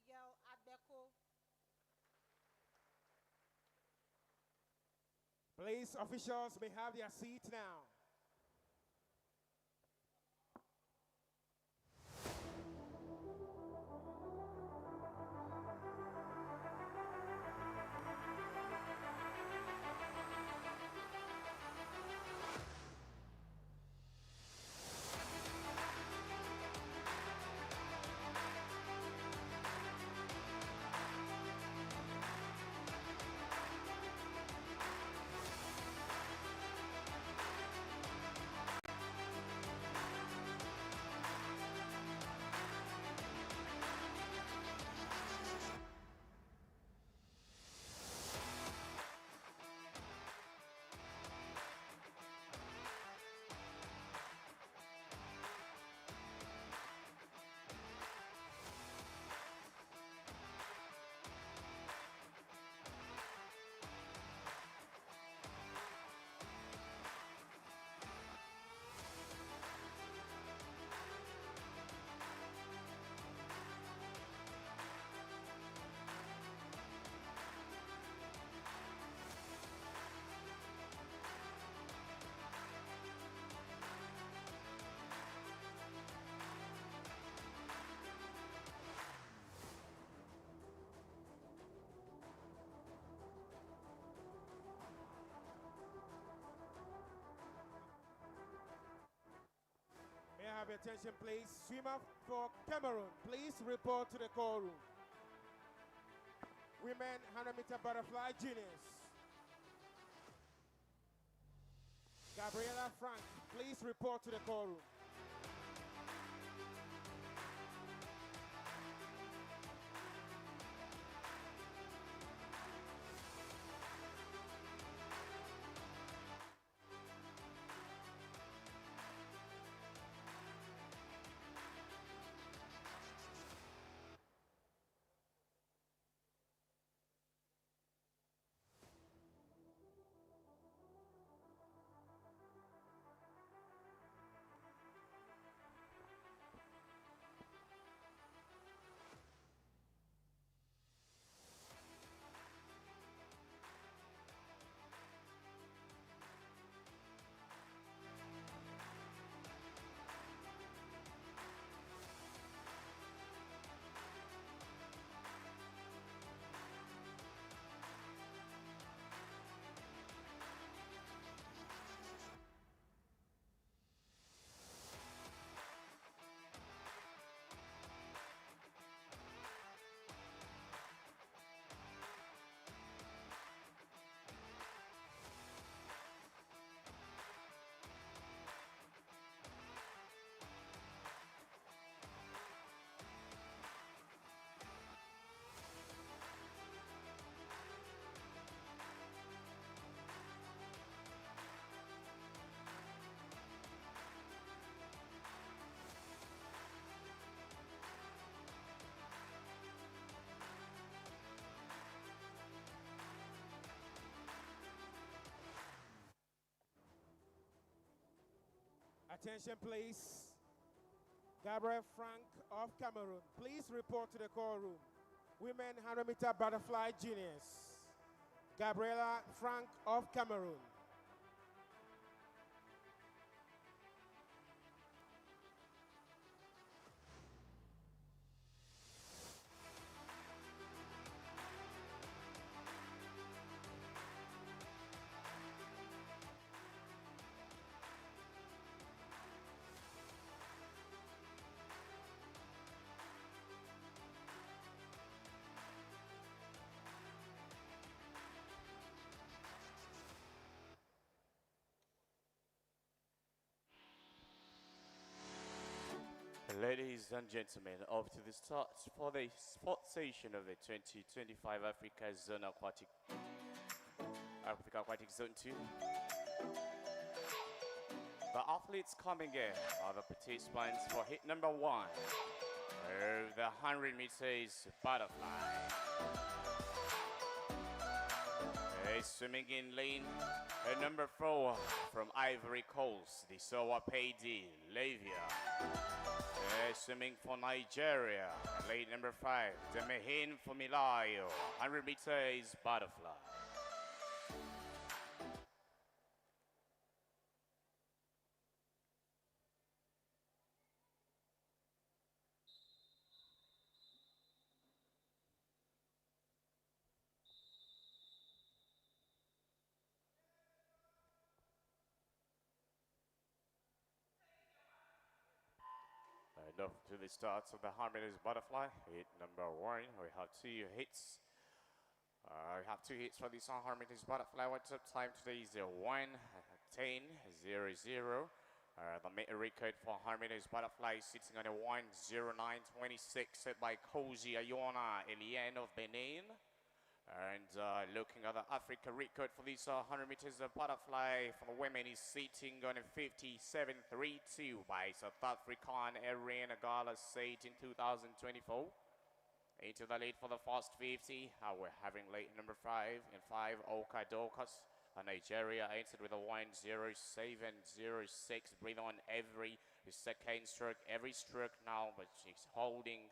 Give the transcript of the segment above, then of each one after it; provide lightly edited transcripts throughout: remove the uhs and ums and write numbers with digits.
Abigail Adbeko. Please, officials may have their seat now. May I have your attention, please? Swimmer for Cameroon, please report to the call room. Women 100-meter butterfly juniors. Gabriela Frank, please report to the call room. Attention, please. Gabrielle Frank of Cameroon, please report to the call room. Women 100-meter butterfly juniors. Gabriela Frank of Cameroon. Ladies and gentlemen, off to the start for the sports session of the 2025 Africa Aquatic Zone 2. The athletes coming in are the participants for hit number 1 of the 100 meters butterfly. Swimming in lane number 4 from Ivory Coast, the Sowa Paydi, Lavia. Swimming for Nigeria, lane number 5, Demehin for Milayo, 100 meters butterfly. And off to the starts of the 100 meters butterfly. Hit number 1. We have 2 hits. We have 2 hits for this 100 meters butterfly. What's up time today is 1:10:00. The meter record for 100 meters butterfly is sitting on a 1:09:26 set by Kozi Ayona Eliane of Benin. And looking at the Africa record for this 100 meters butterfly for the women is sitting on a 57:32 by South African Erin Agala Sate in 2024. Into the lead for the first 50. We're having late number 5 and 5 Okadokas. Nigeria entered with a 1:07:06. Breathe on every second stroke, every stroke now, but she's holding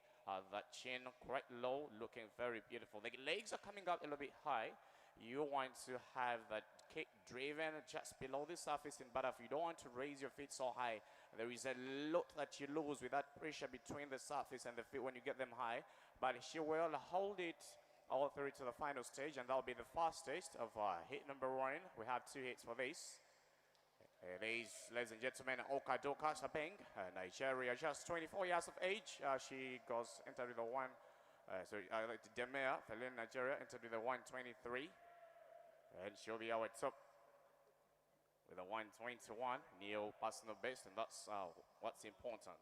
that chin quite low, looking very beautiful. The legs are coming up a little bit high. You want to have that kick driven just below the surface in butterfly. You don't want to raise your feet so high. There is a lot that you lose with that pressure between the surface and the feet when you get them high. But she will hold it all through to the final stage, and that'll be the fastest of hit number 1. We have 2 hits for this. It is, ladies and gentlemen, Okadoka Sabeng, Nigeria, just 24 years of age. She goes entered with a 1. Demea, Felin Nigeria, entered with a 1:23. And she'll be our top with a 1:21, new personal best, and that's what's important.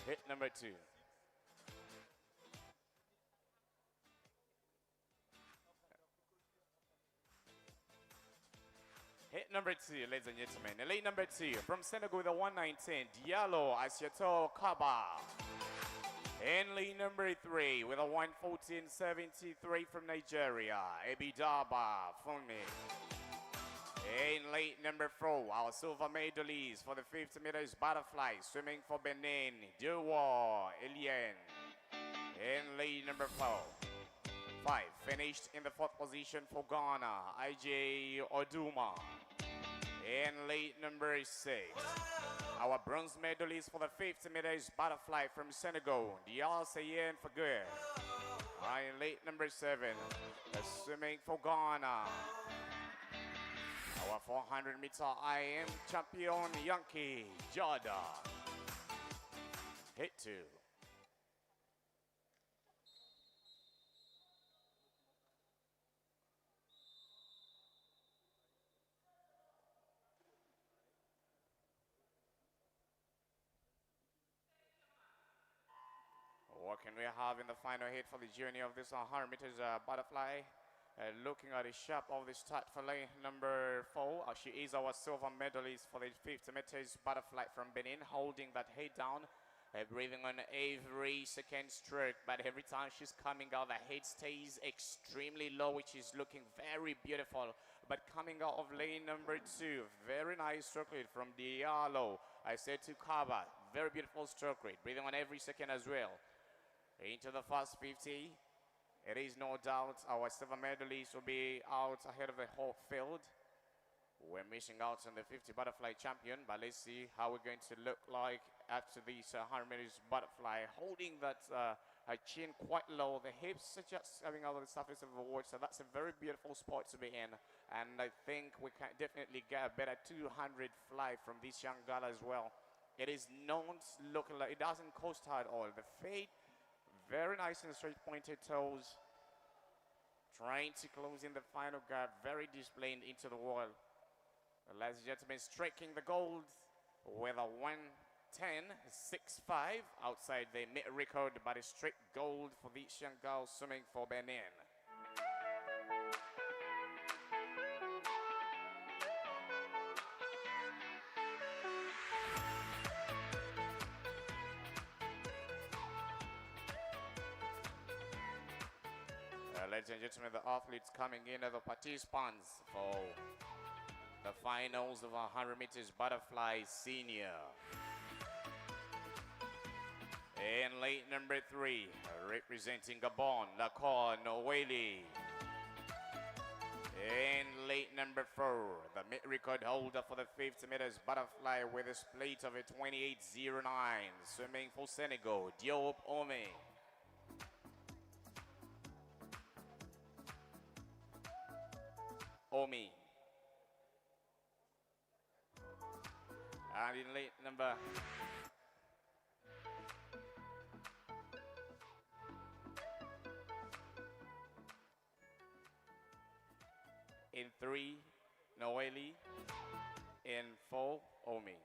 Hit number 2. Hit number 2, ladies and gentlemen. Lane number 2 from Senegal with a 1:19, Diallo Asiato Kaba. In lane number 3 with a 1:14:73 from Nigeria, Ebidaba Funmi. In lane number 4, our silver medalist for the 50 meters butterfly, swimming for Benin, Dewa Eliane. In lane number 5, finished in the 4th position for Ghana, IJ Oduma. In lane number 6, our bronze medalist for the 50 meters butterfly from Senegal, Dial Sayen Fague. In lane number 7, swimming for Ghana, our 400 meter IM champion, Yankee Jada. Hit 2. What can we have in the final hit for the journey of this 100 meters butterfly? Looking at the shape of the start for lane number 4, she is our silver medalist for the 50 meters butterfly from Benin, holding that head down, breathing on every second stroke, but every time she's coming out, the head stays extremely low, which is looking very beautiful. But coming out of lane number 2, very nice stroke rate from Diallo. I said to Kaba, very beautiful stroke rate, breathing on every second as well. Into the first 50, it is no doubt our silver medalist will be out ahead of the whole field. We're missing out on the 50 butterfly champion, but let's see how we're going to look like after this 100 meters butterfly, holding that chin quite low. The hips are just coming out of the surface of the water, so that's a very beautiful spot to be in. And I think we can definitely get a better 200 fly from this young girl as well. It is not looking like, it doesn't cost her at all. The fade, very nice and straight pointed toes. Trying to close in the final gap, very displayed into the wall. Ladies and gentlemen, striking the gold with a 1:10:65 outside the mid record, but a straight gold for this young girl swimming for Benin. Ladies and gentlemen, the athletes coming in are the participants for the finals of 100 meters butterfly senior. In lane number 3, representing Gabon, Lakor Noeli. In lane number 4, the mid record holder for the 50 meters butterfly with a split of a 28.09, swimming for Senegal, Diop Ome. Omi. And in lane number in 3, Noeli. In 4, Omi.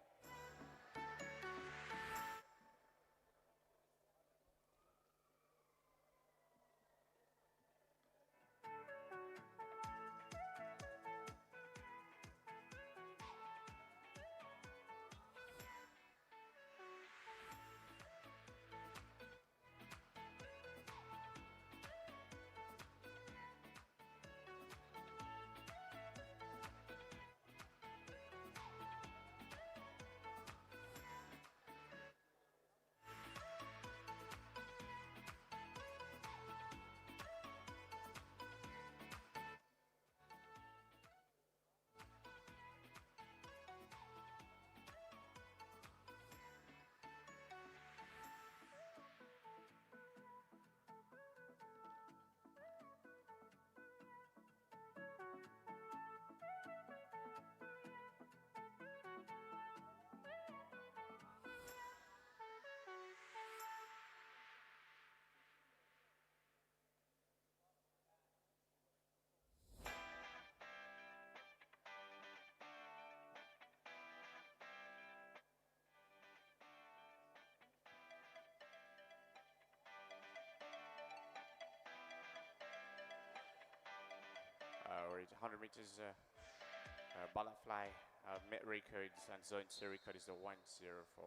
We're at 100 meters butterfly mid records and zone 2 record is the 104.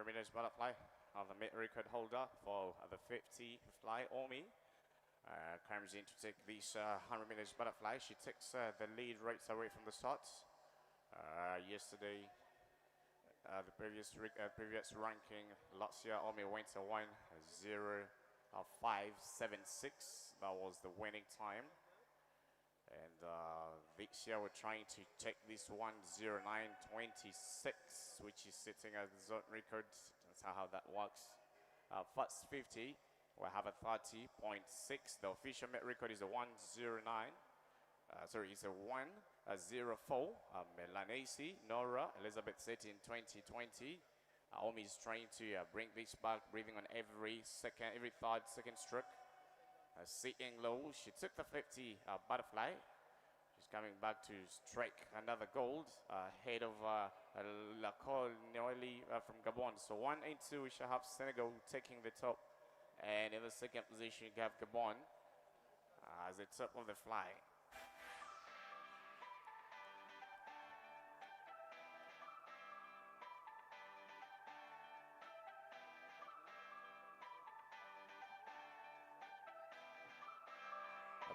Meters butterfly of the mid record holder for the 50 fly Omi. Comes in to take this 100 meters butterfly. She takes the lead right away from the start. Yesterday, the previous ranking, last year Omi went to 1:05.76. That was the winning time. And this year we're trying to take this 1:09.26, which is sitting as the zone record. That's how that works. First 50, we have a 30.6. The official mid record is a 1:09. It's a 1:04. Melanesi, Nora, Elizabeth set in 2020. Omi is trying to bring this back, breathing on every third second stroke. Sitting low, she took the 50 butterfly. She's coming back to strike another gold ahead of Lakor Noeli from Gabon. So 1 and 2, we shall have Senegal taking the top, and in the second position, you have Gabon as the top of the fly.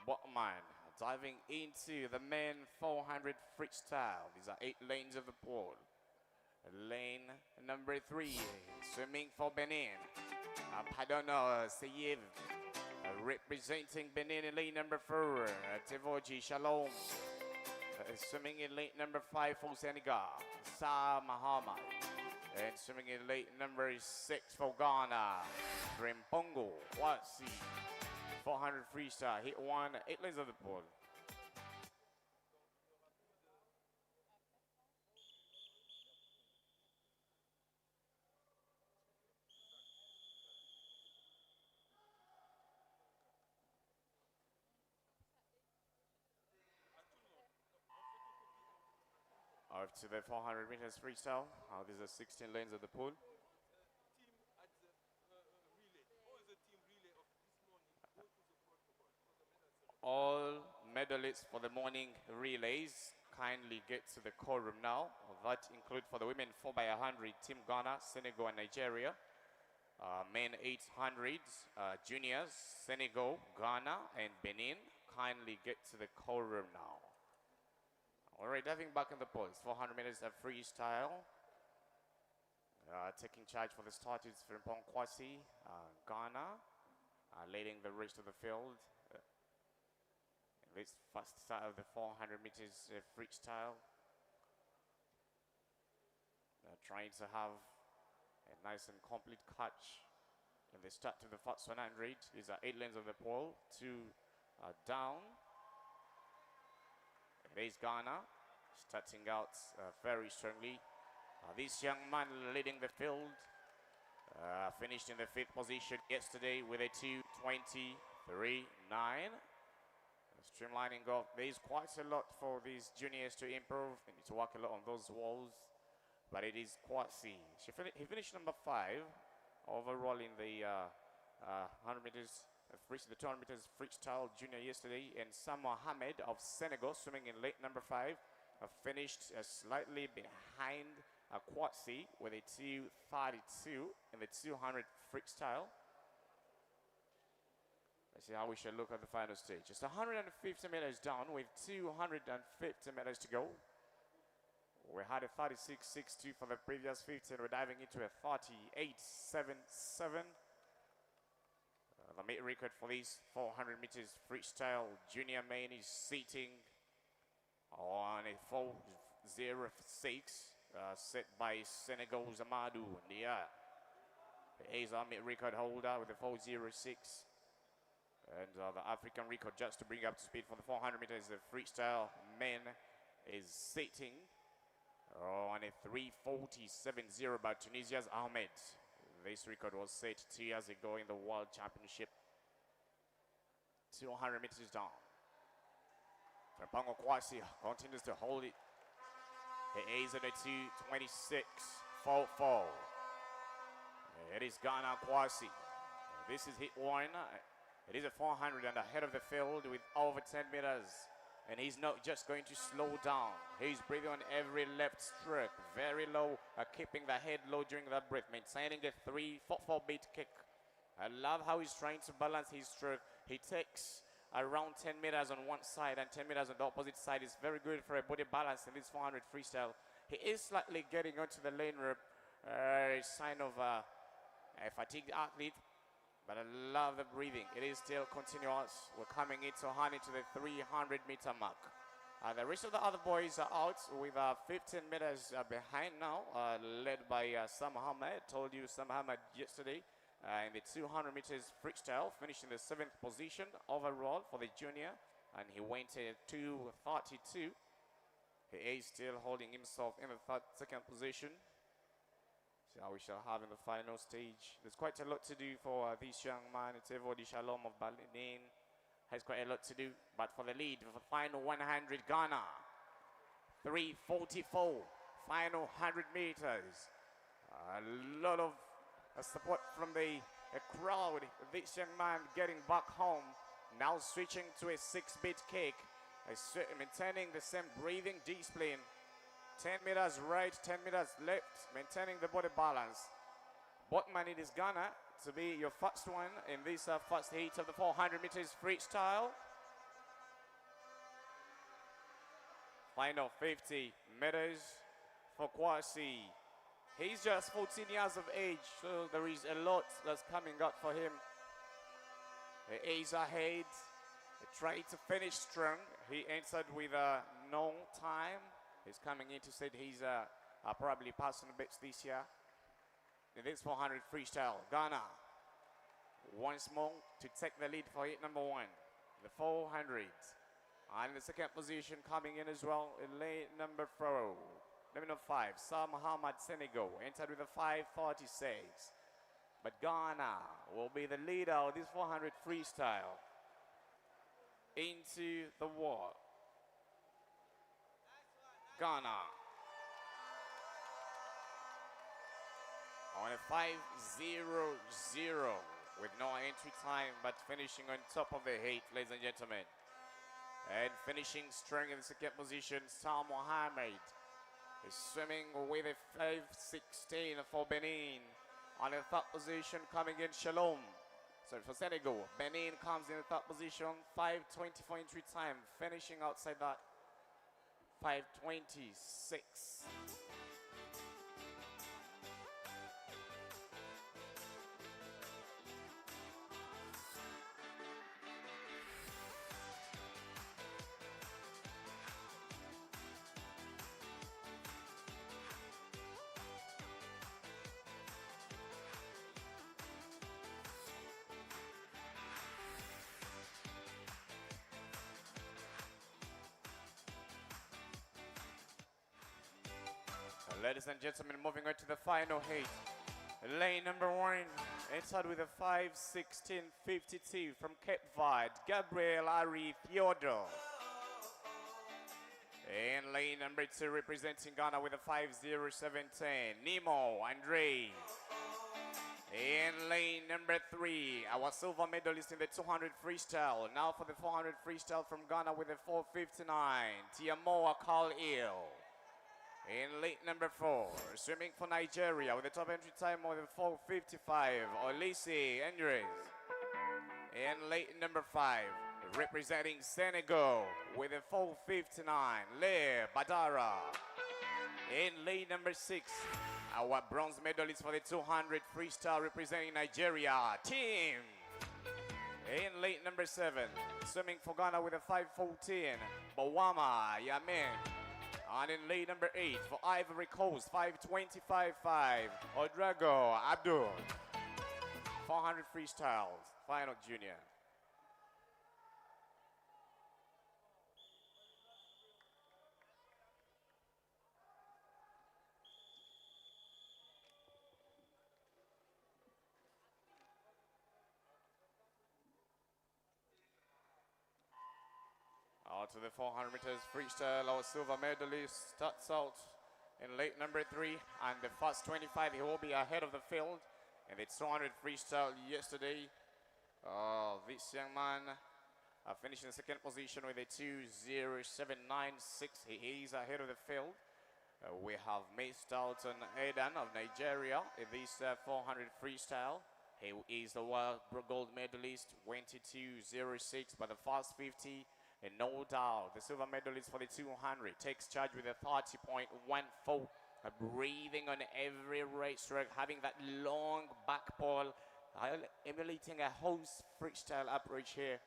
Bottom man diving into the men 400 freestyle. These are 8 lanes of the pool. Lane number 3, swimming for Benin. Padono Seyev, representing Benin in lane number 4. Tevoji Shalom, swimming in lane number 5 for Senegal. Sa Muhammad, and swimming in lane number 6 for Ghana. Rimpongo Wasi. 400 freestyle, hit 1, 8 lanes of the pool. Off to the 400 meters freestyle. These are 16 lanes of the pool. All medalists for the morning relays kindly get to the call room now. That include for the women 4x100, Team Ghana, Senegal, and Nigeria. Men 800s, juniors, Senegal, Ghana, and Benin. Kindly get to the call room now. All right, diving back in the poles. 400 meters of freestyle. Taking charge for the start is Frimpong Kwasi, Ghana, leading the rest of the field. This first start of the 400 meters freestyle. Trying to have a nice and complete catch in the start to the first 100. These are 8 lanes of the pole, 2 down. And there's Ghana starting out very strongly. This young man leading the field finished in the 5th position yesterday with a 2:23.9. Streamlining off. There's quite a lot for these juniors to improve. They need to work a lot on those walls, but it is Kwasi. He finished number 5 overall in the 100 meters, the 200 meters freestyle junior yesterday. And Sam Mohamed of Senegal, swimming in late number 5, finished slightly behind Kwasi with a 2:32 in the 200 freestyle. Let's see how we shall look at the final stage. Just 150 meters down with 250 meters to go. We had a 36.62 for the previous 50, and we're diving into a 38.77. The mid record for this 400 meters freestyle junior main is sitting on a 4:06, set by Senegal's Amadou Nia. He is our mid record holder with a 4:06. And the African record, just to bring up to speed for the 400 meters, the freestyle men is sitting on a 3:47.0 by Tunisia's Ahmed. This record was set 2 years ago in the World Championship. 200 meters down. Frimpong Kwasi continues to hold it. He is at a 2:26.44. It is Ghana Kwasi. This is hit 1. It is a 400 and ahead of the field with over 10 meters. And he's not just going to slow down. He's breathing on every left stroke. Very low, keeping the head low during that breath. Maintaining a 3-4-4 beat kick. I love how he's trying to balance his stroke. He takes around 10 meters on one side and 10 meters on the opposite side. It's very good for a body balance in this 400 freestyle. He is slightly getting onto the lane rope. A sign of a fatigued athlete. But I love the breathing. It is still continuous. We're coming into the 300-meter mark. The rest of the other boys are out with 15 meters behind now, led by Sam Mohamed. Told you Sam Mohamed yesterday in the 200 meters freestyle, finished in the 7th position overall for the junior, and he went at 2:32. He is still holding himself in the 2nd position. See how we shall have in the final stage. There's quite a lot to do for this young man. It's Evodi Shalom of Benin. Has quite a lot to do. But for the lead, for the final 100, Ghana. 3:44. Final 100 meters. A lot of support from the crowd. This young man getting back home. Now switching to a 6-beat kick. Maintaining the same breathing discipline. 10 meters right, 10 meters left, maintaining the body balance. Botman, it is Ghana to be your first one in this first heat of the 400 meters freestyle. Final 50 meters for Kwasi. He's just 14 years of age, so there is a lot that's coming up for him. He is ahead, trying to finish strong. He entered with no time. He's coming in to say he's probably passing the bits this year. In this 400 freestyle, Ghana once more to take the lead for hit number 1, the 400. And in the 2nd position coming in as well in lane number 4, number 5, Sam Mohamed, Senegal, entered with a 5:46. But Ghana will be the leader of this 400 freestyle into the wall. Ghana on a 5:00 with no entry time, but finishing on top of the heat, ladies and gentlemen. And finishing strong in the second position, Sam Mohammed is swimming with a 5:16 for Benin. On the third position, coming in Shalom. Sorry, for Senegal. Benin comes in the third position, 5:20 entry time, finishing outside that 5:26. Ladies and gentlemen, moving on to the final heat. Lane number 1, entered with a 5:16.52 from Cape Verde, Gabriel Ari Theodore. In lane number 2, representing Ghana with a 5:07.10, Nemo Andre. In lane number 3, our silver medalist in the 200 freestyle. Now for the 400 freestyle from Ghana with a 4:59, Tiamoa Carl Il. In lane number 4, swimming for Nigeria with a top entry time of 4:55, Olise Andres. In lane number 5, representing Senegal with a 4:59, Le Badara. In lane number 6, our bronze medalist for the 200 freestyle representing Nigeria, Team. In lane number 7, swimming for Ghana with a 5:14, Bawama Yamin. And in lane number 8 for Ivory Coast, 5:25.5, Odrago Abdul. 400 freestyles, final junior. Out to the 400 meters freestyle, our silver medalist starts out in lane number 3, and the first 25, he will be ahead of the field. In the 200 freestyle yesterday, this young man finished in second position with a 2:07.96. He is ahead of the field. We have missed out on Aidan of Nigeria in this 400 freestyle. He is the world gold medalist, went to 2:06 by the first 50. And no doubt, the silver medalist for the 200 takes charge with a 30.14, breathing on every race track, having that long back pole, emulating a host freestyle approach here.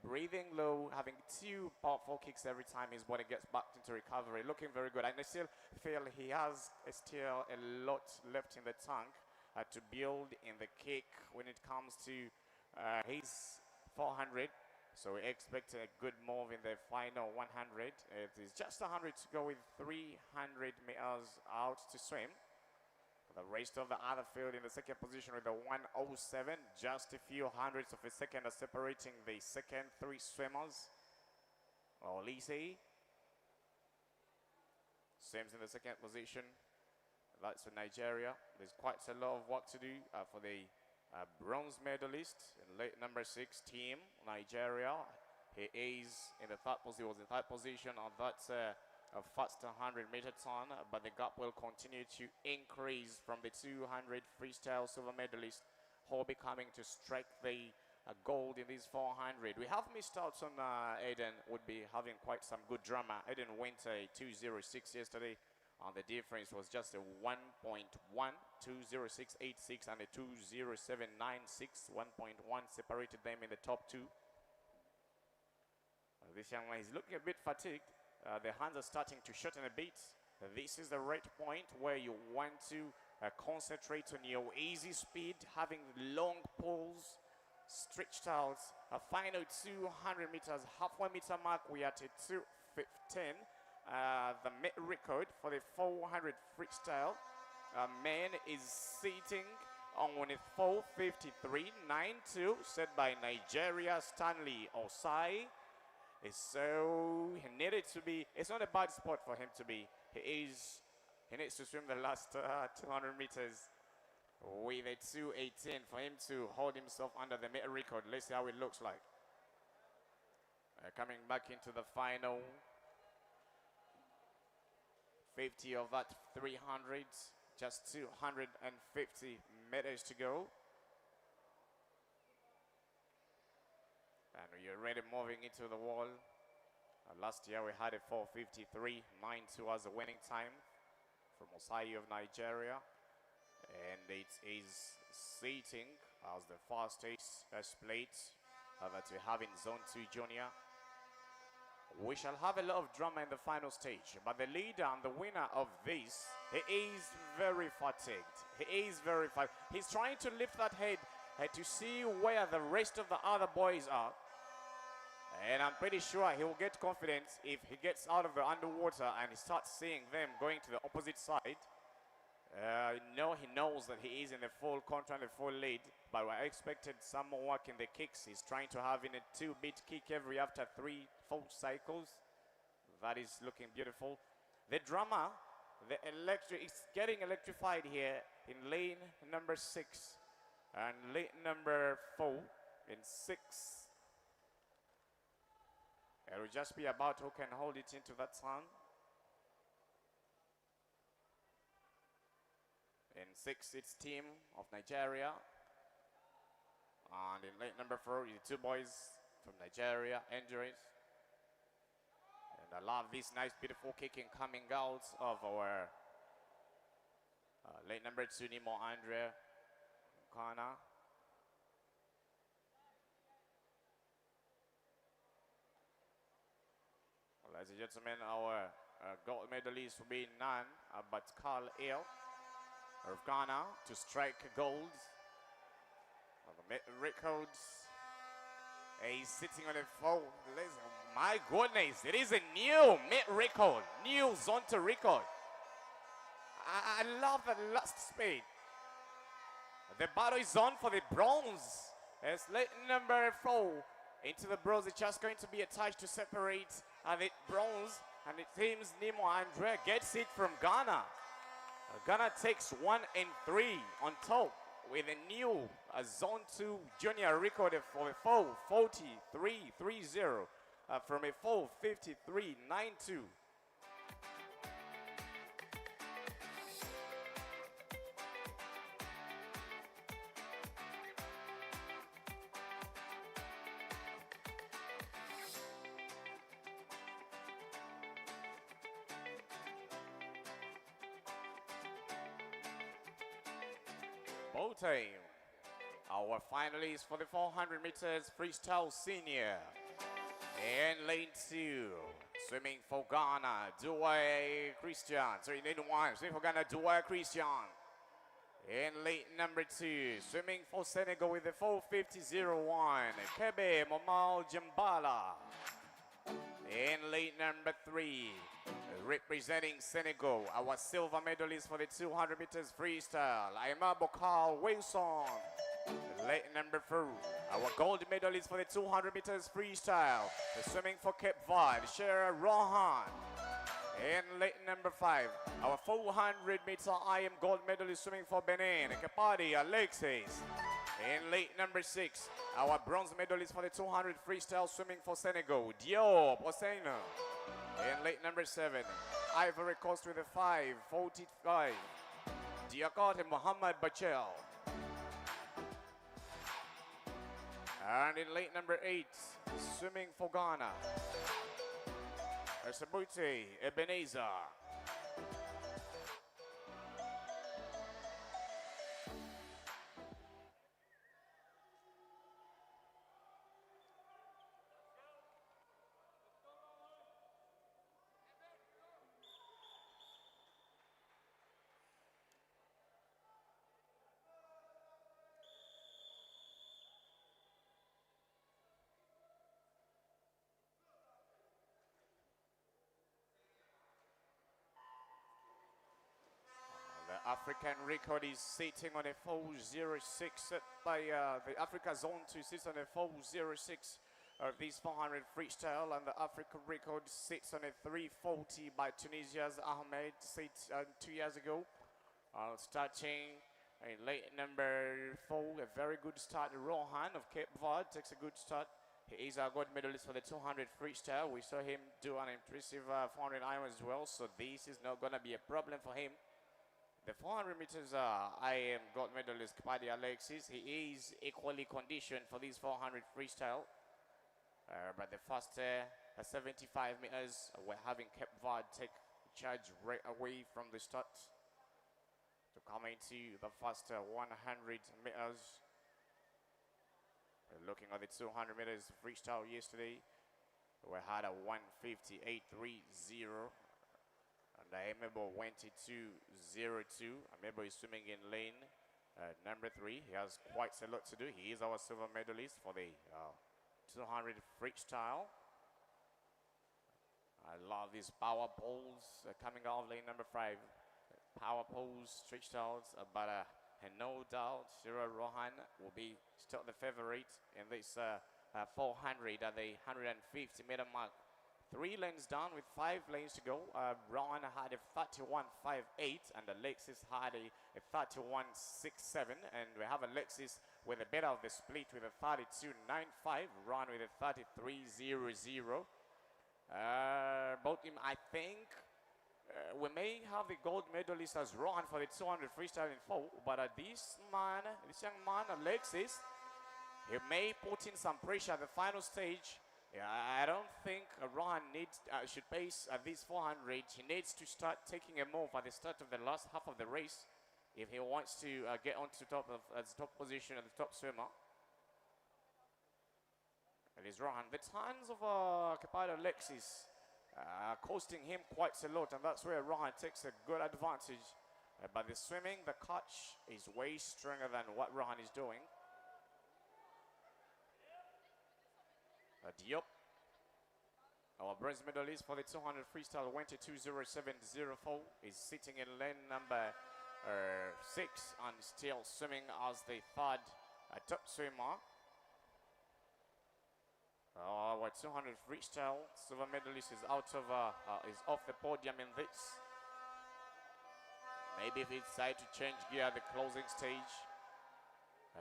Breathing low, having 2 powerful kicks every time his body gets back into recovery. Looking very good. And I still feel he has still a lot left in the tank to build in the kick when it comes to his 400. So we expect a good move in the final 100. It is just 100 to go with 300 meters out to swim. The rest of the other field in the second position with a 1:07. Just a few hundredths of a second are separating the second 3 swimmers. Olise swims in the second position. That's for Nigeria. There's quite a lot of work to do for the bronze medalist in late number 6, Team Nigeria. He is in the third position. He was in third position on that first 100-meter ton, but the gap will continue to increase from the 200 freestyle silver medalist, who will be coming to strike the gold in this 400. We have missed out on Aiden. Would be having quite some good drama. Aiden went a 2:06 yesterday. And the difference was just a 1.1, 2:06.86 and a 2:07.96. 1.1 separated them in the top 2. This young man is looking a bit fatigued. The hands are starting to shorten a bit. This is the right point where you want to concentrate on your easy speed, having long pulls, stretched out. A final 200 meters, halfway meter mark, we are at a 2:15. The record for the 400 freestyle man is sitting on a 4:53.92, set by Nigeria Stanley Osai. So he needed to be, it's not a bad spot for him to be. He needs to swim the last 200 meters with a 2:18 for him to hold himself under the mid record. Let's see how it looks like. Coming back into the final 50 of that 300, just 250 meters to go. And we're already moving into the wall. Last year we had a 4:53.92 as the winning time from Osai of Nigeria. And it is seating as the fastest split that we have in Zone 2 Junior. We shall have a lot of drama in the final stage, but the leader and the winner of this, he is very fatigued. He is very fatigued. He's trying to lift that head to see where the rest of the other boys are. And I'm pretty sure he will get confidence if he gets out of the underwater and he starts seeing them going to the opposite side. He knows that he is in the full control and the full lead, but I expected some more work in the kicks. He's trying to have in a 2-beat kick every after 3 full cycles. That is looking beautiful. The drama, it's getting electrified here in lane number 6 and lane number 4 in 6. It will just be about who can hold it into that sun. In 6, it's team of Nigeria. And in lane number 4, the 2 boys from Nigeria, injuries. And I love this nice, beautiful kicking coming out of our lane number 2, Nemo Andre Kana. Well, ladies and gentlemen, our gold medalist will be none but Carl Ale of Ghana to strike gold. The records. He's sitting on a 4. My goodness, it is a new mid record, new Zonta record. I love the last speed. The battle is on for the bronze. It's lane number 4 into the bronze. It's just going to be a touch to separate the bronze, and it seems Nemo Andre gets it from Ghana. Ghana takes 1 and 3 on top with a new Zone 2 Junior record for a 4:43.30 from a 4:53.92. Time. Our finalists for the 400 meters freestyle senior. In lane 2, swimming for Ghana, Duay Christian. Sorry, lane 1, swimming for Ghana, Duay Christian. In lane number 2, swimming for Senegal with the 4:50.01, Kebe Momal Jambala. In lane number 3, representing Senegal, our silver medalist for the 200 meters freestyle, Aima Bokal Wilson. Lane number 4, our gold medalist for the 200 meters freestyle, swimming for Cape Verde, Shera Rohan. In lane number 5, our 400 meter IM gold medalist swimming for Benin, Kepadi Alexis. In lane number 6, our bronze medalist for the 200 freestyle swimming for Senegal, Diop Osena. In lane number 7, Ivory Coast with a 5:45, Diakate Mohamed Bachel. And in lane number 8, swimming for Ghana, Sabute Ebenezer. The African record is sitting on a 4:06 by the Africa Zone 2 sits on a 4:06 of these 400 freestyle, and the African record sits on a 3:40 by Tunisia's Ahmed, sits 2 years ago. Starting In lane number 4, a very good start. Rohan of Cape Verde takes a good start. He is our gold medalist for the 200 freestyle. We saw him do an impressive 400 iron as well, so this is not going to be a problem for him. The 400 meters, I am gold medalist Kapadi Alexis. He is equally conditioned for these 400 freestyle. But the first 75 meters, we're having Cape Verde take charge right away from the start to come into the first 100 meters. Looking at the 200 meters freestyle yesterday, we had a 1:58.30, and Amebo went it to 0.2. Amebo is swimming in lane number 3. He has quite a lot to do. He is our silver medalist for the 200 freestyle. I love these power poles coming out of lane number 5. Power poles, freestyles, but and no doubt, Shira Rohan will be still the favorite in this 400 at the 150 meter mark. 3 lanes down with 5 lanes to go. Rohan had a 31.58 and Alexis had a 31.67, and we have Alexis with a better of the split with a 32.95. Rohan with a 33.00. Both him, I think. We may have the gold medalist as Rohan for the 200 freestyle in 4, but this young man, Alexis, he may put in some pressure at the final stage. Yeah, I don't think Rohan should pace at this 400. He needs to start taking a move at the start of the last half of the race if he wants to get onto the top position at the top swimmer. It is Rohan. The tons of Kapado Alexis costing him quite a lot, and that's where Rohan takes a good advantage. But the swimming, the catch is way stronger than what Rohan is doing. Diop, our bronze medalist for the 200 freestyle, went to 2:07.04, is sitting in lane number 6 and still swimming as the third top swimmer. Our 200 freestyle silver medalist is is off the podium in this. Maybe if he decides to change gear at the closing stage.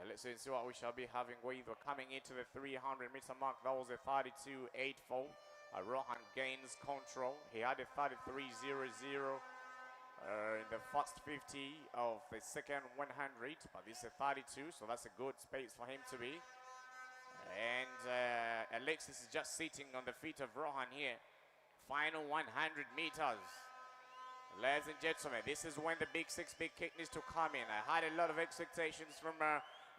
Let's see what we shall be having with. We're coming into the 300 meter mark. That was a 32.84. Rohan gains control. He had a 33.00 in the first 50 of the second 100, but this is a 32, so that's a good space for him to be. And Alexis is just sitting on the feet of Rohan here. Final 100 meters. Ladies and gentlemen, this is when the big 6 big kick needs to come in. I had a lot of expectations from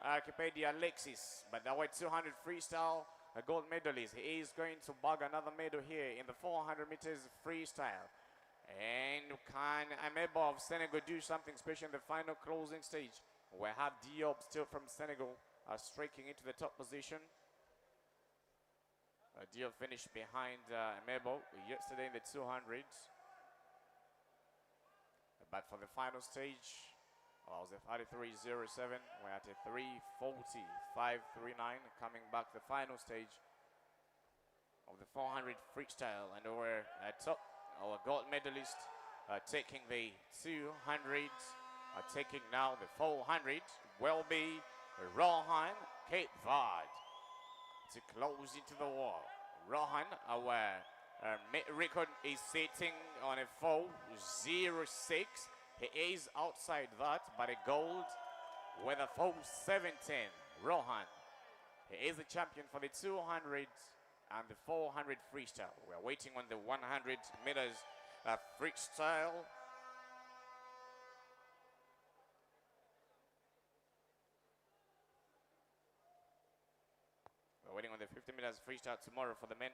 Archipedia Alexis, but our 200 freestyle gold medalist, he is going to bag another medal here in the 400 meters freestyle. And can Amebo of Senegal do something special in the final closing stage? We have Diop still from Senegal striking into the top position. Diop finished behind Amebo yesterday in the 200s. But for the final stage, well, it was a 33.07. We're at a 3:40.539. Coming back the final stage of the 400 freestyle, and we're at top. Our gold medalist taking the 200, taking now the 400, will be Rohan, Cape Verde, to close into the wall. Rohan, our record is sitting on a 4.06. He is outside that, but a gold with a 4.17. Rohan, he is the champion for the 200 and the 400 freestyle. We're waiting on the 100 meters freestyle. We're waiting on the 50 meters freestyle tomorrow for the men.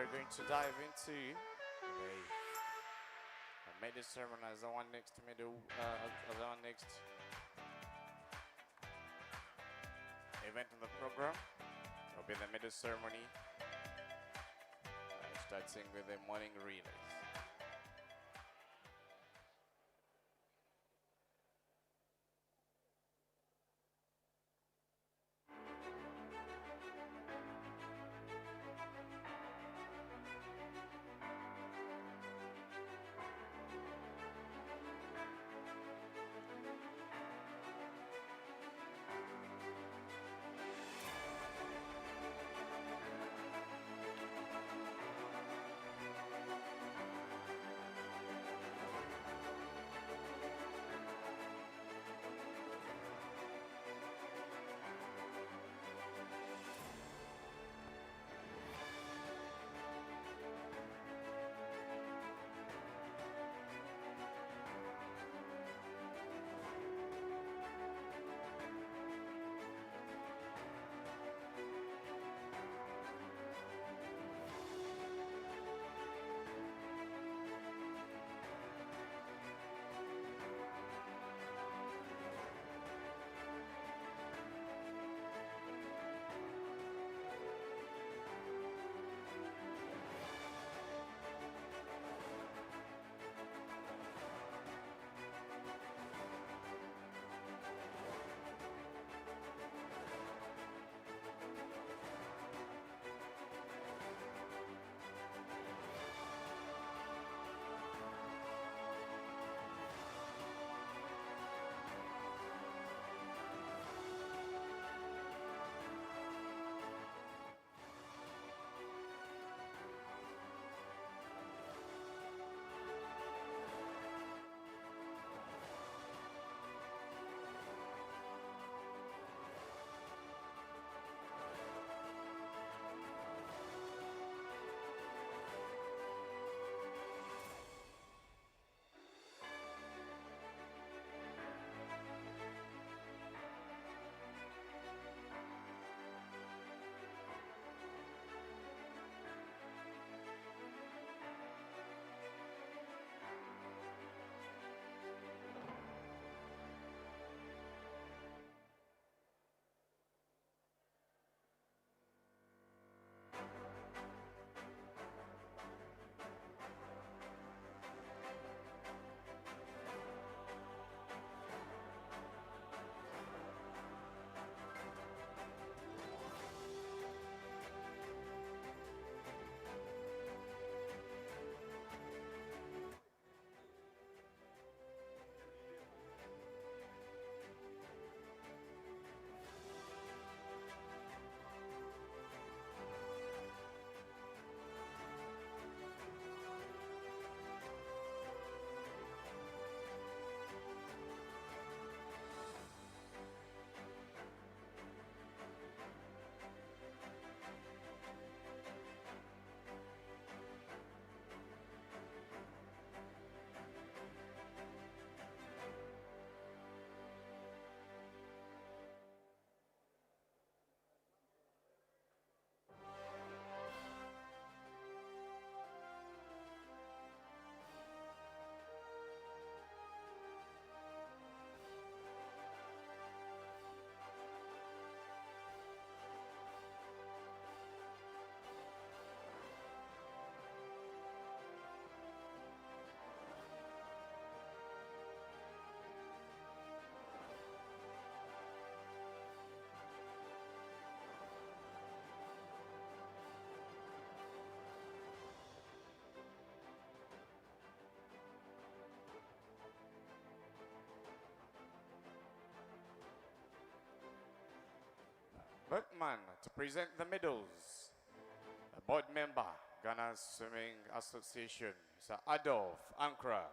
we're going to dive into the middle ceremony as the one next to middle, as the one next event in the program. Will be the middle ceremony, starting with the morning relays. Bergman to present the medals. A board member, Ghana Swimming Association, Sir Adolf Ankara.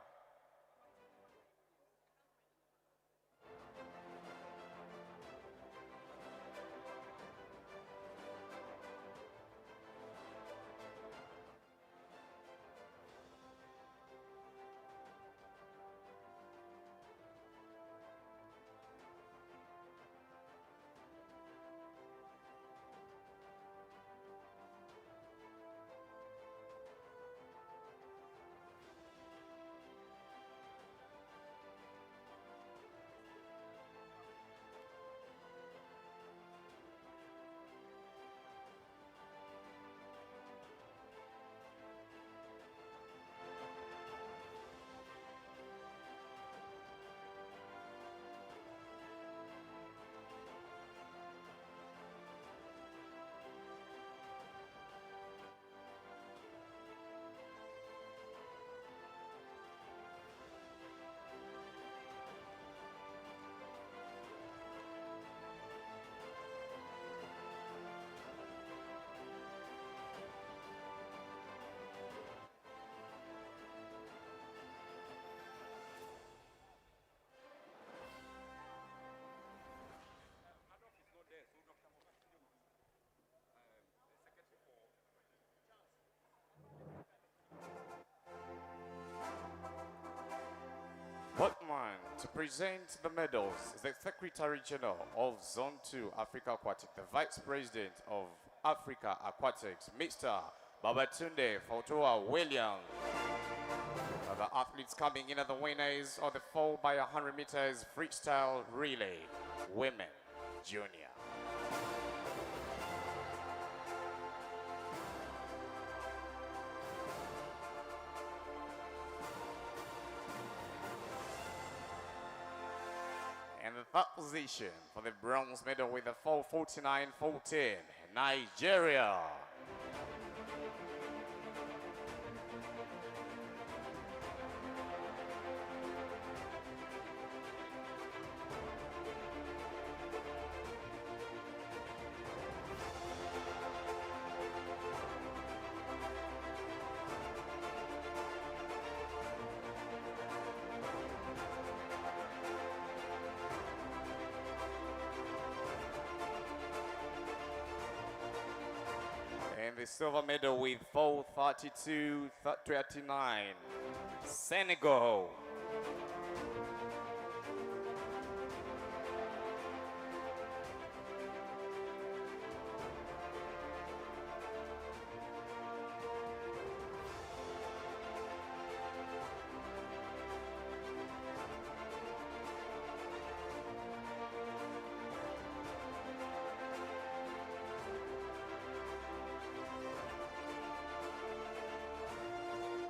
To present the medals is the Secretary General of Zone 2 Africa Aquatics, the Vice President of Africa Aquatics, Mr. Babatunde Fotua Williams. The athletes coming in are the winners of the 4 by 100 meters freestyle relay, women, junior. And the third position for the bronze medal with the 4:49.14, Nigeria. And the silver medal with 4:32.39, Senegal.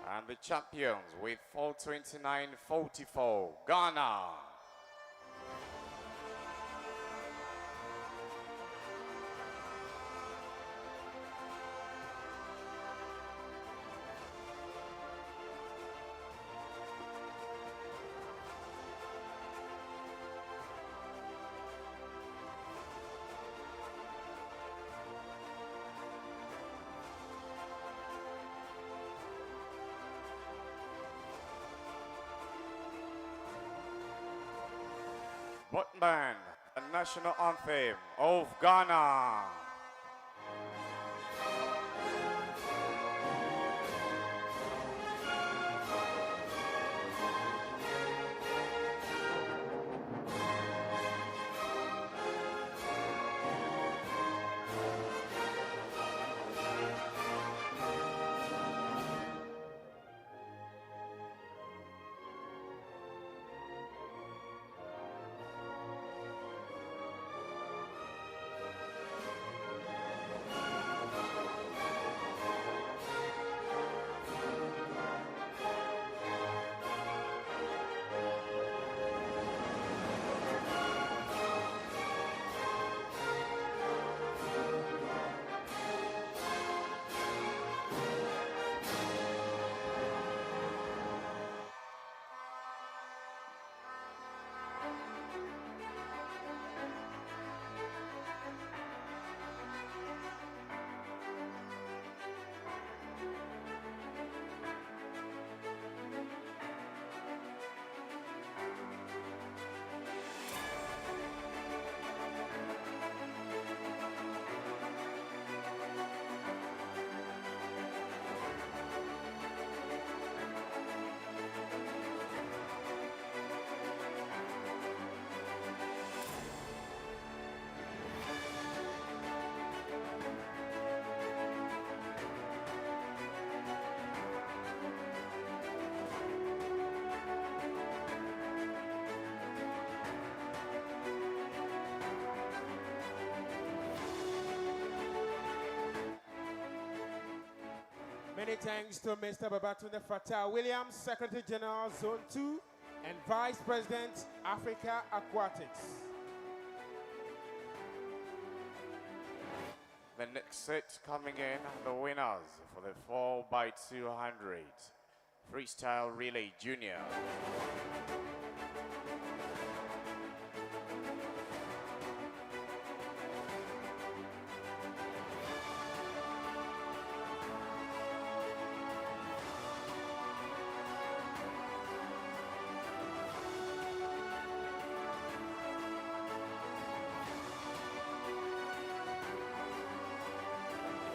And the champions with 4:29.44, Ghana. Botman, the national anthem of Ghana. Many thanks to Mr. Babatunde Fatah Williams, Secretary General, Zone 2, and Vice President, Africa Aquatics. The next set coming in, the winners for the 4x200 freestyle relay junior.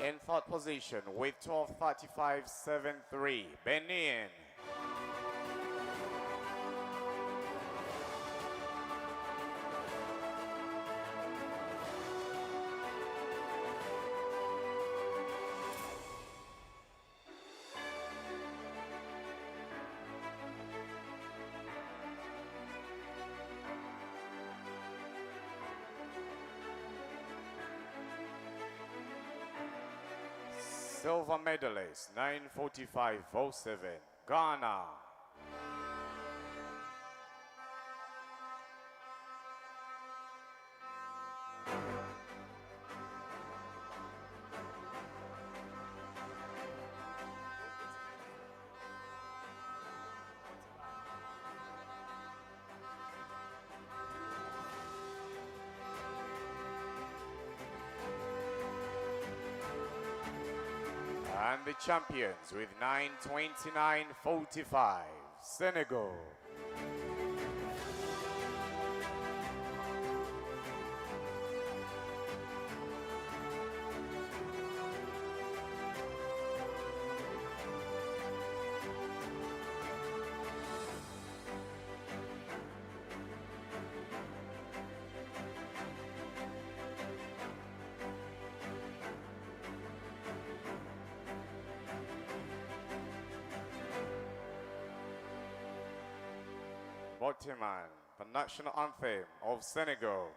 In third position with 12:35.73, Benin. Silver medalist, 9:45.07, Ghana. And the champions with 9:29.45, Senegal. Botiman, the national anthem of Senegal.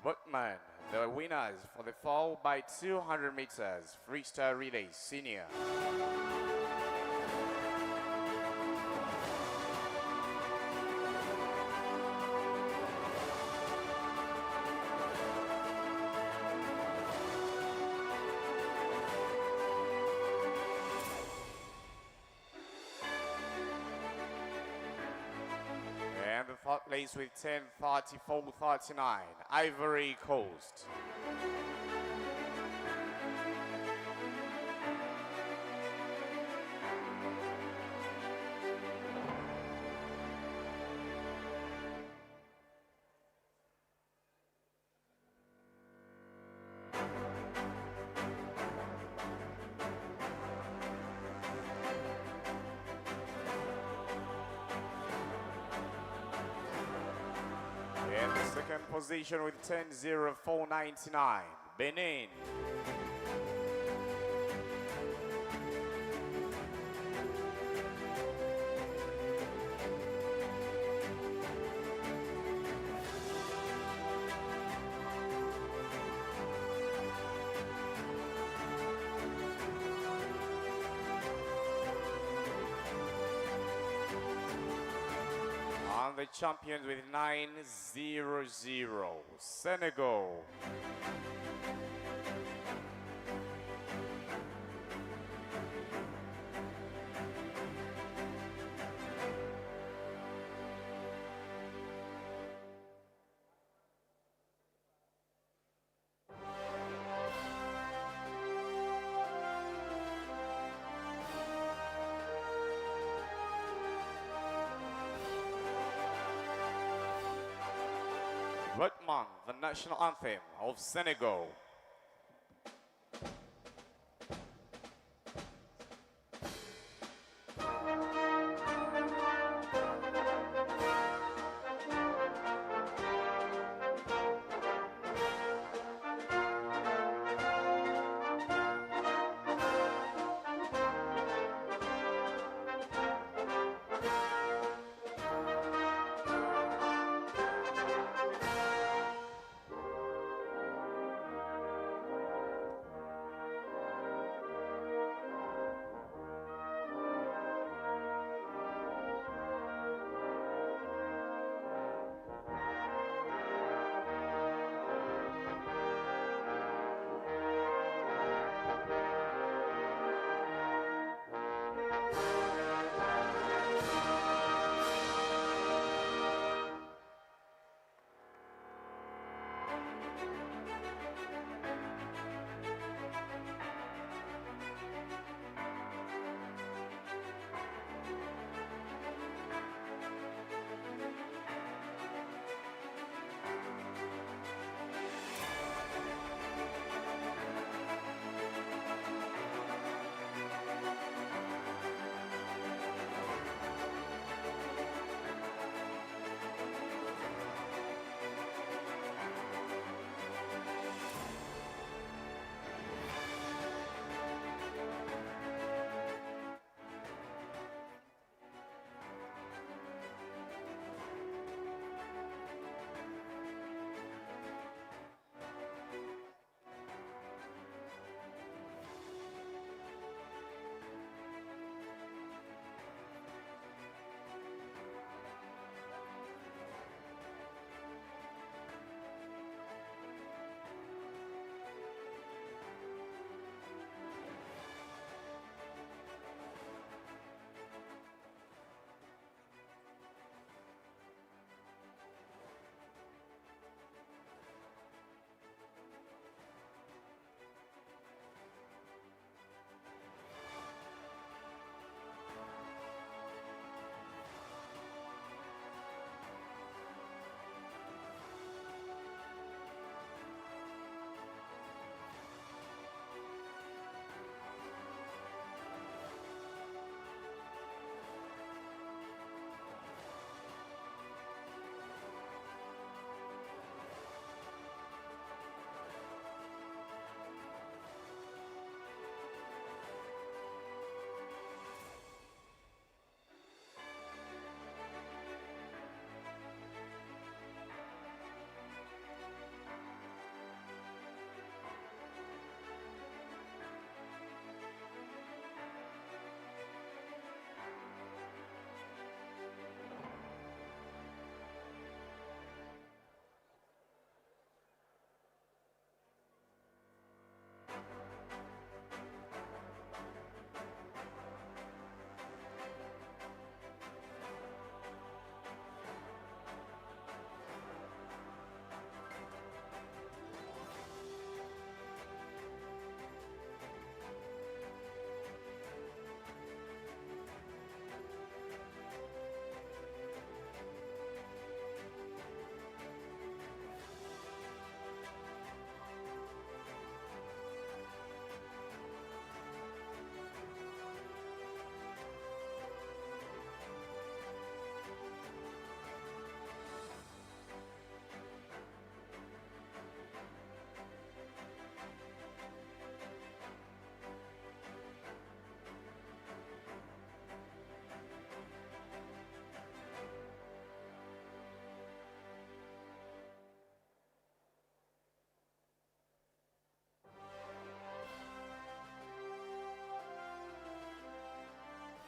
Boatman, the winners for the 4x200 meters freestyle relay senior. And the third place with 10:34.39, Ivory Coast. In the second position with 10:04.99, Benin. crowned the champions with 9-0-0. Senegal. Redman, the national anthem of Senegal.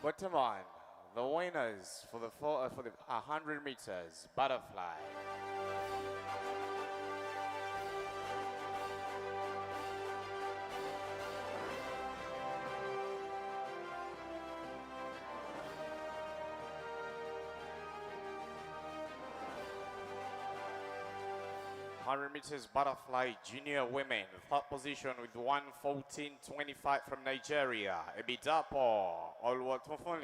Bottom on, the winners for the 100 meters butterfly. Hundred meters butterfly junior women, third position with 1:14.25 from Nigeria. Ebidapo Oluwatofole.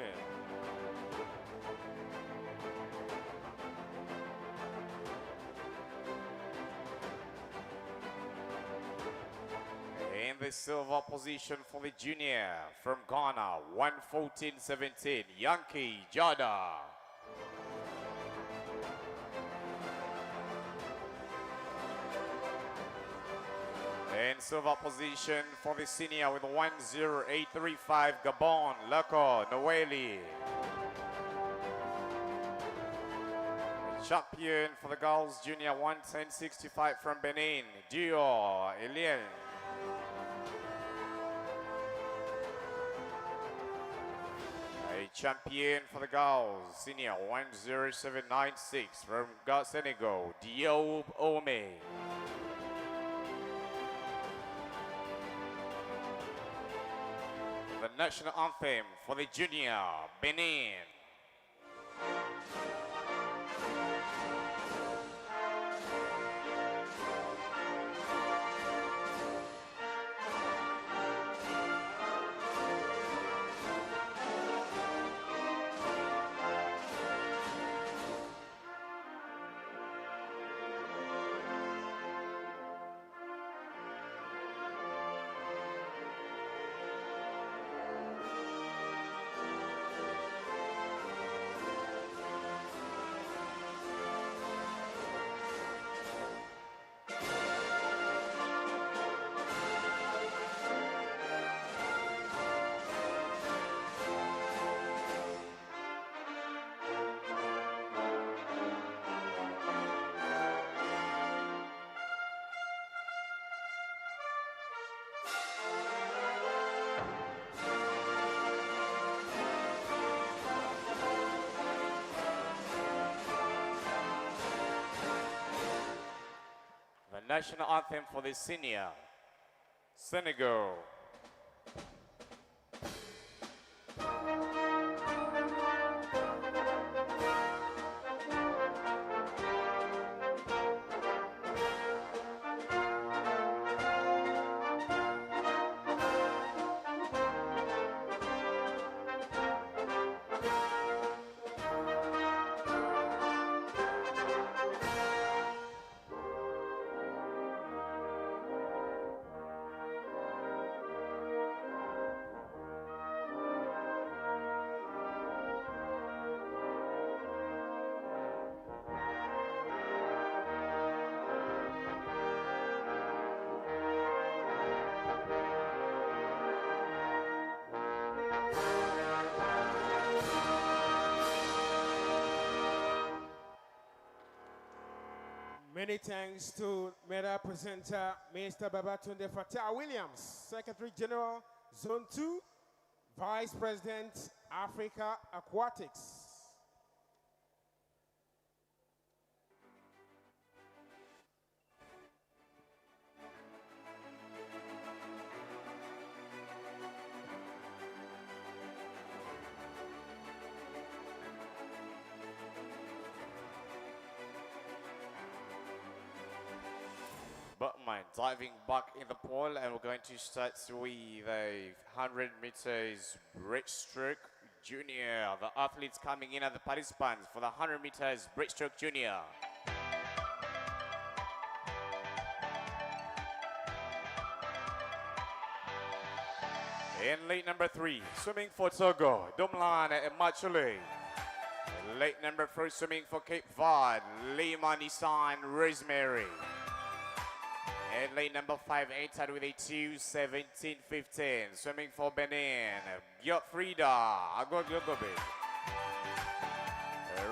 In the silver position for the junior from Ghana, 1:14.17, Yankee Jada. In silver position for the senior with 1:08.35, Gabon, Lako Noeli. Champion for the girls junior, 1:10.65 from Benin, Dio Eliel. A champion for the girls senior, 1:07.96 from Senegal, Diop Ome. The national anthem for the junior, Benin. The national anthem for the senior, Senegal. Many thanks to Medal Presenter Mr. Babatunde Fatah Williams, Secretary General, Zone 2, Vice President, Africa Aquatics. Buttman diving back in the pool, and we're going to start with a 100 meters breaststroke junior. The athletes coming in are the participants for the 100 meters breaststroke junior. In lane number 3, swimming for Togo, Dumlan Machule. Lane number 4, swimming for Cape Verde, Lima Nissan Rosemary. And lane number 5 entered with a 2:17.15, swimming for Benin, Gyotfrida Agoglogobe.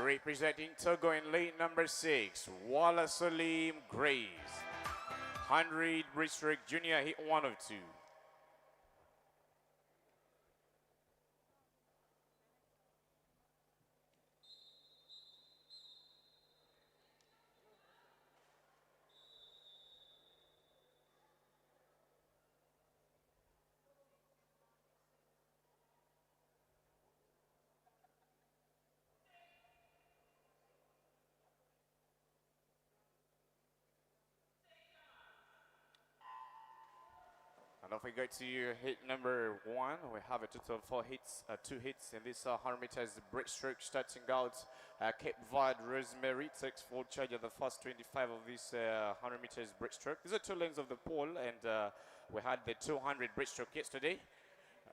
Representing Togo in lane number 6, Wala Salim Grace. 100 breaststroke junior, hit 102. if we go to hit number 1, we have a total of 4 hits, 2 hits in this 100 meters breaststroke. Starting out, Cape Verde Rosemary takes full charge of the first 25 of this 100 meters breaststroke. These are 2 lanes of the pole, and we had the 200 breaststroke yesterday.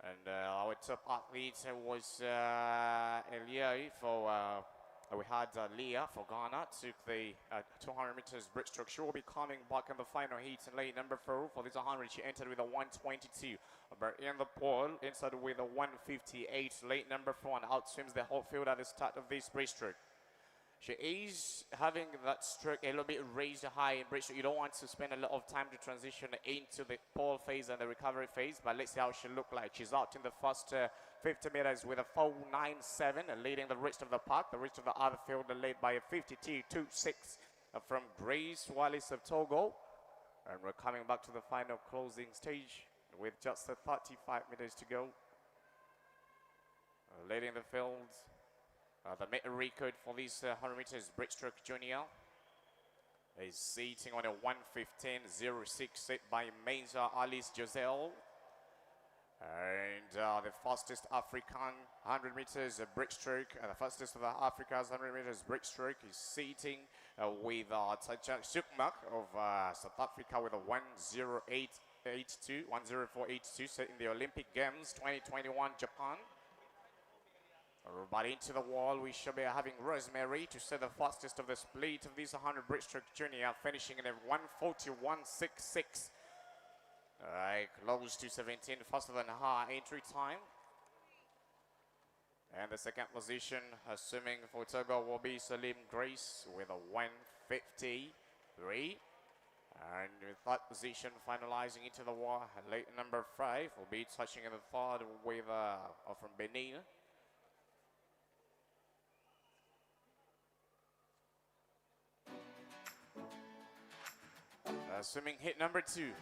And our top athlete was Eliai for. We had Leah for Ghana, took the 200 meters breaststroke. She will be coming back in the final heat in lane number 4 for this 100. She entered with a 122, but in the pole, inside with a 158. Lane number 4 and outswims the whole field at the start of this breaststroke. She is having that stroke a little bit raised high in breaststroke. You don't want to spend a lot of time to transition into the pole phase and the recovery phase, but let's see how she looks like. She's out in the first 50 meters with a 4.97, leading the rest of the pack. The rest of the other field are led by a 52.26 from Grace Wallis of Togo. And we're coming back to the final closing stage with just 35 meters to go. Leading the field. The meter record for this 100 meters breaststroke junior is sitting on a 1:15.06 set by Mesa Alice Giselle. And the fastest African 100 meters breaststroke, the fastest of the Africa's 100 meters breaststroke is sitting with Tajak Sukmak of South Africa with a 1:04.82 set in the Olympic Games 2021 Japan. But into the wall, we should be having Rosemary to set the fastest of the split of this 100 breaststroke junior, finishing in a 1:41.66. Close to 17, faster than her entry time. And the second position, assuming for Togo, will be Salim Grace with a 1:53. And with that position finalizing into the wall, late number 5 will be touching in the third with from Benin. Swimming hit number 2.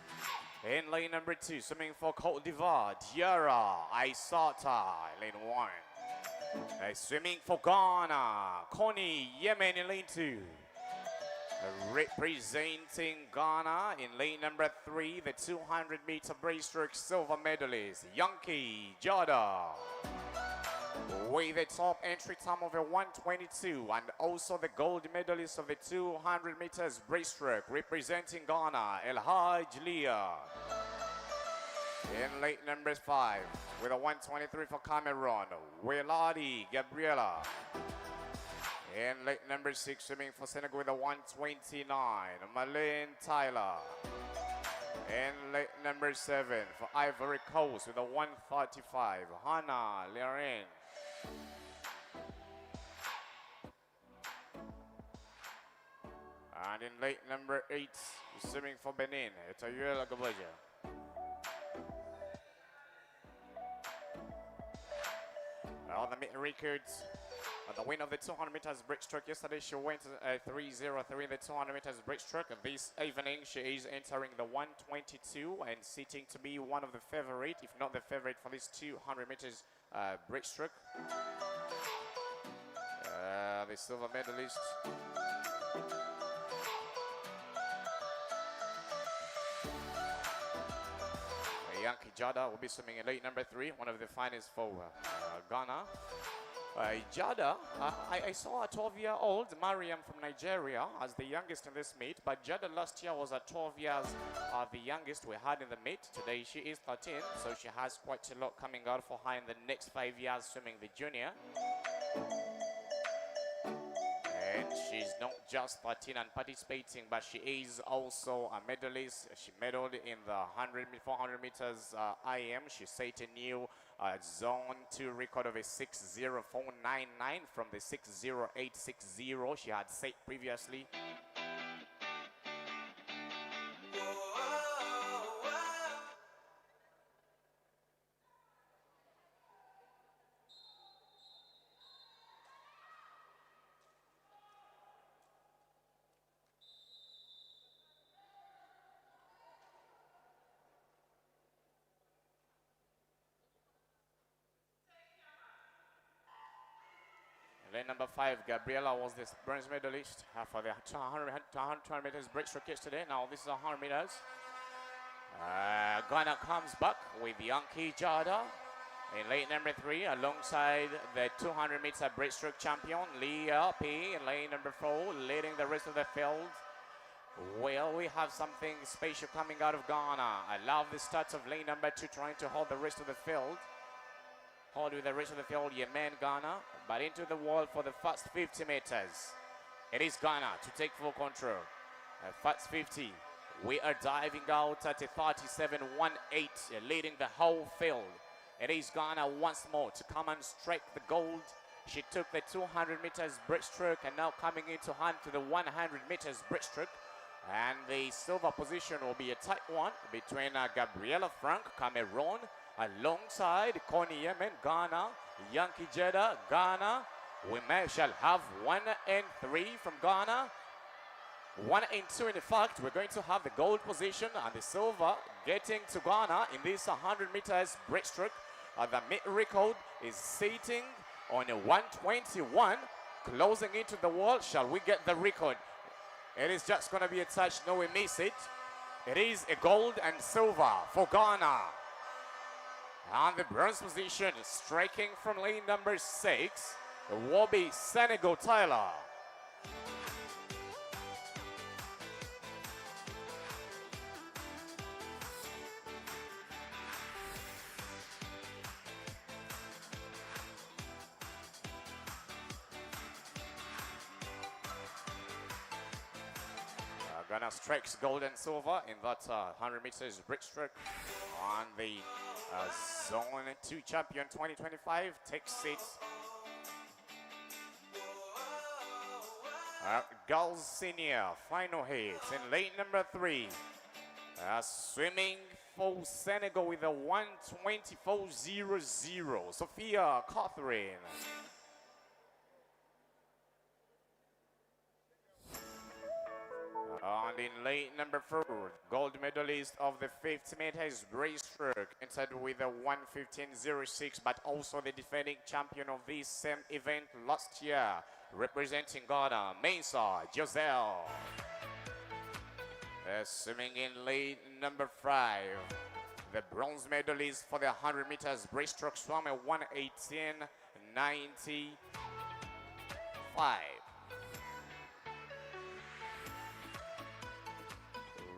In lane number 2, swimming for Côte d'Ivoire, Diarra Aissata, lane 1. Swimming for Ghana, Connie Yemen in lane 2. Representing Ghana in lane number 3, the 200-meter breaststroke silver medalist, Yankee Jada. With a top entry time of a 1:22, and also the gold medalist of the 200 meters breaststroke representing Ghana, El Haj Leah. In late number 5 with a 1:23 for Cameroon, Weladi Gabriela. In late number 6 swimming for Senegal with a 1:29, Malene Tyler. In late number 7 for Ivory Coast with a 1:35, Hannah Leren. And in late number 8, swimming for Benin, it's Ayuela Gabaja. The meter records. The winner of the 200 meters breaststroke yesterday, she went 3:03 in the 200 meters breaststroke. And this evening, she is entering the 1:22 and sitting to be one of the favorite, if not the favorite, for this 200 meters breaststroke. The silver medalist. Yankee Jada will be swimming in late number 3, one of the finest for Ghana. Jada, I saw a 12-year-old, Mariam from Nigeria, as the youngest in this meet, but Jada last year was at 12 years the youngest we had in the meet. Today she is 13, so she has quite a lot coming out for her in the next 5 years swimming the junior. And she's not just 13 and participating, but she is also a medalist. She medaled in the 400 meters IM. She set a new zone 2 record of a 6:04.99 from the 6:08.60 she had set previously. Lane number 5, Gabriela was the bronze medalist for the 200 meters breaststroke yesterday. Now this is 100 meters. Ghana comes back with Yankee Jada in lane number 3 alongside the 200-meter breaststroke champion Leah P in lane number 4, leading the rest of the field. Well, we have something special coming out of Ghana. I love the start of lane number 2 trying to hold the rest of the field. Hold with the rest of the field, Yemen Ghana, but into the wall for the first 50 meters. It is Ghana to take full control. First 50. We are diving out at a 37.18, leading the whole field. It is Ghana once more to come and strike the gold. She took the 200 meters breaststroke and now coming into hand to the 100 meters breaststroke. And the silver position will be a tight one between Gabriela Frank, Cameroon, alongside Connie Yemen, Ghana, Yankee Jeddah, Ghana. We shall have 1 and 3 from Ghana. 1 and 2 in fact. We're going to have the gold position and the silver getting to Ghana in this 100 meters breaststroke. The mid record is sitting on a 121, closing into the wall. Shall we get the record? It is just going to be a touch. No, we miss it. It is a gold and silver for Ghana. And the bronze position striking from lane number 6 will be Senegal Tyler. Ghana strikes gold and silver in that 100 meters breaststroke on the Zone 2 champion 2025 takes it. Girls senior final hit in lane number 3. Swimming for Senegal with a 1:24.00. Sophia Catherine. And in lane number 4, gold medalist of the 50 meters breaststroke, entered with a 1:15.06, but also the defending champion of this same event last year, representing Ghana, Mensah Giselle. Swimming in lane number 5, the bronze medalist for the 100 meters breaststroke swam a 1:18.95.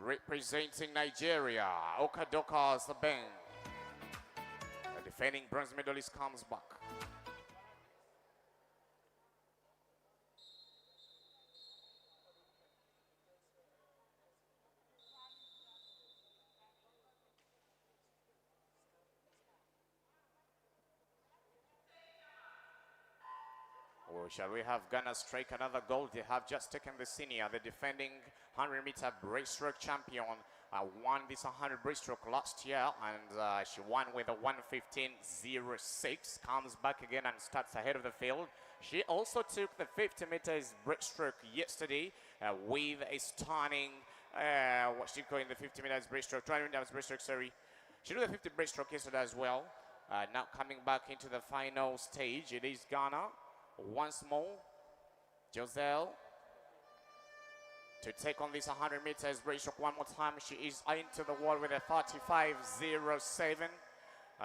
Representing Nigeria, Okadoka Sabeng. The defending bronze medalist comes back. Or shall we have Ghana strike another gold? They have just taken the senior, the defending 100-meter breaststroke champion. Won this 100 breaststroke last year, and she won with a 1:15.06. Comes back again and starts ahead of the field. She also took the 50 meters breaststroke yesterday with a stunning, what she called in the 50 meters breaststroke, 20 meters breaststroke, sorry. She did the 50 breaststroke yesterday as well. Now coming back into the final stage, it is Ghana. Once more, Giselle to take on this 100 meters breaststroke one more time. She is into the wall with a 35.07.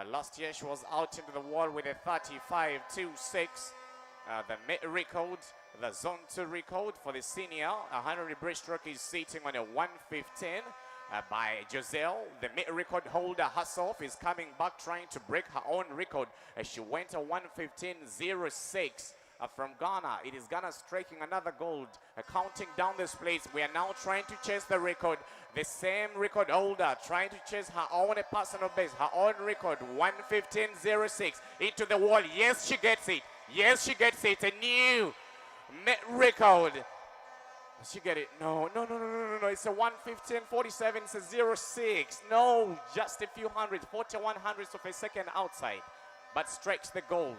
Last year she was out into the wall with a 35.26. The mid record, the zone 2 record for the senior 100 breaststroke is sitting on a 1:15. By Giselle, the mid record holder herself is coming back trying to break her own record. She went a 1:15.06. From Ghana. It is Ghana striking another gold. Counting down this place, we are now trying to chase the record. The same record holder trying to chase her own personal best, her own record, 1:15.06. Into the wall. Yes, she gets it. Yes, she gets it. A new record. She get it? No. It's a 1:15.47. It's a 06. No, just a few hundreds, 41 hundredths of a second outside, but strikes the gold.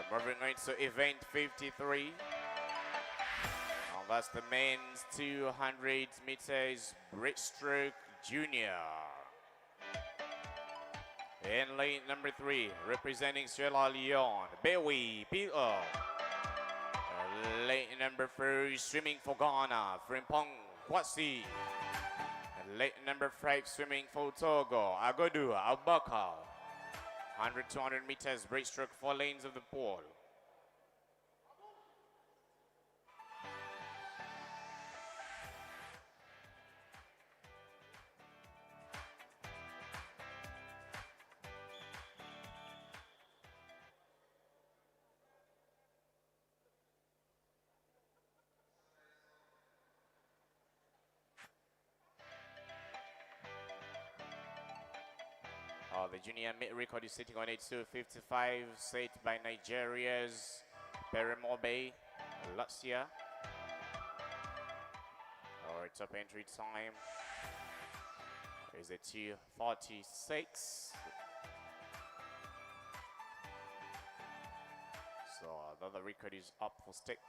Moving on to event 53. And that's the men's 200 meters breaststroke junior. In lane number 3, representing Sierra Leone, Bewi P.O. Lane number 4, swimming for Ghana, Frimpong Kwasi. Lane number 5, swimming for Togo, Agodu Abaka. 100, 200 meters, breaststroke, 4 lanes of the pool. The junior mid record is sitting on 82.55, set by Nigeria's Peremobe Lucia. Our top entry time is a 2:46. So another record is up for stake.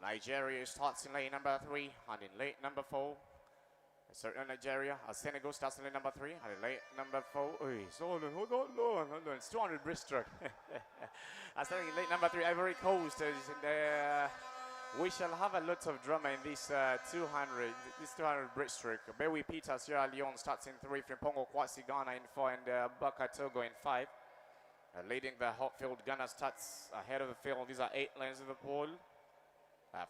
Nigeria starts in lane number 3 and in lane number 4. Certain Nigeria, Senegal starts in lane number 3 and in lane number 4. So hold on. It's 200 breaststroke. Starting in lane number 3, Ivory Coast is in the. We shall have a lot of drama in this 200 breaststroke. Bewi Peter, Sierra Leone starts in 3, Frimpongo Kwasi Ghana in 4, and Baka Togo in 5. Leading the hot field, Ghana starts ahead of the field. These are 8 lanes of the pool.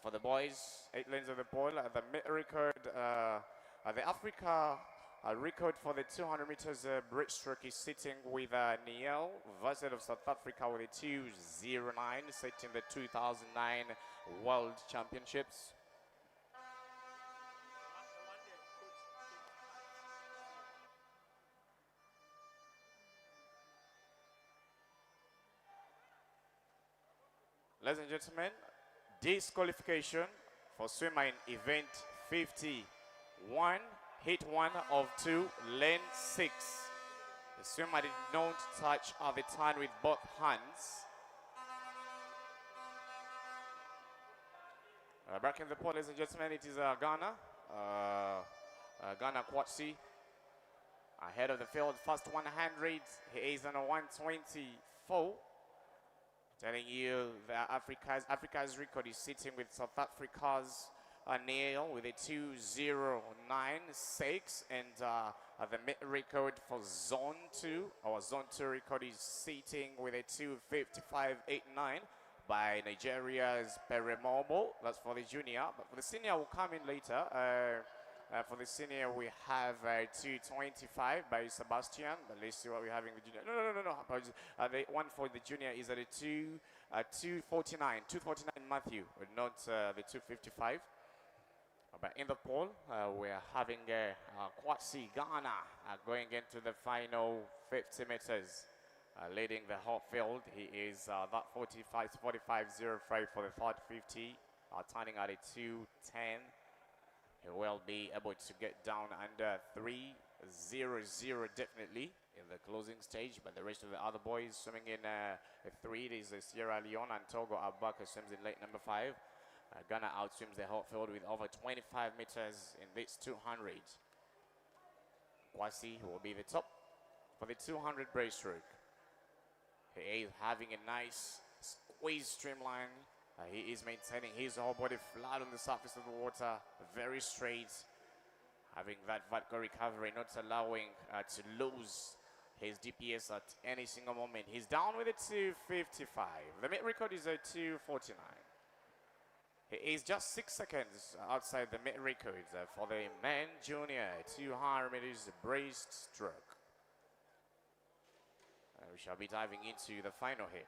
For the boys, 8 lanes of the pool. The mid record, the Africa record for the 200 meters breaststroke is sitting with Niel Vazet of South Africa with a 2:09, setting the 2009 World Championships. Ladies and gentlemen, disqualification for swimmer in event 51, hit 1 of 2, lane 6. The swimmer did not touch the turn with both hands. Back in the pool, ladies and gentlemen, it is Ghana. Ghana Kwasi ahead of the field. First 100, he is on a 124. Telling you that Africa's record is sitting with South Africa's Neil with a 2:09.6, and the mid record for Zone 2, our Zone 2 record is sitting with a 2:55.89 by Nigeria's Peremobo. That's for the junior, but for the senior will come in later. For the senior, we have 2:25 by Sebastian. But let's see what we have in the junior. No. The one for the junior is at a 2:49 Matthew, but not the 2:55. But in the poll, we're having Kwasi Ghana going into the final 50 meters. Leading the hot field, he is that 45.05 for the third 50, turning at a 2:10. He will be able to get down under 3:00 definitely in the closing stage, but the rest of the other boys swimming in 3, it is Sierra Leone, and Togo Abaka swims in lane number 5. Ghana outswims the hot field with over 25 meters in this 200. Kwasi will be the top for the 200 breaststroke. He is having a nice squeeze streamline. He is maintaining his whole body flat on the surface of the water, very straight, having that vertical recovery, not allowing to lose his DPS at any single moment. He's down with a 2:55. The mid record is a 2:49. He is just 6 seconds outside the mid record for the men junior 200 meters breaststroke. We shall be diving into the final hit.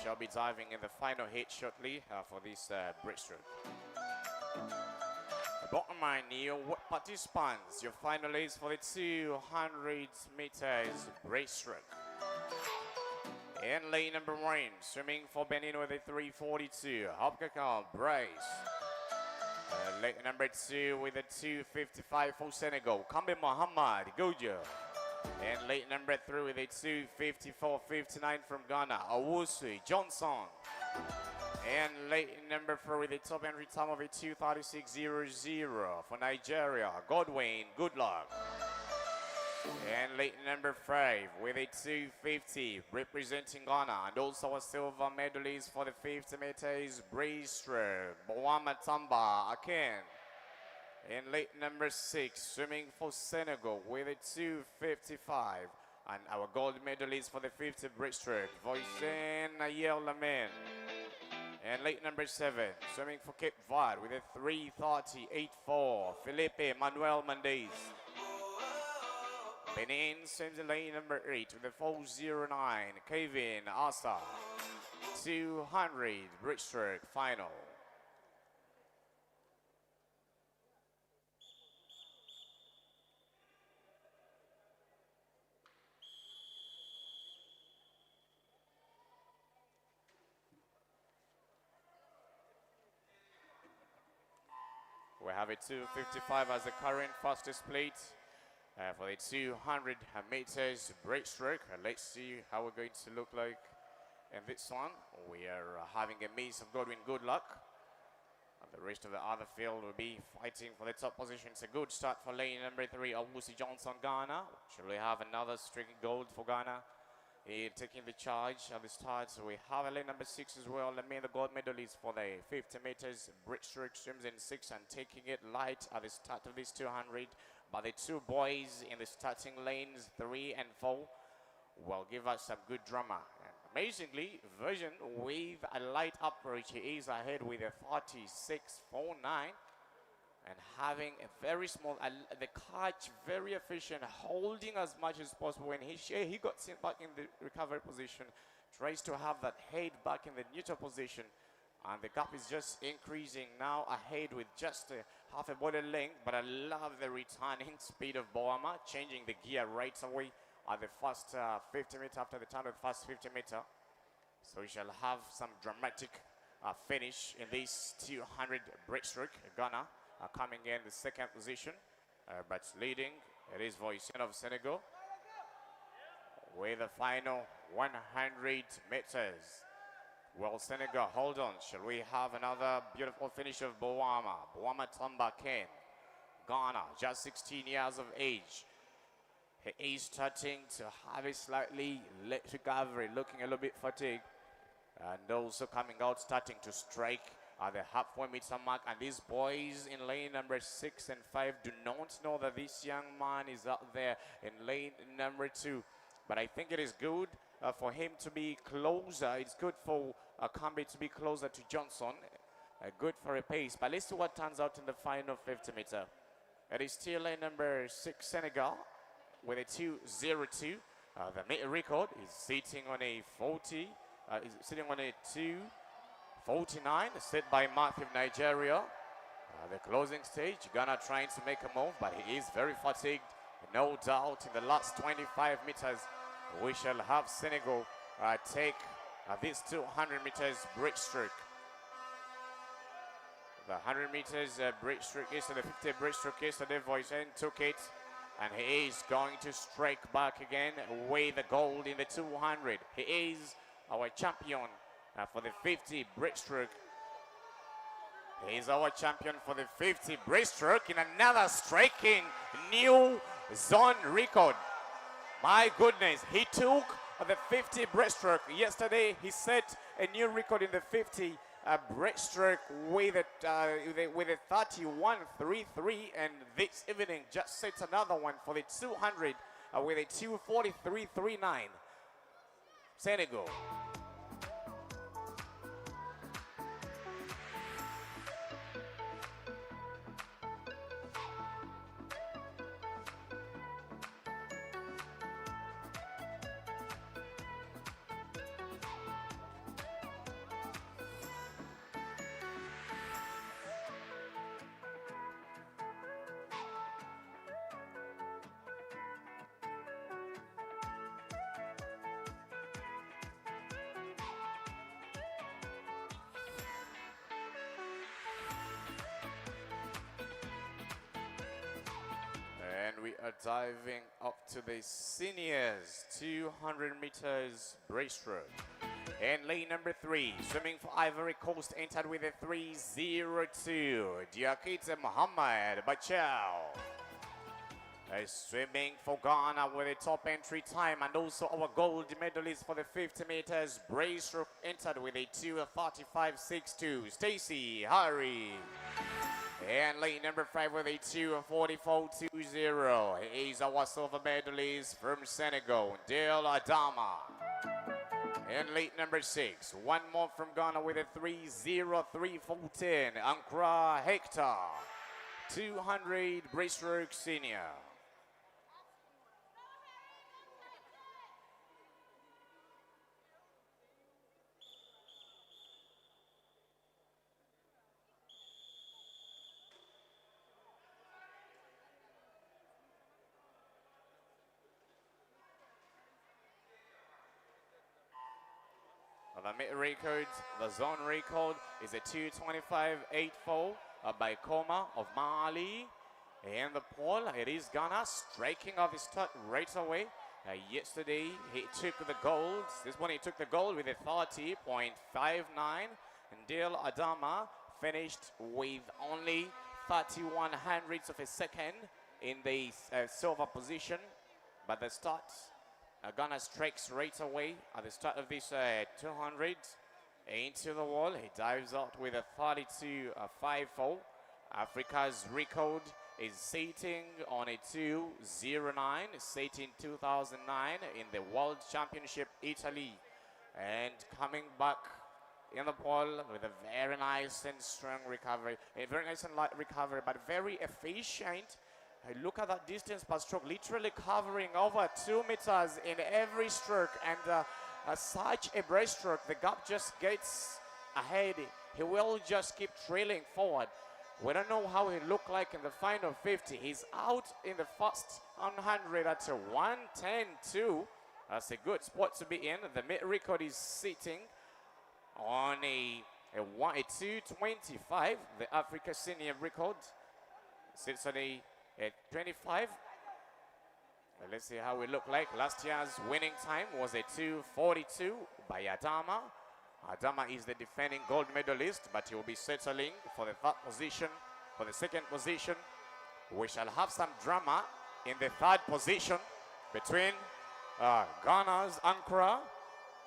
shall be diving in the final hit shortly for this breaststroke. Bottom line, new participants, your finalists for the 200 meters breaststroke. In lane number 1, swimming for Benin with a 3:42, Hopkaka Bryce. Lane number 2 with a 2:55 for Senegal, Kambe Muhammad Gojo. And lane number 3 with a 2:54.59 from Ghana, Owusu Johnson. And lane number 4 with a top entry time of a 2:36.00 for Nigeria, Godwin Goodluck. And lane number 5 with a 2:50 representing Ghana, and also a silver medalist for the 50 meters breaststroke, Boama Tamba Aken. In lane number 6, swimming for Senegal with a 2:55, and our gold medalist for the 50 breaststroke, Voisin Nayel Lamin. And lane number 7, swimming for Cape Verde with a 3:30.84, Felipe Manuel Mendes. Benin swims in lane number 8 with a 4:09, Kevin Asa. 200 breaststroke final. We have a 2:55 as the current fastest plate for the 200 meters breaststroke. Let's see how we're going to look like in this one. We are having a maze of Godwin Goodluck. And the rest of the other field will be fighting for the top position. It's a good start for lane number 3, Owusu Johnson, Ghana. Should we have another string gold for Ghana? Taking the charge at the start. So we have a lane number 6 as well. The gold medalist for the 50 meters breaststroke, swims in 6 and taking it light at the start of this 200. But the two boys in the starting lanes 3 and 4 will give us some good drama. And amazingly, Version with a light approach, he is ahead with a 36.49. And having a very small, the catch very efficient, holding as much as possible. When he got sent back in the recovery position, tries to have that head back in the neutral position. And the gap is just increasing now, ahead with just half a body length. But I love the returning speed of Boama, changing the gear right away at the first 50 meter after the turn of the first 50 meter. So we shall have some dramatic finish in this 200 breaststroke. Ghana coming in the second position, but leading, it is Voisin of Senegal with the final 100 meters. Well, Senegal, hold on. Shall we have another beautiful finish of Boama Tamba Ken, Ghana, just 16 years of age. He is starting to have a slightly late recovery, looking a little bit fatigued, and also coming out, starting to strike at the halfway meter mark. And these boys in lane number 6 and 5 do not know that this young man is out there in lane number 2. But I think it is good for him to be closer. It's good for Kambe to be closer to Johnson. Good for a pace. But let's see what turns out in the final 50 meter. It is still lane number 6 Senegal with a 2:02. The meter record is sitting on a 40. Is sitting on a 2:49, set by Matthew of Nigeria. The closing stage, Ghana trying to make a move, but he is very fatigued. No doubt in the last 25 meters, we shall have Senegal take this 200 meters breaststroke. The 100 meters breaststroke yesterday, the 50 breaststroke yesterday, Voisin took it. And he is going to strike back again with the gold in the 200. He is our champion for the 50 breaststroke. He is our champion for the 50 breaststroke in another striking new zone record. My goodness, he took the 50 breaststroke. Yesterday, he set a new record in the 50 breaststroke with a 31.33, and this evening just sets another one for the 200 with a 2:43.39. Senegal. we are diving up to the seniors 200 meters breaststroke. And lane number 3, swimming for Ivory Coast, entered with a 3:02. Diakite Muhammad Bachao. Swimming for Ghana with a top entry time, and also our gold medalist for the 50 meters breaststroke entered with a 2:35.62. Stacy Harry. And lane number 5 with a 2:44.20. He is our silver medalist from Senegal, Dale Adama. And lane number 6, one more from Ghana with a 3:03.14. Accra Hector, 200 breaststroke senior. The mid record, the zone record is a 2:25.84 by Koma of Mali. And the pole, it is Ghana striking off his start right away. Yesterday he took the gold. This one he took the gold with a 30.59. And Dale Adama finished with only 31 hundredths of a second in the silver position. But the start, Ghana strikes right away at the start of this 200 into the wall. He dives out with a 32.54. Africa's record is sitting on a 2:09, sitting 2009 in the World Championship Italy. And coming back in the pole with a very nice and strong recovery, a very nice and light recovery, but very efficient. Look at that distance per stroke, literally covering over 2 meters in every stroke, and such a breaststroke, the gap just gets ahead. He will just keep trailing forward. We don't know how he looked like in the final 50. He's out in the first 100 at a 1:10.2. That's a good spot to be in. The mid record is sitting on a 2:25. The Africa Senior record sits on a 25. Let's see how we look like. Last year's winning time was a 2:42 by Adama. Adama is the defending gold medalist, but he will be settling for the third position. For the second position, we shall have some drama in the third position between Ghana's Accra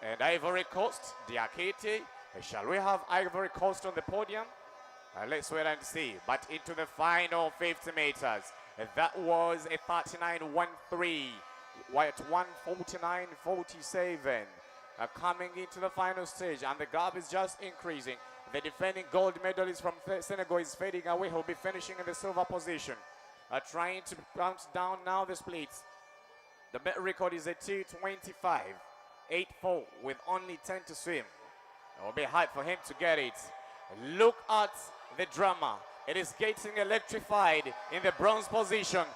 and Ivory Coast, Diakite. Shall we have Ivory Coast on the podium? Let's wait and see. But into the final 50 meters, that was a 39.13, at 1:49.47. Coming into the final stage, and the gap is just increasing. The defending gold medalist from Senegal is fading away. He'll be finishing in the silver position. Trying to bounce down now the splits. The bet record is a 2:25.84 with only 10 to swim. It will be hard for him to get it. Look at the drama. It is getting electrified in the bronze position.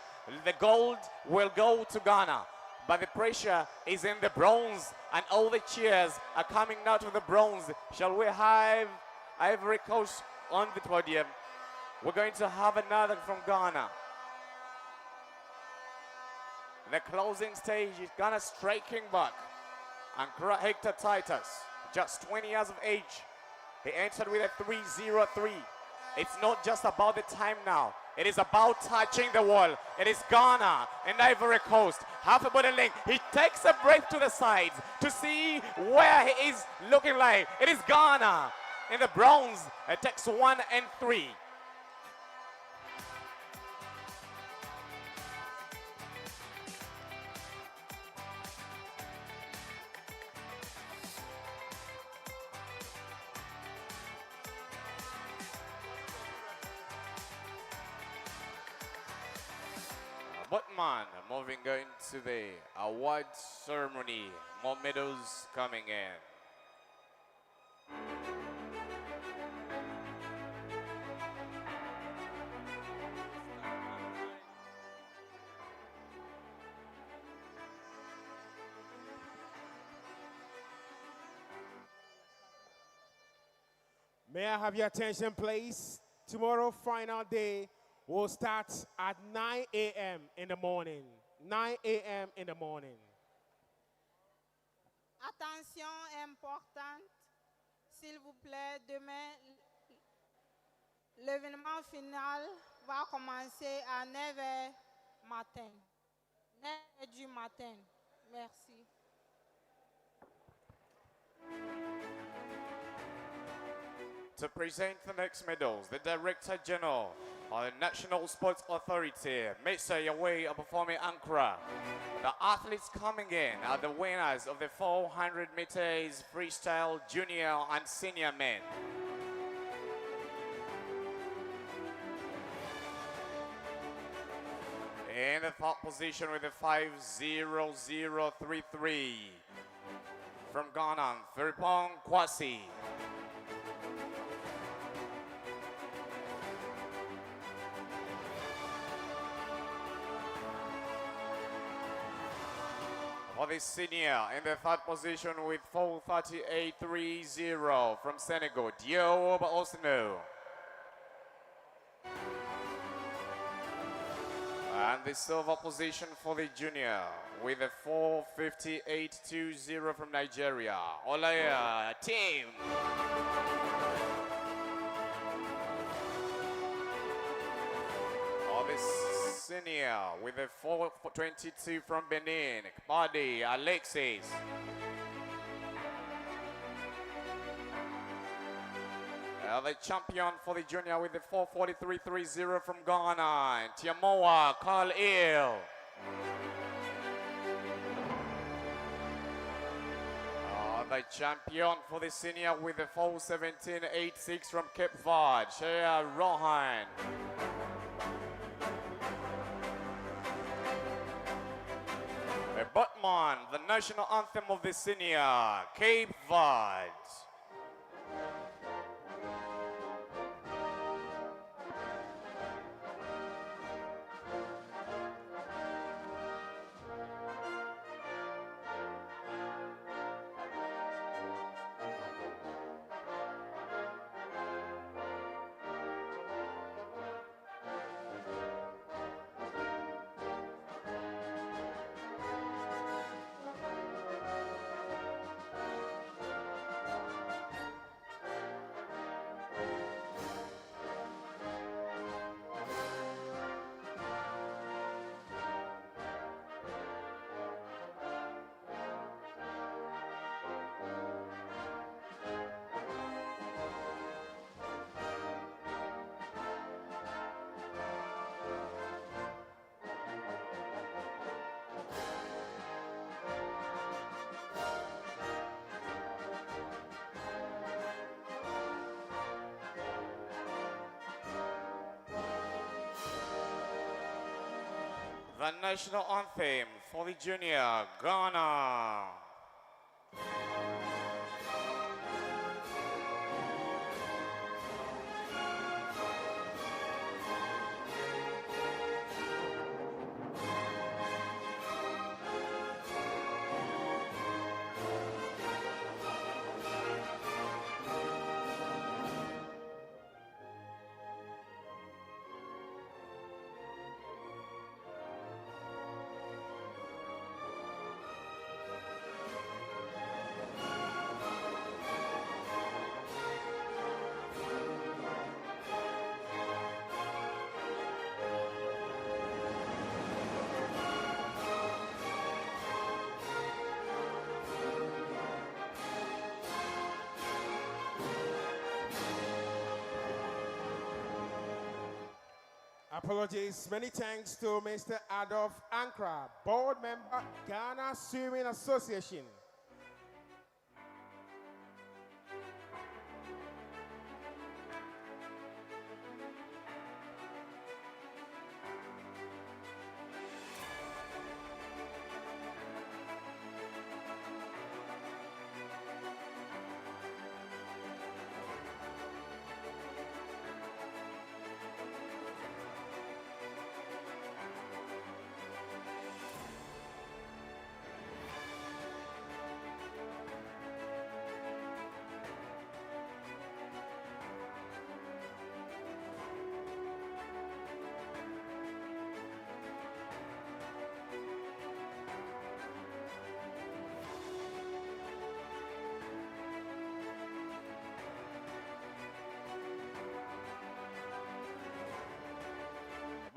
The gold will go to Ghana, but the pressure is in the bronze, and all the cheers are coming out of the bronze. Shall we have Ivory Coast on the podium? We're going to have another from Ghana. The closing stage is Ghana striking back. And Hector Titus, just 20 years of age, he entered with a 3:03. It's not just about the time now. It is about touching the wall. It is Ghana and Ivory Coast. Half a body length. He takes a breath to the sides to see where he is looking like. It is Ghana in the bronze. It takes 1 and 3. Botman moving going to the award ceremony. More medals coming in. May I have your attention, please? Tomorrow, final day will start at 9 a.m. in the morning. 9 a.m. in the morning. Attention importante, s'il vous plaît, demain, l'événement final va commencer à 9 h matin. 9 h du matin. Merci. To present the next medals, the Director General of the National Sports Authority, Mr. Yahweh of performing Accra. The athletes coming in are the winners of the 400 meters freestyle junior and senior men. In the third position with the 50033 from Ghana, Firipong Kwasi. For the senior in the third position with 438.30 from Senegal, Diop Osino. And the silver position for the junior with a 458.20 from Nigeria, Olaya team. For the senior with a 422 from Benin, Kbadi Alexis. The champion for the junior with the 443.30 from Ghana, Tiamoa Carl Il. The champion for the senior with the 417.86 from Cape Verde, Shea Rohan. The Butman, the national anthem of the senior, Cape Verde. The national anthem for the junior, Ghana. Apologies. Many thanks to Mr. Adolf Ankra, board member, Ghana Swimming Association.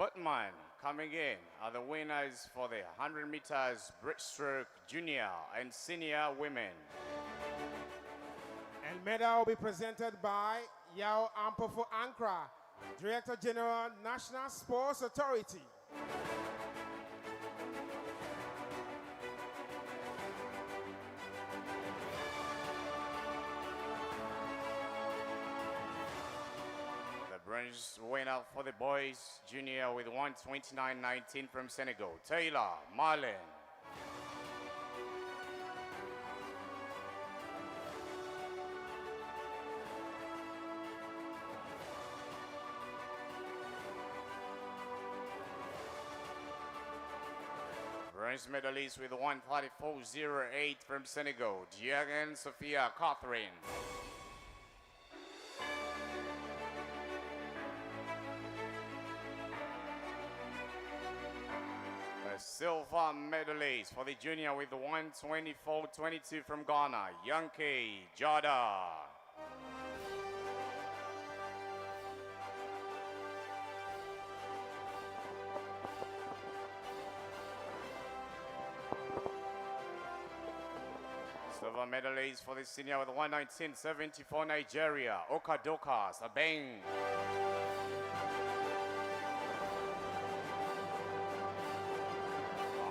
Botman coming in are the winners for the 100 meters breaststroke junior and senior women. And medal will be presented by Yao Ampofo Accra, Director General, National Sports Authority. The bronze winner for the boys junior with 1:29.19 from Senegal, Taylor Marlin. Bronze medalist with 1:34.08 from Senegal, Diagen Sophia Catherine. A silver medalist for the junior with 1:24.22 from Ghana, Yankee Jada. Silver medalist for the senior with 1:19.74 Nigeria, Okadoka Sabeng.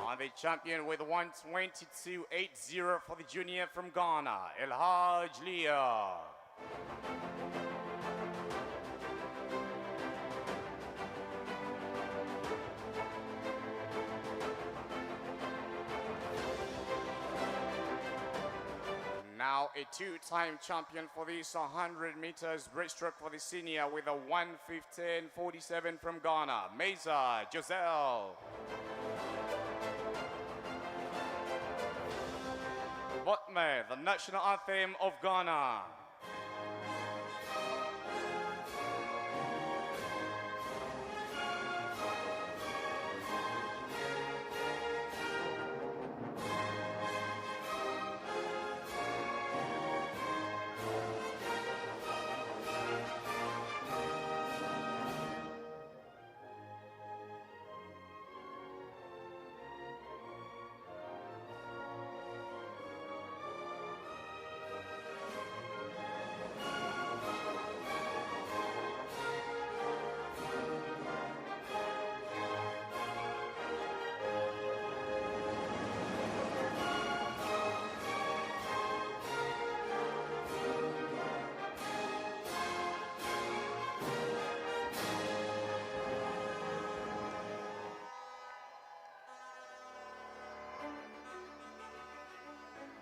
And the champion with 1:22.80 for the junior from Ghana, Elhaj Leah. Now a two-time champion for this 100 meters breaststroke for the senior with a 1:15.47 from Ghana, Mesa Joselle. Botme, the national anthem of Ghana.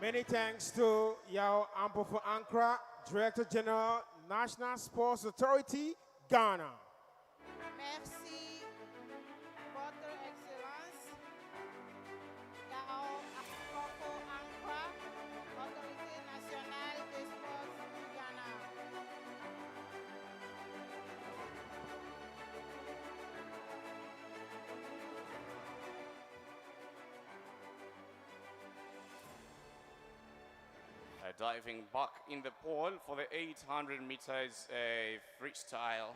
Many thanks to Yao Ampofo Accra, Director General, National Sports Authority, Ghana. Merci, Votre Excellence. Yao Ampofo Accra, Autorité nationale des sports du Ghana. Diving back in the pool for the 800 meters freestyle.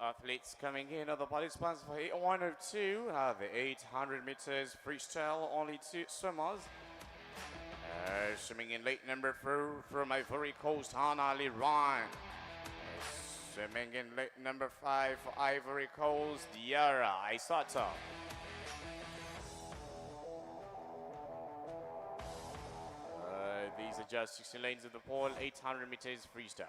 athletes coming in, other participants for one of two. The 800 meters freestyle, only two swimmers. Swimming in late number 4 from Ivory Coast, Hannah Liran. Swimming in late number 5 for Ivory Coast, Diara Aisata. These are just 16 lanes of the pole, 800 meters freestyle.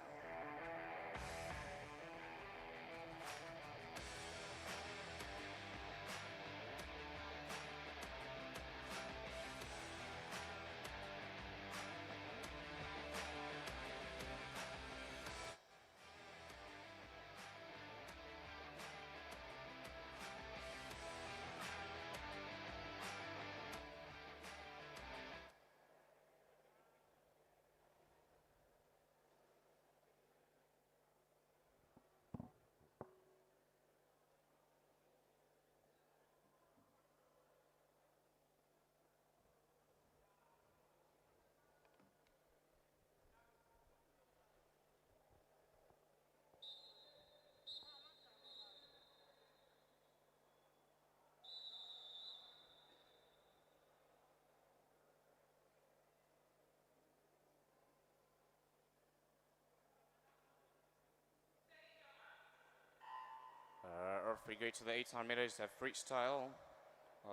If we go to the 800 meters freestyle,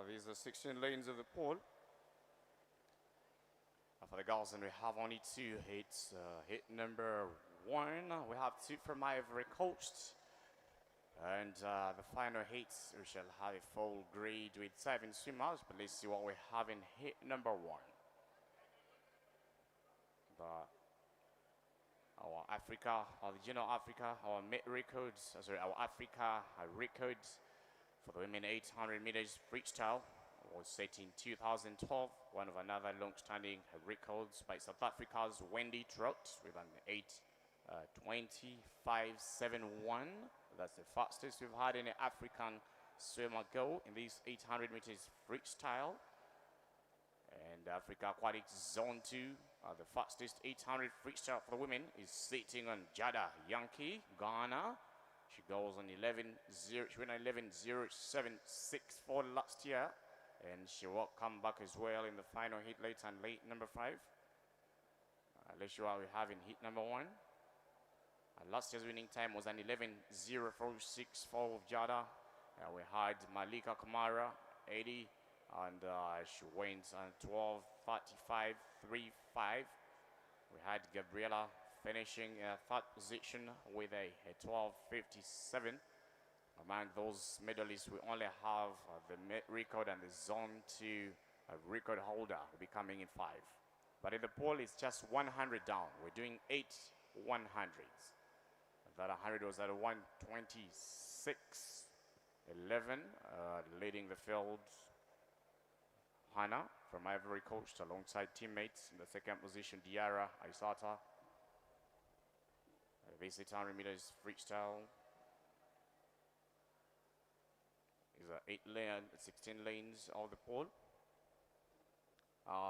these are 16 lanes of the pole. For the girls, and we have only 2 hits. Hit number 1, we have 2 from Ivory Coast. And the final hits, we shall have a full grid with 7 swimmers, but let's see what we have in hit number 1. Our Africa, our Regional Africa, our records, our Africa records for the women 800 meters freestyle was set in 2012, one of another long-standing records by South Africa's Wendy Trott with an 8:25.71. That's the fastest we've had in an African swimmer go in this 800 meters freestyle. And Africa Aquatics Zone 2, the fastest 800 freestyle for the women is sitting on Jada Yankee, Ghana. She goes on 11.0, she went on 11.07.64 last year. And she will come back as well in the final hit later and late number 5. Let's show what we have in hit number 1. Last year's winning time was an 11.04.64 of Jada. We had Malika Kamara, 80, and she went on 12.35.35. We had Gabriela finishing in 3rd position with a 12.57. Among those medalists, we only have the record and the Zone 2 record holder will be coming in 5. But in the poll, it's just 100 down. We're doing 8 100s. That 100 was at 126.11, leading the field. Hannah from Ivory Coast alongside teammates in the 2nd position, Diara Aisata. This 800 meters freestyle is 16 lanes of the pole.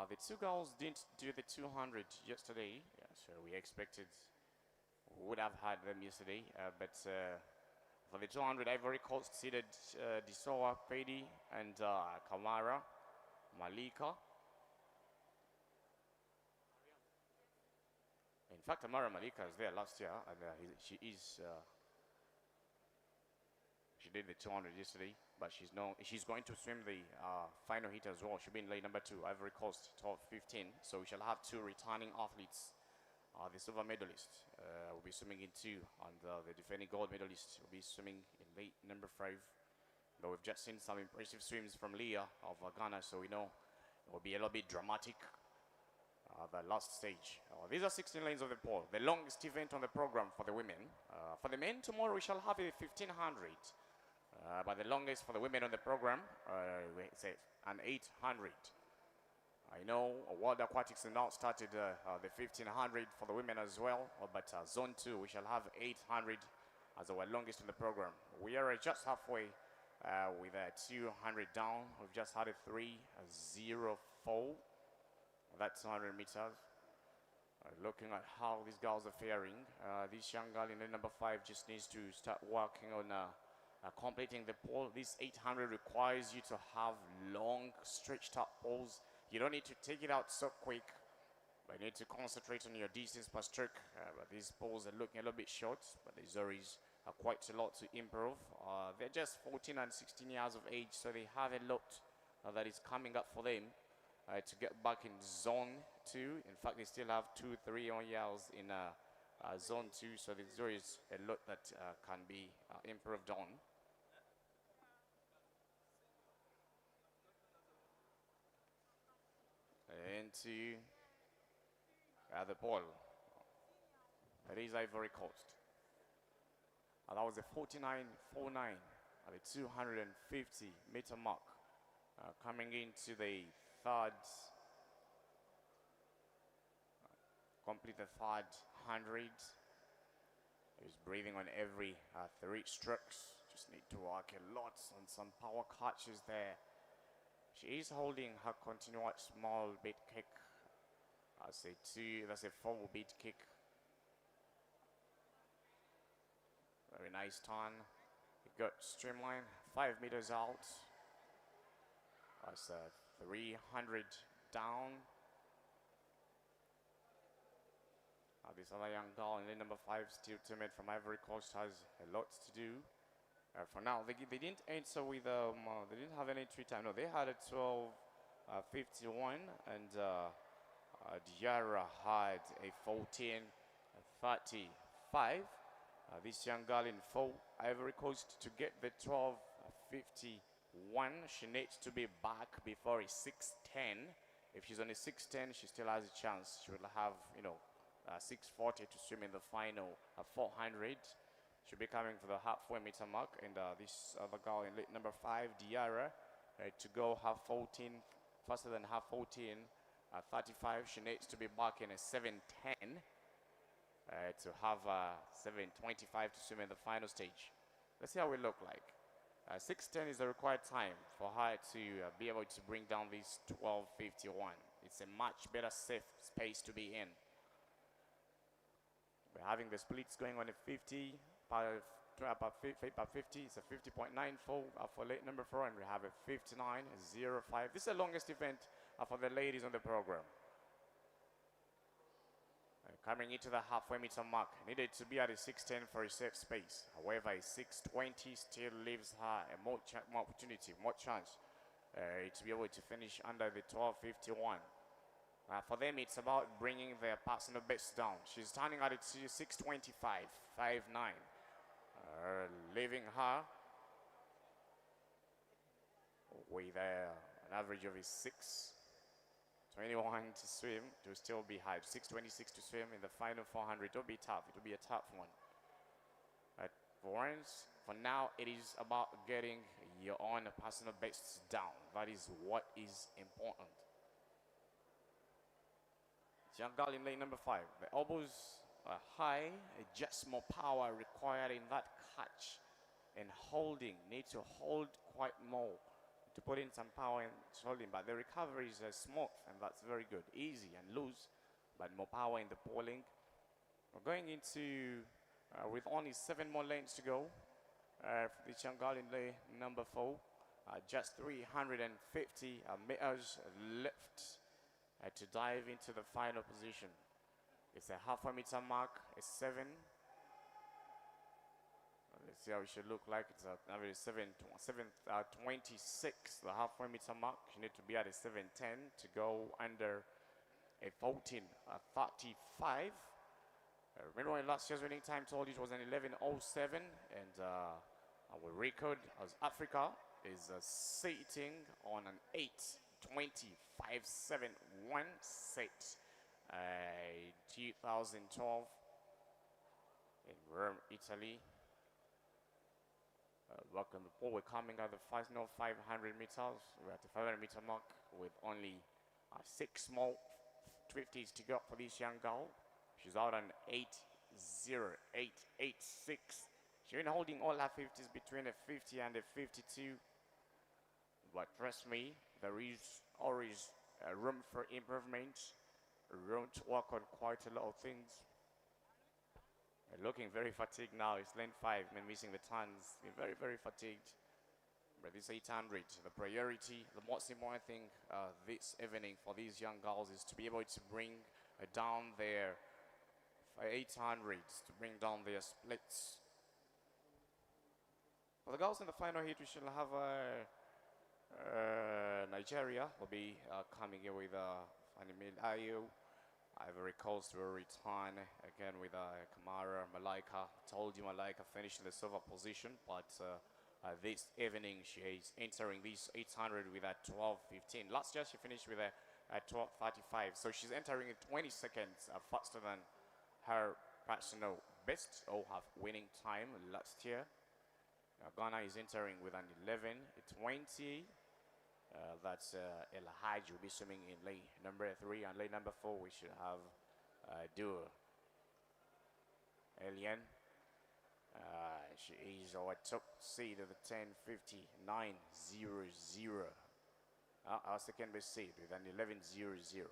The 2 girls didn't do the 200 yesterday, so we expected would have had them yesterday, but for the 200, Ivory Coast seeded Disoa, Pedi, and Kamara, Malika. In fact, Kamara Malika is there last year, and she did the 200 yesterday, but she's going to swim the final heat as well. She'll be in lane number 2, Ivory Coast, 12:15. So we shall have 2 returning athletes. The silver medalist will be swimming in 2, and the defending gold medalist will be swimming in lane number 5. Though we've just seen some impressive swims from Leah of Ghana, so we know it will be a little bit dramatic. The last stage. These are 16 lanes of the pole, the longest event on the program for the women. For the men, tomorrow we shall have a 1500. But the longest for the women on the program, it's an 800. I know World Aquatics now started the 1500 for the women as well, but Zone 2, we shall have 800 as our longest in the program. We are just halfway with 200 down. We've just had a 3:04. That's 200 meters. Looking at how these girls are faring, this young girl in the number 5 just needs to start working on completing the pole. This 800 requires you to have long, stretched out poles. You don't need to take it out so quick, but you need to concentrate on your distance per stroke. But these poles are looking a little bit short, but there's always quite a lot to improve. They're just 14 and 16 years of age, so they have a lot that is coming up for them to get back in zone 2. In fact, they still have 2-3 on years in zone 2, so there is a lot that can be improved on. Into the pole. That is Ivory Coast. That was a 49.49 at the 250 meter mark. Coming into the third, complete the third 100. He's breathing on every 3 strokes. Just need to work a lot on some power catches there. She is holding her continuous small beat kick. That's a 4 beat kick. Very nice turn. He got streamline 5 meters out. That's 300 down. This other young girl in the number 5, still timid from Ivory Coast, has a lot to do. For now, they didn't answer with they didn't have any entry time. No, they had a 12:51, and Diarra had a 14:35. This young girl in 4 Ivory Coast, to get the 12:51, she needs to be back before a 6:10. If she's on a 6:10, she still has a chance. She will have 6:40 to swim in the final 400. She'll be coming for the halfway meter mark, and this other girl in late number 5, Diarra, to go half 14, faster than half 14, 35. She needs to be back in a 7:10 to have 7:25 to swim in the final stage. Let's see how we look like. 6:10 is the required time for her to be able to bring down this 12:51. It's a much better safe space to be in. We're having the splits going on a 50 per 50. It's a 50.94 for late number 4, and we have a 59.05. This is the longest event for the ladies on the program. Coming into the halfway meter mark, needed to be at a 6:10 for a safe space. However, a 6:20 still leaves her a more opportunity, more chance to be able to finish under the 12:51. For them, it's about bringing their personal best down. She's turning at a 6:25.59, leaving her with an average of a 6:21 to swim, to still be high. 6:26 to swim in the final 400. It'll be tough. It'll be a tough one. For now, it is about getting your own personal bests down. That is what is important. Young girl in lane number 5. The elbows are high, just more power required in that catch and holding. Need to hold quite more to put in some power in holding, but the recovery is smooth, and that's very good. Easy and loose, but more power in the pulling. We're going into with only 7 more lanes to go for this young girl in lane number 4. Just 350 meters left to dive into the final position. It's a halfway meter mark, a 7. Let's see how it should look like. It's an average 7:26, the halfway meter mark. You need to be at a 7:10 to go under a 14:35. Remember when last year's winning time told you it was an 11:07, and our record as Africa is sitting on an 8:25.71 set. 2012 in Rome, Italy. Welcome the pole. We're coming at the final 500 meters. We're at the 500 meter mark with only 6 more 50s to go for this young girl. She's out on 8:08.86. She's been holding all her 50s between a 50 and a 52. But trust me, there is always room for improvement. room to work on quite a lot of things. Looking very fatigued now. It's lane 5, man, missing the turns. Been very, very fatigued. But this 800, the priority, the most important thing this evening for these young girls is to be able to bring down their 800s, to bring down their splits. For the girls in the final heat, we shall have Nigeria will be coming in with Fanimil Ayo. Ivory Coast will return again with Kamara Malaika. Told you Malaika finished in the silver position, but this evening she is entering this 800 with a 12:15. Last year she finished with a 12:35, so she's entering in 20 seconds faster than her personal best or her winning time last year. Ghana is entering with an 11:20. That's El Hajj will be swimming in lane number 3, and lane number 4 we should have Dur Alien. She is our top seed of the 10:59.00. Our second best seed with an 11:00.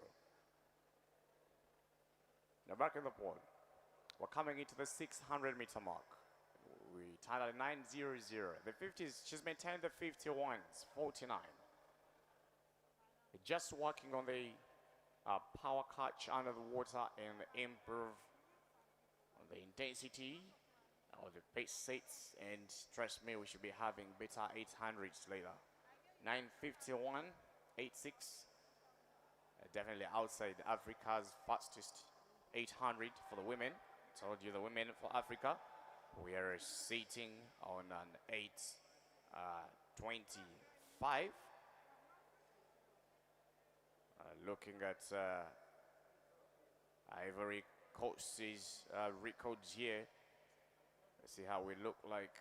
Now back in the pool, we're coming into the 600-meter mark. We tied at 9:00. The 50s, she's maintained the 51s, 49. Just working on the power catch under the water and improve on the intensity of the pace sets, and trust me, we should be having better 800s later. 9:51.86, definitely outside Africa's fastest 800 for the women. Told you the women for Africa, we are sitting on an 8:25. Looking at Ivory Coast's records here. Let's see how we look like.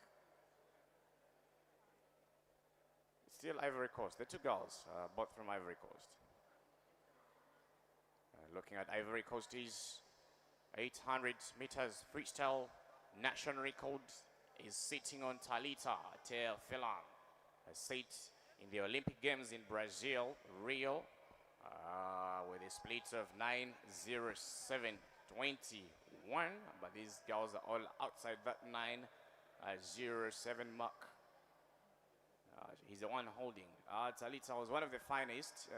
Still Ivory Coast. The two girls, both from Ivory Coast. Looking at Ivory Coast's 800 meters freestyle national record is sitting on Talita Teofilan. A seat in the Olympic Games in Brazil, Rio. With a split of 9:07.21, but these girls are all outside that 9:07 mark. He's the one holding. Talita was one of the finest,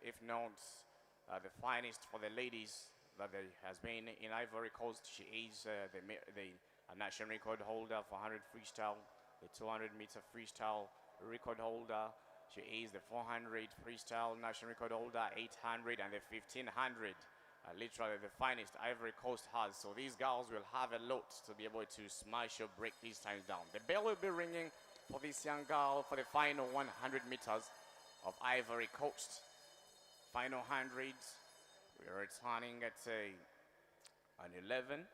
if not the finest for the ladies that there has been in Ivory Coast. She is the national record holder for 100 freestyle, the 200-meter freestyle record holder. She is the 400 freestyle national record holder, 800 and the 1500. Literally the finest Ivory Coast has. So these girls will have a lot to be able to smash or break these times down. The bell will be ringing for this young girl for the final 100 meters of Ivory Coast. Final 100. We're returning at an 11.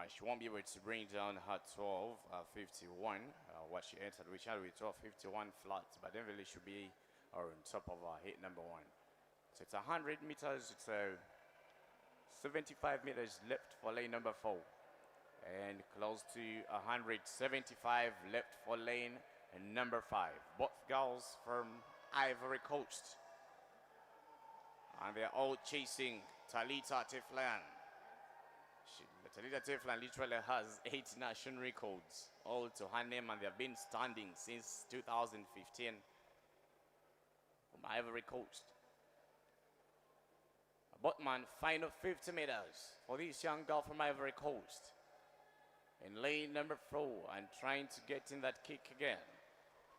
She won't be able to bring down her 12:51. What she entered, which had with 12:51 flat, but definitely should be on top of hit number 1. So it's 100 meters. It's 75 meters left for lane number 4, and close to 175 left for lane number 5. Both girls from Ivory Coast, and they're all chasing Talita Teflan. Talita Teflan literally has 8 national records, all to her name, and they've been standing since 2015 from Ivory Coast. Botman, final 50 meters for this young girl from Ivory Coast. In lane number 4 and trying to get in that kick again.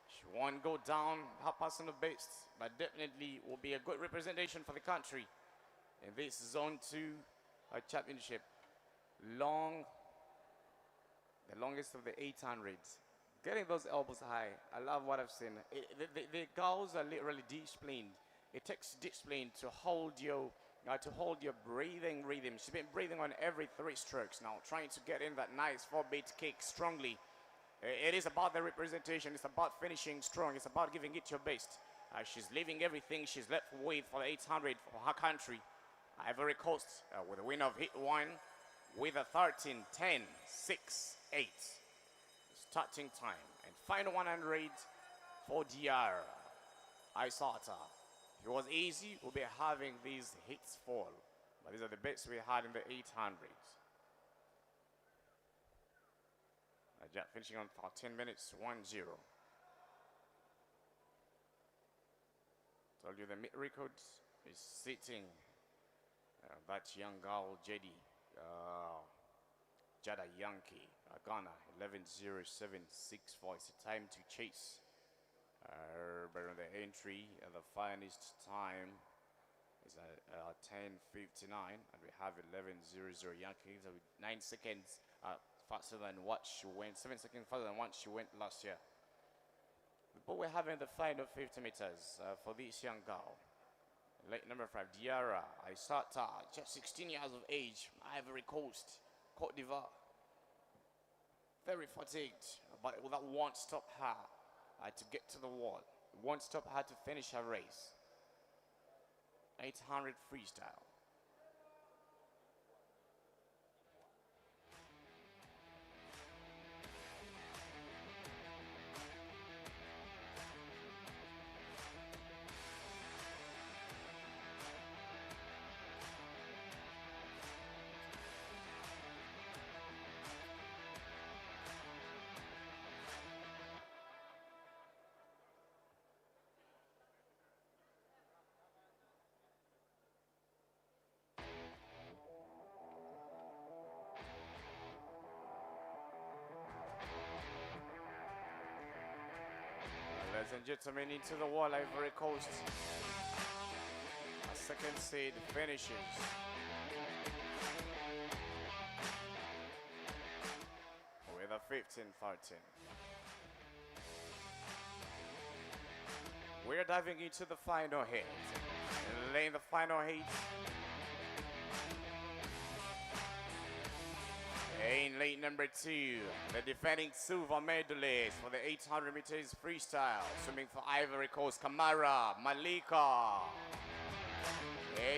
She won't go down her personal best, but definitely will be a good representation for the country in this Zone 2 championship. The longest of the 800s. Getting those elbows high, I love what I've seen. The girls are literally disciplined. It takes discipline to hold your breathing rhythm. She's been breathing on every 3 strokes now, trying to get in that nice 4-beat kick strongly. It is about the representation. It's about finishing strong. It's about giving it your best. She's leaving everything she's left with for the 800 for her country. Ivory Coast with a win of hit 1 with a 13:10.68 starting time. And final 100 for DR Isata. If it was easy, we'll be having these hits fall. But these are the bets we had in the 800s. Jack finishing on 10 minutes, 1-0. Told you the mid records is sitting. That young girl, JD, Jada Yankee, Ghana, 11:07.64. It's a time to chase. But on the entry, the finest time is at 10:59, and we have 11:00 Yankees with 9 seconds faster than what she went, 7 seconds faster than what she went last year. But we're having the final 50 meters for this young girl. Late number 5, Diarra Aissata, just 16 years of age, Ivory Coast, Cote d'Ivoire. Very fatigued, but that won't stop her to get to the wall. It won't stop her to finish her race. 800 freestyle. Ladies and gentlemen, into the wall, Ivory Coast. A second seed finishes. With a 15-13. We're diving into the final heat. In the final heat. In lane number 2, the defending silver medalist for the 800 meters freestyle, swimming for Ivory Coast, Kamara Malika.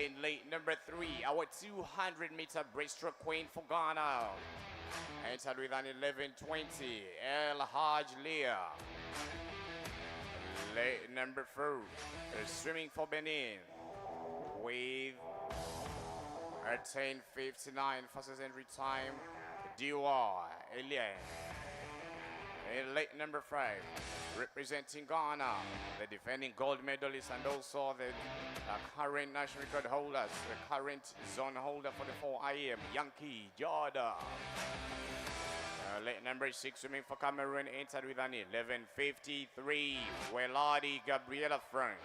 In lane number 3, our 200 meter breaststroke queen for Ghana, entered with an 11:20, El Haj Leah. Lane number 4, swimming for Benin with a 10:59 fastest entry time. Diwa Elian. In late number 5, representing Ghana, the defending gold medalist and also the current national record holders, the current zone holder for the 4 IM, Yankee Jada. Late number 6, swimming for Cameroon, entered with an 11:53, Weladi Gabriela Frank.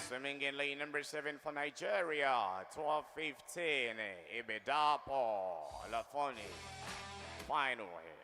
Swimming in lane number 7 for Nigeria, 12:15, Ibedapo Lafoni. Final hit.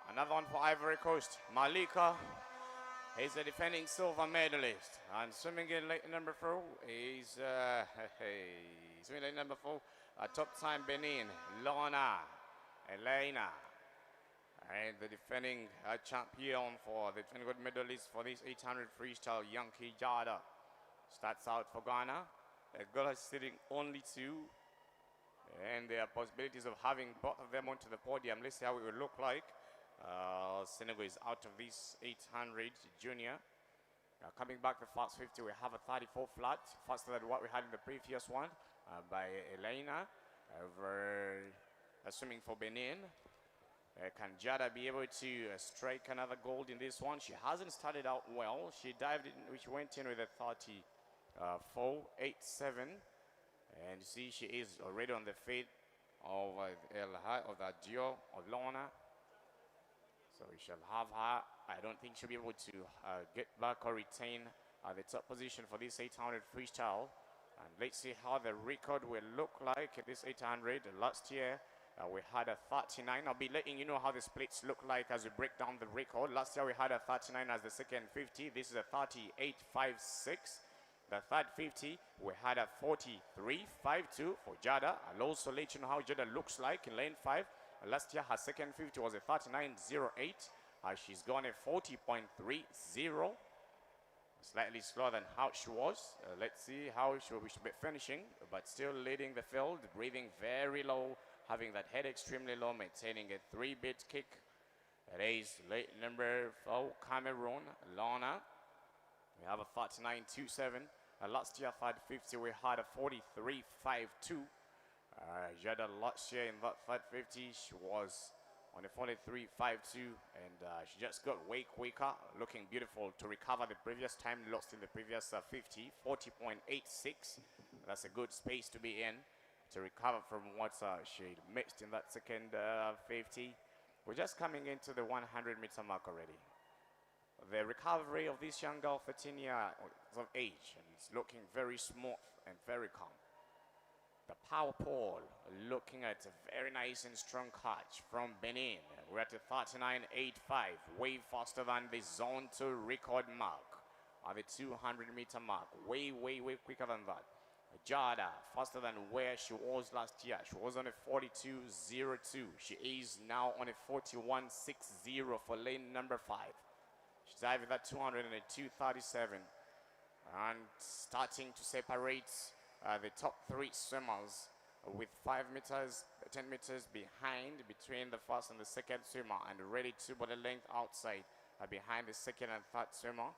Another one for Ivory Coast, Malika. He's the defending silver medalist. And swimming in lane number 4 is swimming lane number 4. Top time Benin, Lorna, Elena. And the defending champion for the defending gold medalist for this 800 freestyle, Yankee Jada. Starts out for Ghana. The girl is sitting only 2. And there are possibilities of having both of them onto the podium. Let's see how it will look like. Senegal is out of this 800 junior. Coming back the fast 50, we have a 34 flat, faster than what we had in the previous one by Elena. Swimming for Benin. Can Jada be able to strike another gold in this one? She hasn't started out well. She dived in, which went in with a 34.87. And you see, she is already on the feet of the Dio of Lorna. So we shall have her. I don't think she'll be able to get back or retain the top position for this 800 freestyle. And let's see how the record will look like at this 800. Last year, we had a 39. I'll be letting you know how the splits look like as we break down the record. Last year, we had a 39 as the second 50. This is a 38.56. The third 50, we had a 43.52 for Jada. I'll also let you know how Jada looks like in lane 5. Last year, her second 50 was a 39.08. She's gone a 40.30. Slightly slower than how she was. Let's see how we should be finishing, but still leading the field, breathing very low, having that head extremely low, maintaining a 3-beat kick. It is late number 4, Cameroon, Lorna. We have a 39.27. Last year, 50, we had a 43.52. Jada last year in that 50, she was on a 43.52, and she just got way quicker, looking beautiful to recover the previous time lost in the previous 50, 40.86. That's a good space to be in to recover from what she missed in that second 50. We're just coming into the 100-meter mark already. The recovery of this young girl, 13 years of age, and it's looking very smooth and very calm. The power pole, looking at a very nice and strong catch from Benin. We're at a 39.85, way faster than the zone 2 record mark at the 200-meter mark. Way quicker than that. Jada, faster than where she was last year. She was on a 42.02. She is now on a 41.60 for lane number 5. She's having that 202.37 and starting to separate the top 3 swimmers with 5 meters, 10 meters behind between the first and the second swimmer, and ready to body length outside behind the second and third swimmer.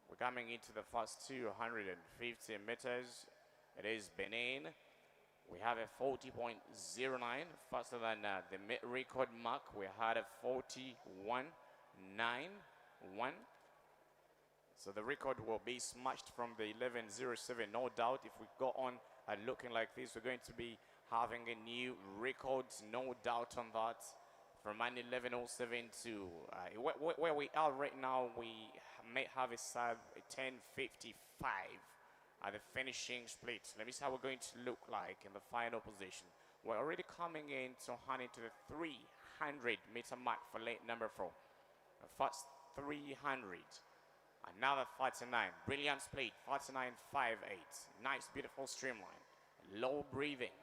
We're coming into the first 250 meters. It is Benin. We have a 40.09, faster than the record mark. We had a 41.91. So the record will be smashed from the 11.07, no doubt. If we go on looking like this, we're going to be having a new record, no doubt on that. From an 11.07 to where we are right now, we may have a sub 10.55 at the finishing split. Let me see how we're going to look like in the final position. We're already coming in to the 300-meter mark for lane number 4. The first 300. Another 39. Brilliant split. 39.58. Nice, beautiful streamline. Low breathing.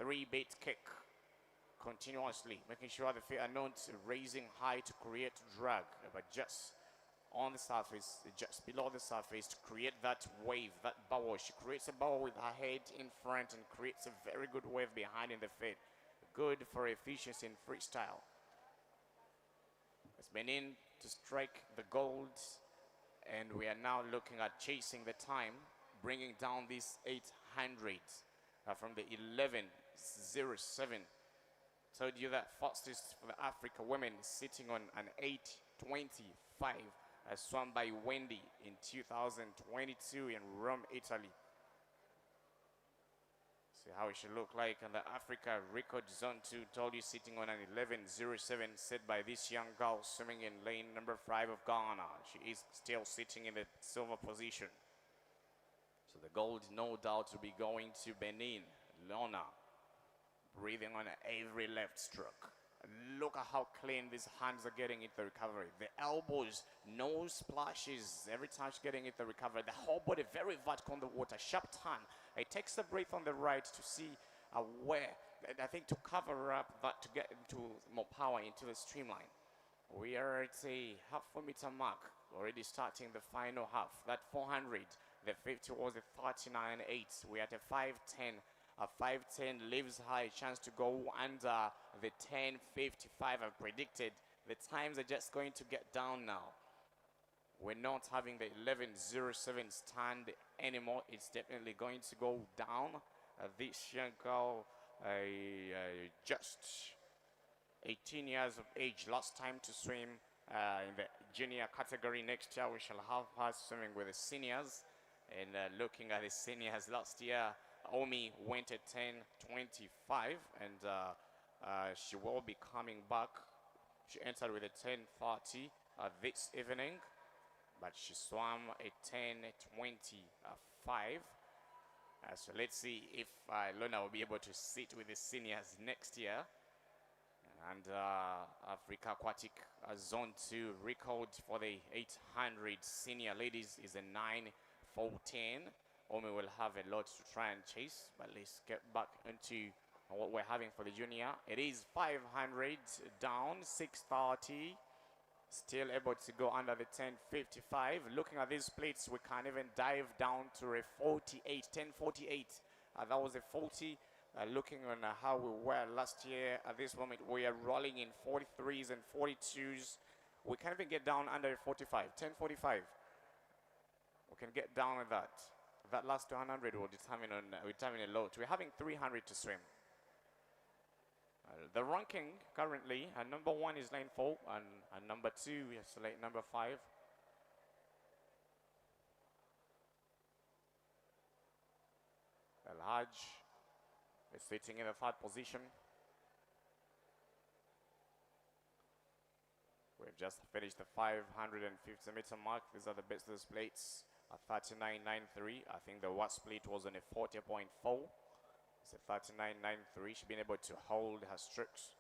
3-beat kick. Continuously making sure the feet are not raising high to create drag, but just on the surface, just below the surface to create that wave, that bow. She creates a bow with her head in front and creates a very good wave behind in the feet. Good for efficiency in freestyle. It's been in to strike the gold, and we are now looking at chasing the time, bringing down these 800 from the 11.07. Told you that fastest for the Africa women sitting on an 8.25 swum by Wendy in 2022 in Rome, Italy. See how it should look like in the Africa record zone 2. Told you sitting on an 11.07 set by this young girl swimming in lane number 5 of Ghana. She is still sitting in the silver position. So the gold no doubt will be going to Benin. Lorna breathing on every left stroke. Look at how clean these hands are getting into the recovery. The elbows, no splashes every time she's getting into the recovery. The whole body very vertical on the water, sharp turn. It takes a breath on the right to see where, I think, to cover up that, to get into more power into the streamline. We are at a half-meter mark, already starting the final half. That 400, the 50 was a 39.8. We're at a 5.10. A 5.10 leaves her a chance to go under the 10.55 I've predicted. The times are just going to get down now. We're not having the 11.07 stand anymore. It's definitely going to go down. This young girl, just 18 years of age, last time to swim in the junior category. Next year we shall have her swimming with the seniors. And looking at the seniors last year, Omi went at 10.25, and she will be coming back. She entered with a 10.30 this evening, but she swam a 10.25. So let's see if Lorna will be able to sit with the seniors next year. And Africa Aquatic Zone 2 record for the 800 senior ladies is a 14. Omi will have a lot to try and chase, but let's get back into what we're having for the junior. It is 500 down, 630. Still able to go under the 1055. Looking at these plates, we can't even dive down to a 48, 1048. That was a 40. Looking on how we were last year, at this moment we are rolling in 43s and 42s. We can't even get down under 45, 1045. We can get down with that. That last 200 will determine a lot. We're having 300 to swim. The ranking currently, number 1 is lane 4, and number 2 is lane number 5. El Haj is sitting in the 3rd position. We've just finished the 550 meter mark. These are the business plates. A 39.93. I think the watt split was on a 40.4. It's a 39.93. She's been able to hold her strokes.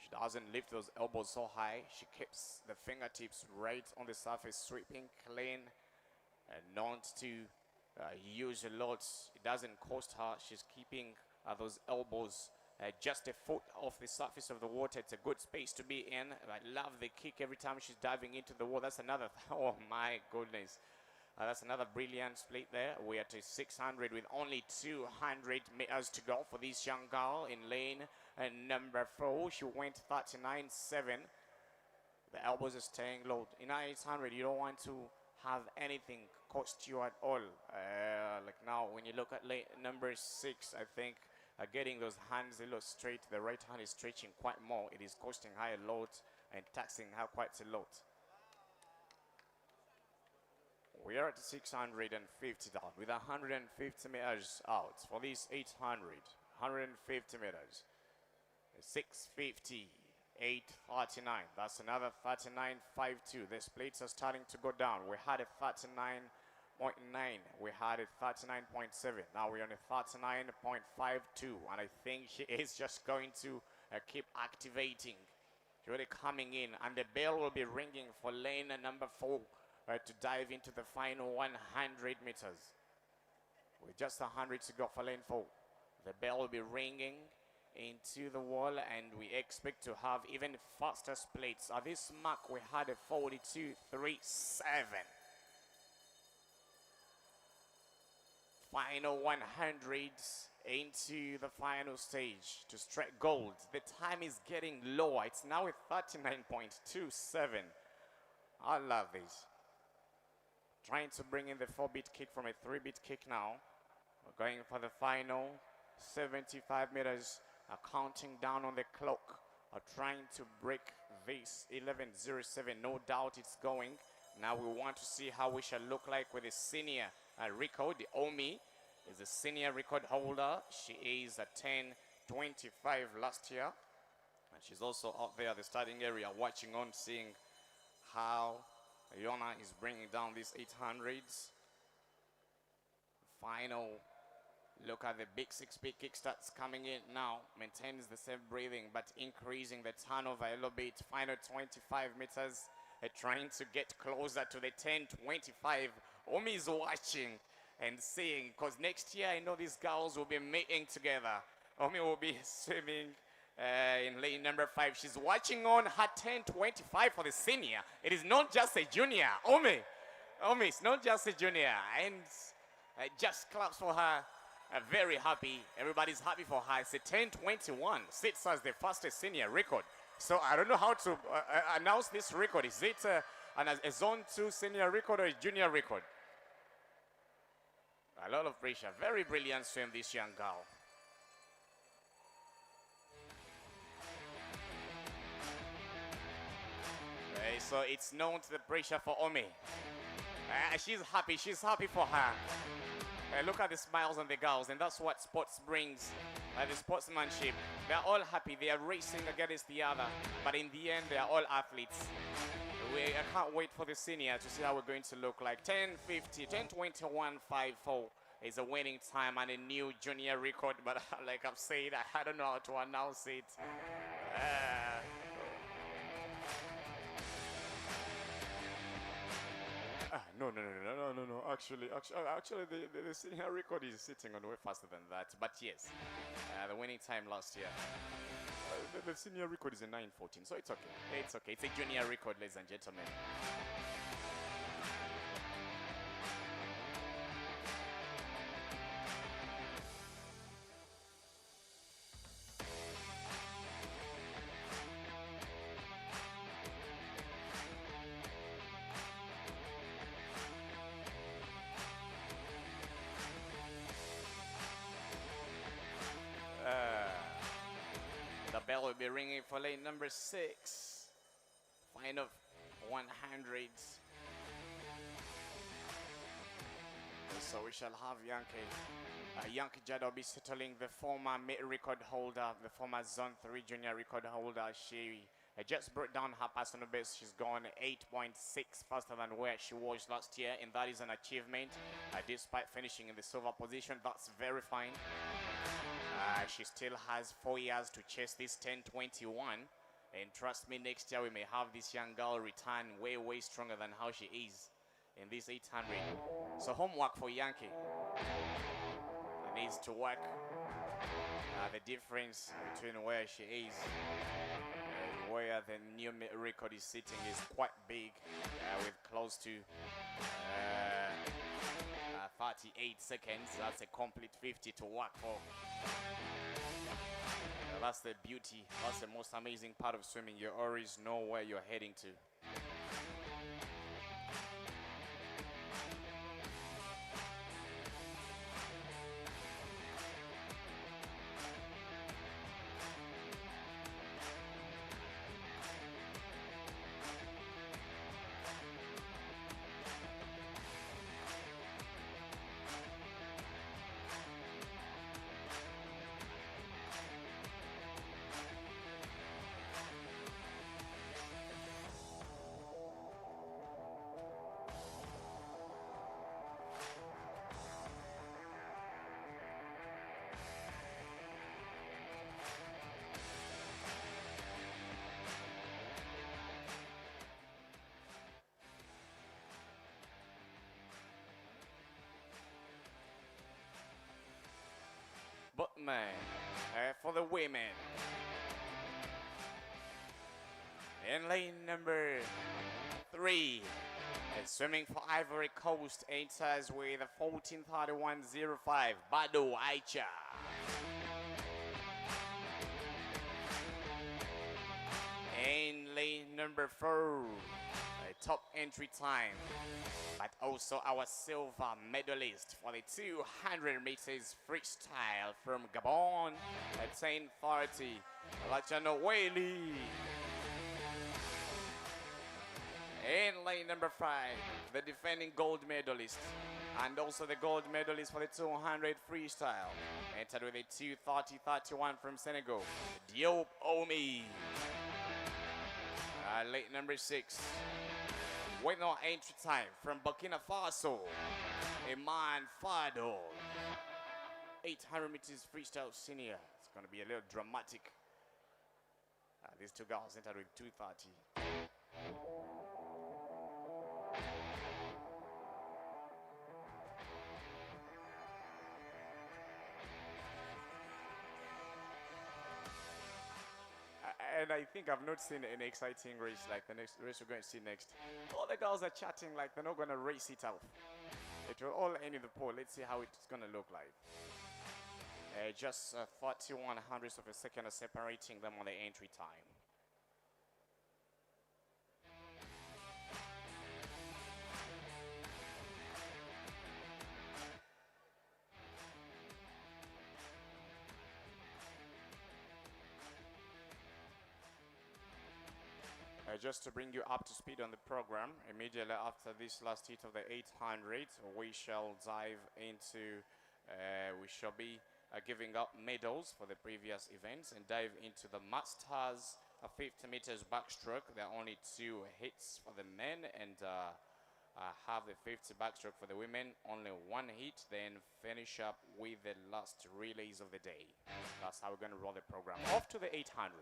She doesn't lift those elbows so high. She keeps the fingertips right on the surface, sweeping clean and not to use a lot. It doesn't cost her. She's keeping those elbows just a foot off the surface of the water. It's a good space to be in. I love the kick every time she's diving into the water. That's another, oh my goodness. That's another brilliant split there. We are to 600 with only 200 meters to go for this young girl in lane number 4. She went 39.7. The elbows are staying low. In 800, you don't want to have anything cost you at all. Like now, when you look at lane number 6, I think getting those hands a lot straight, the right hand is stretching quite more. It is costing her a lot and taxing her quite a lot. We are at 650 down with 150 meters out for these 800. 150 meters. 650. 839. That's another 39.52. The splits are starting to go down. We had a 39.9. We had a 39.7. Now we're on a 39.52. And I think she is just going to keep activating. She's really coming in. And the bell will be ringing for lane number 4 to dive into the final 100 meters. With just 100 to go for lane 4. The bell will be ringing into the wall, and we expect to have even faster splits. At this mark, we had a 42.37. Final 100s into the final stage to strike gold. The time is getting lower. It's now at 39.27. I love this. Trying to bring in the 4-beat kick from a 3-beat kick now. We're going for the final 75 meters. Counting down on the clock. Trying to break this 11.07. No doubt it's going. Now we want to see how we shall look like with the senior record. The Omi is a senior record holder. She is at 10.25 last year. And she's also out there at the starting area watching on, seeing how Yona is bringing down these 800s. Final look at the big 6-beat kick starts coming in now. Maintains the same breathing, but increasing the turnover a little bit. Final 25 meters. Trying to get closer to the 10.25. Omi is watching and seeing, because next year I know these girls will be meeting together. Omi will be swimming in lane number 5. She's watching on her 10.25 for the senior. It is not just a junior. Omi, it's not just a junior. And just claps for her. Very happy. Everybody's happy for her. It's a 10.21. Sits as the fastest senior record. So I don't know how to announce this record. Is it a zone 2 senior record or a junior record? A lot of pressure. Very brilliant swim, this young girl. So it's known to the pressure for Omi. She's happy. She's happy for her. Look at the smiles on the girls, and that's what sports brings. The sportsmanship. They're all happy. They are racing against the other, but in the end, they are all athletes. I can't wait for the senior to see how we're going to look like. 10.50, 10.21.54 is a winning time and a new junior record, but like I've said, I don't know how to announce it. No. Actually, the senior record is sitting on way faster than that. But yes, the winning time last year. The senior record is a 9:14, so it's okay. It's okay. It's a junior record, ladies and gentlemen. The bell will be ringing for lane number 6. Fine of 100. So we shall have Yankee Jada will be settling the former record holder, the former Zone 3 junior record holder. She just brought down her personal best. She's gone 8.6 faster than where she was last year, and that is an achievement. Despite finishing in the silver position, that's very fine. She still has 4 years to chase this 10:21, and trust me, next year we may have this young girl return way stronger than how she is in this 800. So homework for Yankee. It needs to work. The difference between where she is and where the new record is sitting is quite big, with close to 38 seconds. That's a complete 50 to work for. That's the beauty. That's the most amazing part of swimming. You always know where you're heading to. But man, for the women, in lane number 3, swimming for Ivory Coast, enters with a 14:31.05, Bado Aicha. In lane number 4, a top entry time, but also our silver medalist for the 200 meters freestyle from Gabon at 10:30, Lachano Whaley. In lane number 5, the defending gold medalist and also the gold medalist for the 200 freestyle, entered with a 2:30.31 from Senegal, Diop Omi. Lane number 6, with no entry time from Burkina Faso, Iman Fadol. 800 meters freestyle senior. It's going to be a little dramatic. These two girls entered with 2:30. And I think I've not seen an exciting race like the next race we're going to see next. All the girls are chatting like they're not going to race it out. It will all end in the pole. Let's see how it's going to look like. Just 31 hundredths of a second are separating them on the entry time. Just to bring you up to speed on the program, immediately after this last heat of the 800, we shall dive into, we shall be giving up medals for the previous events and dive into the Masters 50 meters backstroke. There are only 2 hits for the men and have the 50 backstroke for the women, only 1 hit, then finish up with the last relays of the day. That's how we're going to roll the program. Off to the 800.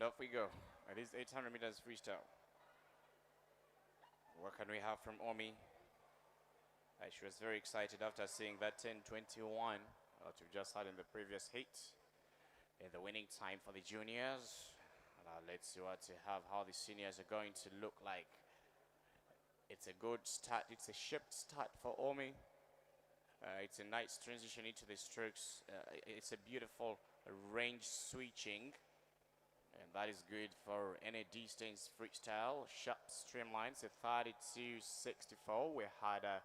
off we go. It is 800 meters freestyle. What can we have from Omi? She was very excited after seeing that 10:21 that we just had in the previous heat. In the winning time for the juniors. Let's see what you have, how the seniors are going to look like. It's a good start. It's a shift start for Omi. It's a nice transition into the strokes. It's a beautiful range switching. And that is good for any distance freestyle. Sharp streamlines, a 32.64. We had a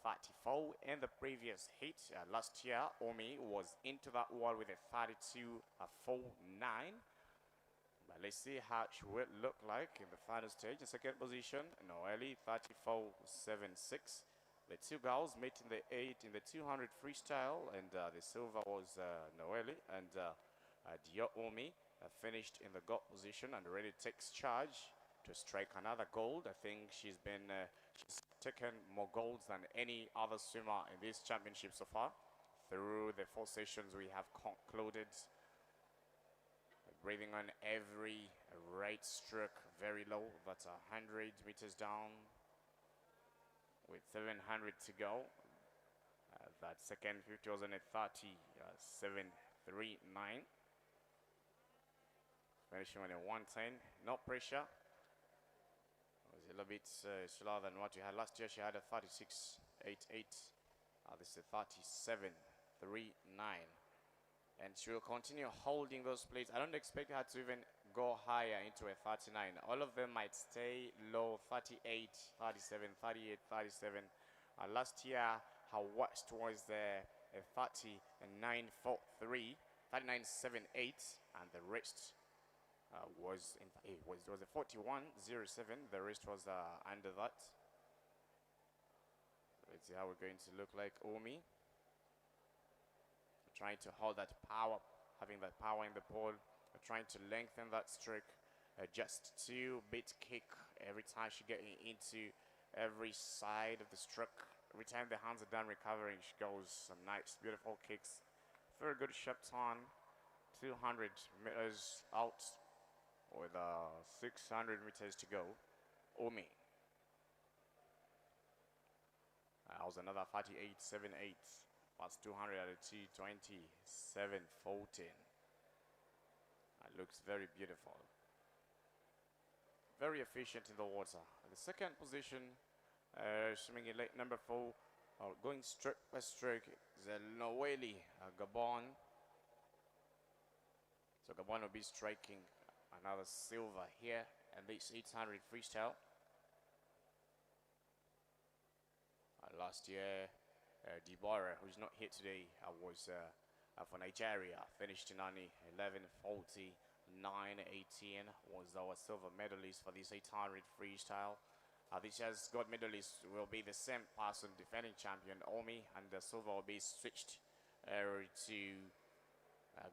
34 in the previous heat. Last year, Omi was into that wall with a 32.49. But let's see how she will look like in the final stage. In second position, Noeli, 34.76. The two girls met in the 8 in the 200 freestyle, and the silver was Noeli, and Dio Omi finished in the gold position and already takes charge to strike another gold. I think she's taken more golds than any other swimmer in this championship so far. Through the 4 sessions we have concluded. Breathing on every right stroke very low. That's 100 meters down with 700 to go. That second 50 was on a 37.39. Finishing on a 110. No pressure. It was a little bit slower than what you had last year. She had a 36.88. This is a 37.39. And she will continue holding those plates. I don't expect her to even go higher into a 39. All of them might stay low, 38, 37, 38, 37. Last year, her worst was a 39.43, 39.78, and the rest was a 41.07. The rest was under that. Let's see how we're going to look like Omi. Trying to hold that power, having that power in the pole, trying to lengthen that stroke, just 2-bit kick every time she gets into every side of the stroke. Every time the hands are done recovering, she goes some nice, beautiful kicks. Very good sharp turn, 200 meters out with 600 meters to go. Omi. That was another 38.78. That's 200 at a 227.14. That looks very beautiful. Very efficient in the water. The second position, swimming in late number 4, going stroke by stroke, is Noeli Gabon. So Gabon will be striking another silver here at this 800 freestyle. Last year, Deborah, who's not here today, was for Nigeria, finished in only 11:49.18, was our silver medalist for this 800 freestyle. This year's gold medalist will be the same person, defending champion Omi, and the silver will be switched to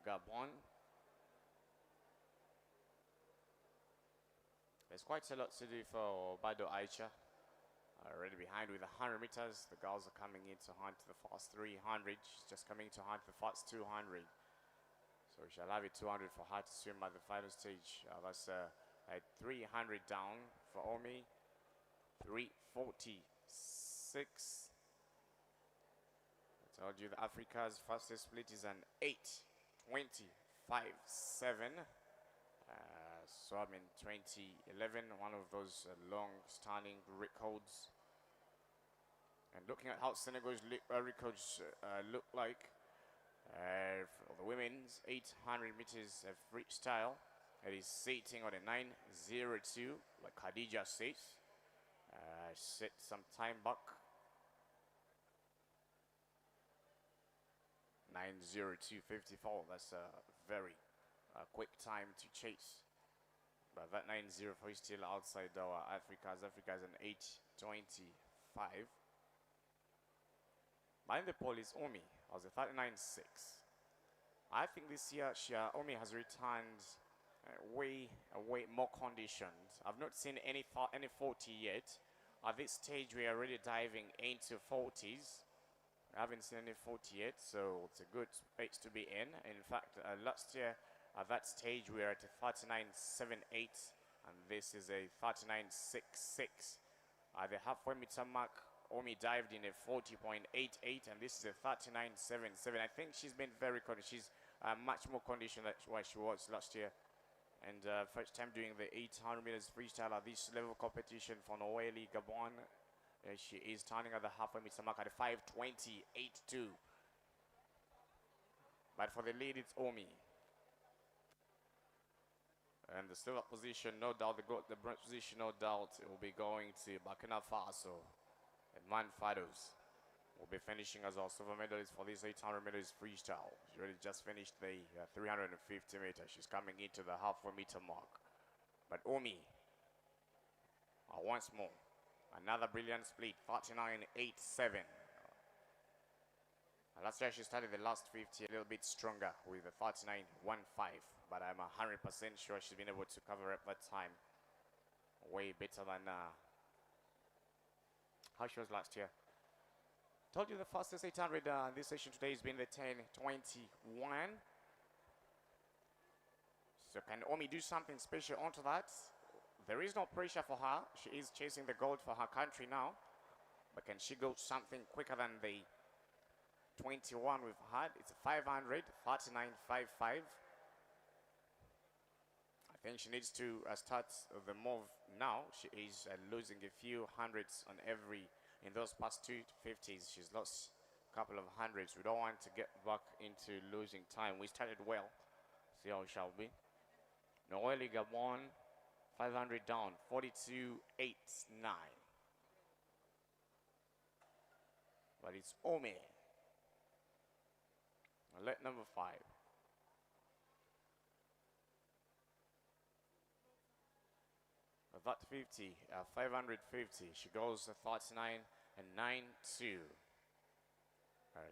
Gabon. There's quite a lot to do for Bado Aicha. Already behind with 100 meters. The girls are coming in to hunt the first 300. She's just coming to hunt the first 200. So we shall have a 200 for her to swim at the final stage. That's a 300 down for Omi. 3:46. I told you that Africa's fastest split is an 8:25.7. Swam in 2011, one of those long-standing records. And looking at how Senegal's records look like for the women's 800 meters freestyle, it is sitting on a 9:02, like Khadija says. Set some time back. 9:02.54. That's a very quick time to chase. But that 9:04 is still outside our Africa's. Africa's an 8:25. Behind the pole is Omi, as a 39.6. I think this year Omi has returned way more conditioned. I've not seen any 40 yet. At this stage, we are already diving into 40s. I haven't seen any 40 yet, so it's a good space to be in. In fact, last year At that stage, we are at a 39.78, and this is a 39.66. At the halfway meter mark, Omi dived in a 40.88, and this is a 39.77. I think she's been very conditioned. She's much more conditioned than what she was last year. And first time doing the 800 meters freestyle at this level of competition for Noeli Gabon. She is turning at the halfway meter mark at a 5:20.82. But for the lead, it's Omi. And the silver position, no doubt, the bronze position, no doubt, it will be going to Burkina Faso. And Manfados will be finishing as our silver medalist for this 800 meters freestyle. She already just finished the 350 meters. She's coming into the halfway meter mark. But Omi, once more, another brilliant split, 39.87. Last year she started the last 50 a little bit stronger with the 39.15, but I'm 100% sure she's been able to cover up that time way better than how she was last year. Told you the fastest 800 in this session today has been the 10:21. So can Omi do something special onto that? There is no pressure for her. She is chasing the gold for her country now, but can she go something quicker than the 21 we've had? It's 500, 39.55. I think she needs to start the move now. She is losing a few hundreds on every, in those past 250s, she's lost a couple of hundreds. We don't want to get back into losing time. We started well. See how it shall be. Noeli Gabon, 500 down, 42.89. But it's Omi. Let number 5. That 50, 550. She goes 39.92.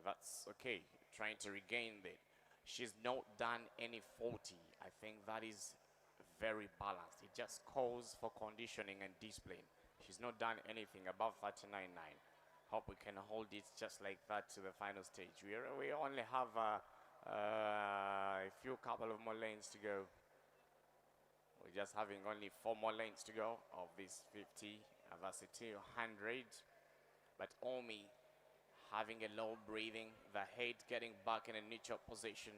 That's okay. Trying to regain that. She's not done any 40. I think that is very balanced. It just calls for conditioning and discipline. She's not done anything above 39.9. Hope we can hold it just like that to the final stage. We only have a couple of more lanes to go. We're just having only 4 more lanes to go of this 50, and that's a 200. But Omi having a low breathing, the head getting back in a neutral position.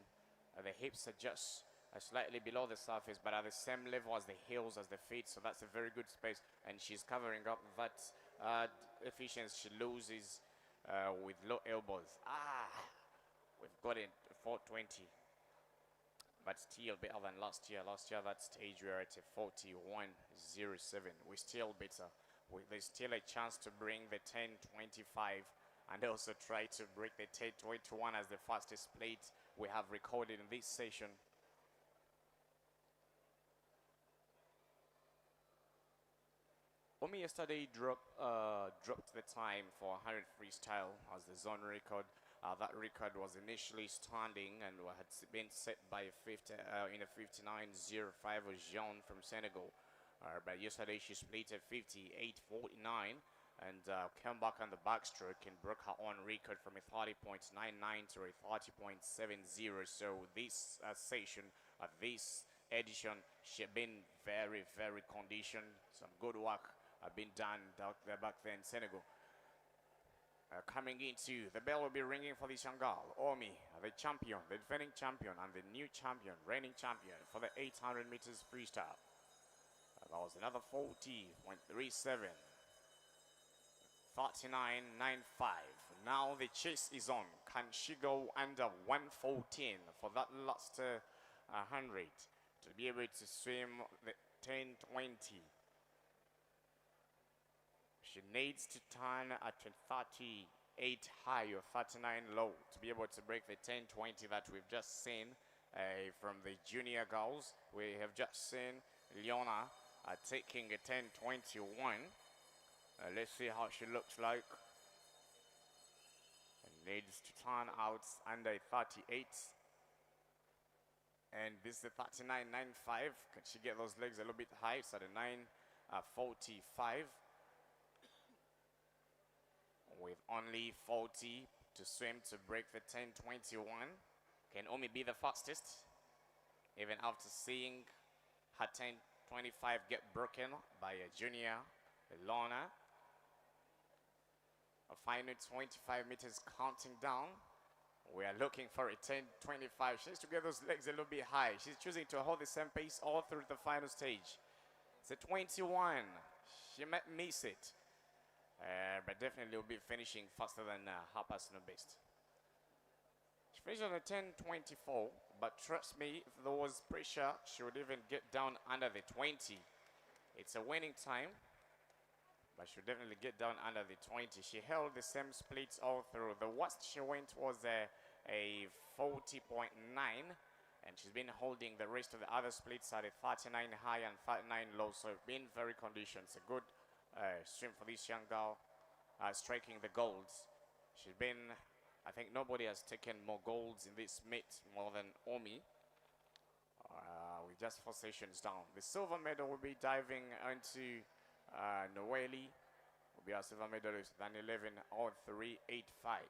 The hips are just slightly below the surface, but at the same level as the heels, as the feet. So that's a very good space, and she's covering up that efficiency she loses with low elbows. We've got it 420, but still better than last year. Last year that stage we were at a 41.07. We're still better. There's still a chance to bring the 10.25 and also try to break the 10.21 as the fastest plate we have recorded in this session. Omi yesterday dropped the time for 100 freestyle as the zone record. That record was initially standing and had been set by a 59.05 Jean from Senegal. But yesterday she split at 58.49 and came back on the backstroke and broke her own record from a 30.99 to a 30.70. So this session, this edition, she had been very, very conditioned. Some good work have been done back there in Senegal. Coming into, the bell will be ringing for this young girl, Omi, the champion, the defending champion, and the new champion, reigning champion for the 800 meters freestyle. That was another 40.37. 39.95. Now the chase is on. Can she go under 114 for that last 100 to be able to swim the 10:20? She needs to turn at a 38 high or 39 low to be able to break the 10:20 that we've just seen from the junior girls. We have just seen Leona taking a 10:21. Let's see how she looks like. And needs to turn out under 38. And this is the 39.95. Can she get those legs a little bit high? It's at a 9:45. With only 40 to swim to break the 10:21. Can Omi be the fastest? even after seeing her 10.25 get broken by a junior, Lorna. A final 25 meters counting down. We are looking for a 10.25. She needs to get those legs a little bit high. She's choosing to hold the same pace all through the final stage. It's a 21. She might miss it. But definitely will be finishing faster than her personal best. She finished on a 10.24, but trust me, if there was pressure, she would even get down under the 20. It's a winning time, but she would definitely get down under the 20. She held the same splits all through. The worst she went was a 40.9, and she's been holding the rest of the other splits at a 39 high and 39 low, so been very conditioned. It's a good swim for this young girl, striking the golds. She's been, I think nobody has taken more golds in this meet more than Omi. With just 4 sessions down. The silver medal will be diving into Noeli. Will be our silver medalist, than 11.03.85.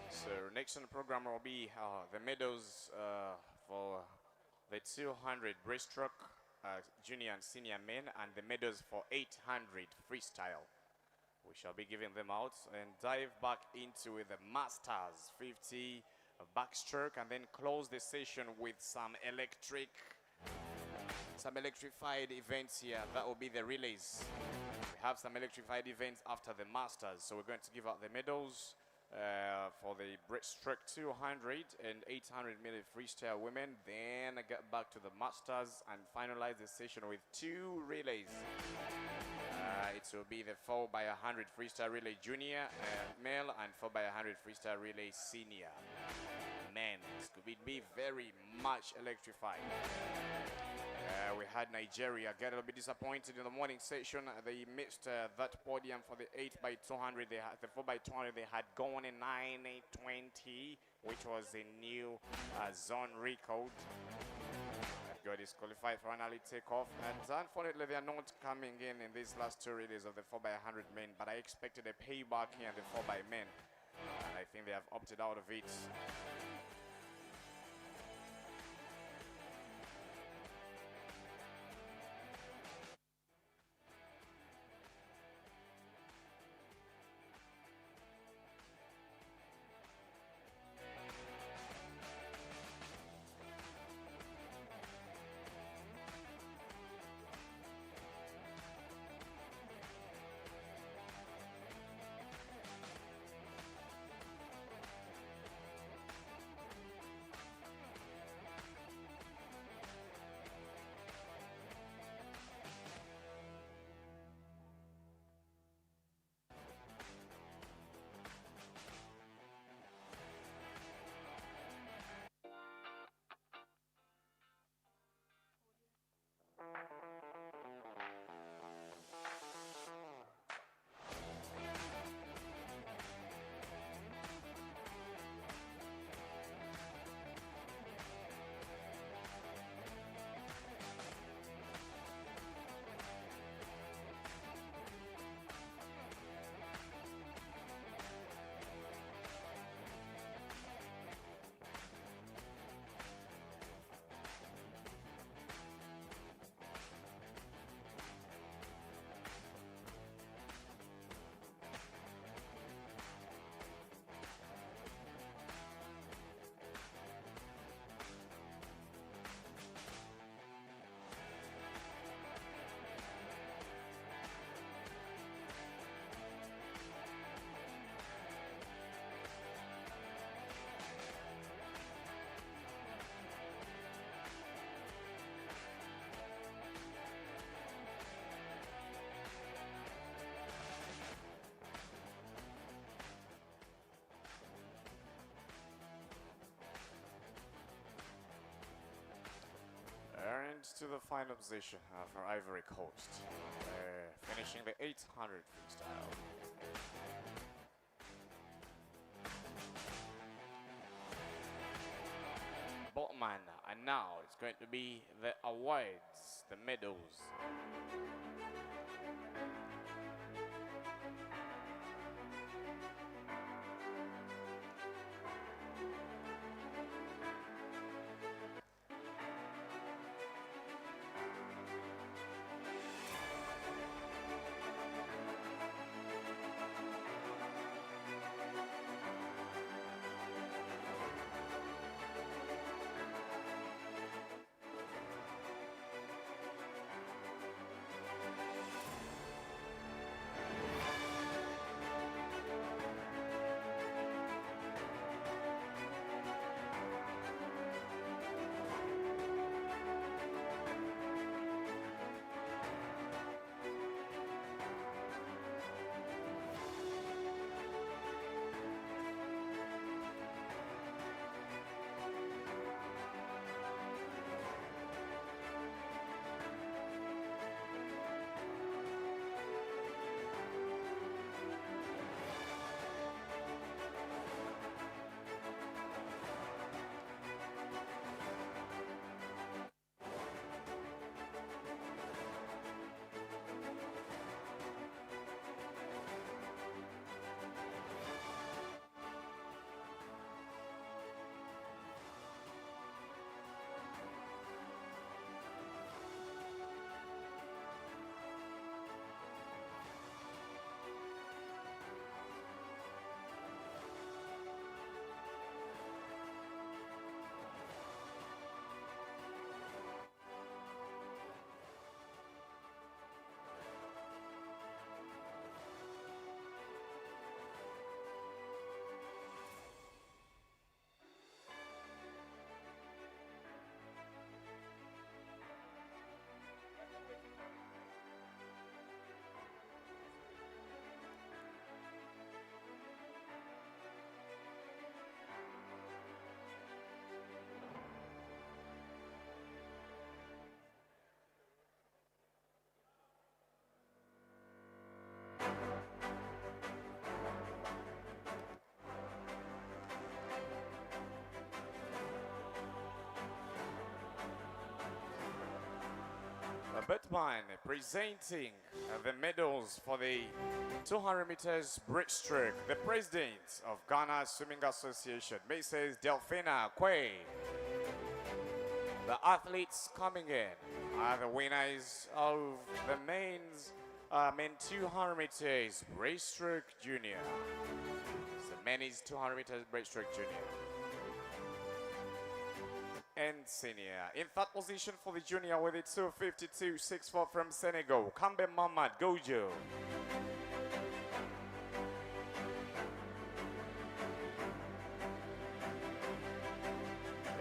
So next on the program will be the medals for the 200 breaststroke junior and senior men, and the medals for 800 freestyle. We shall be giving them out and dive back into the masters 50 backstroke, and then close the session with some electrified events here. That will be the relays. We have some electrified events after the masters, so we're going to give out the medals for the breaststroke 200 and 800 meter freestyle women. Then I get back to the masters and finalize the session with 2 relays. It will be the 4x100 freestyle relay junior male and 4x100 freestyle relay senior men. It could be very much electrified. We had Nigeria get a little bit disappointed in the morning session. They missed that podium for the 8x200. The 4x200 they had gone in 9:20, which was a new zone record. Got disqualified for an early takeoff, and unfortunately they are not coming in these last 2 relays of the 4x100 men. But I expected a payback here in the 4x men, and I think they have opted out of it. to the final position for Ivory Coast. Finishing the 800 freestyle. Botman, and now it's going to be the awards, the medals. Batman presenting the medals for the 200 meters breaststroke. The president of Ghana Swimming Association, Mrs. Delphina Quay. The athletes coming in are the winners of the men 200 meters breaststroke junior. It's the men's 200 meters breaststroke junior and senior. In third position for the junior with a 2:52.64 from Senegal, Kambe Mamad Gojo.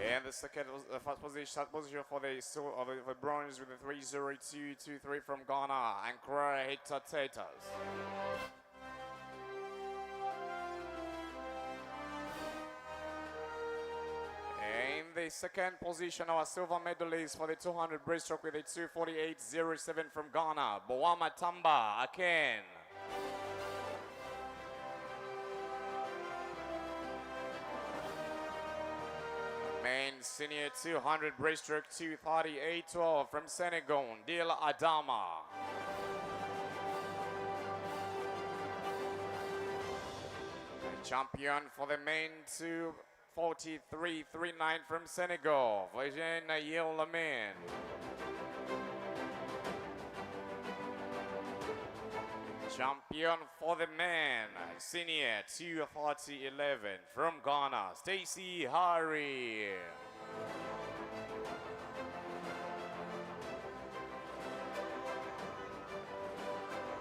And the first position for the bronze with a 3:02.23 from Ghana, Accra Hector Taters. The second position, our silver medalist for the 200 breaststroke with a 2:48.07 from Ghana, Boama Tamba Aken. Men senior 200 breaststroke 2:38.12 from Senegal, Dil Adama. The champion for the men 2:43.39 from Senegal, Vajen Nayel Lamin. Champion for the men, senior 2:40.11 from Ghana, Stacy Hari.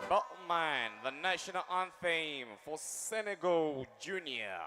Botman, the national anthem for Senegal Junior.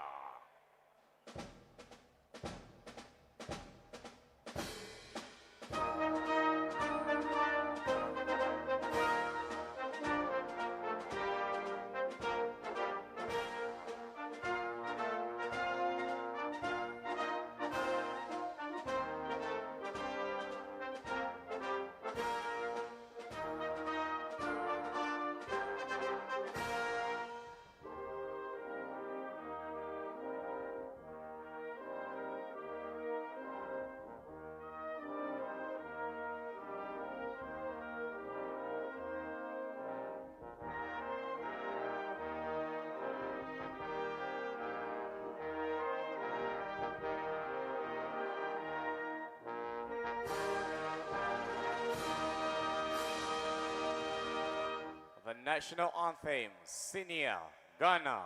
national anthem, Senior, Ghana.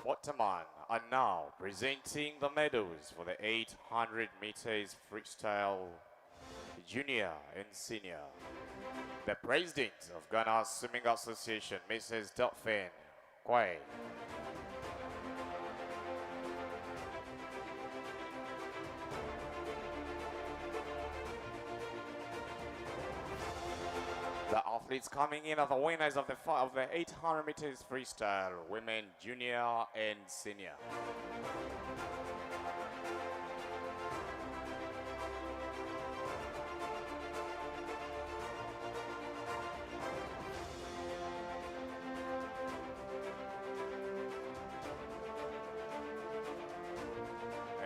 Waterman are now presenting the medals for the 800 meters freestyle junior and senior. The president of Ghana Swimming Association, Mrs. Delphine Kwai. The athletes coming in are the winners of the 800 meters freestyle, women junior and senior.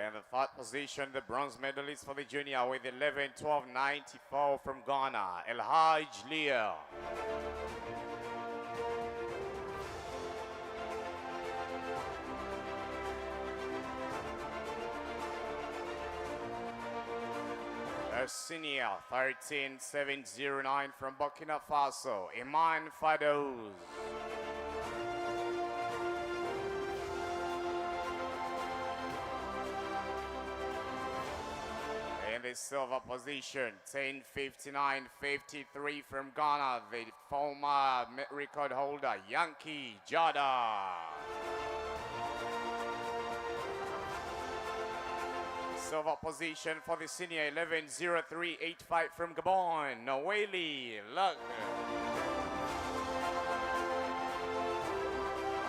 And the third position, the bronze medalist for the junior with 11:12.94 from Ghana, El Haj Leo. A senior, 13:709 from Burkina Faso, Iman Fadouz. In the silver position, 10:59.53 from Ghana, the former record holder, Yankee Jada. Silver position for the senior, 11:03.85 from Gabon, Noeli Luck.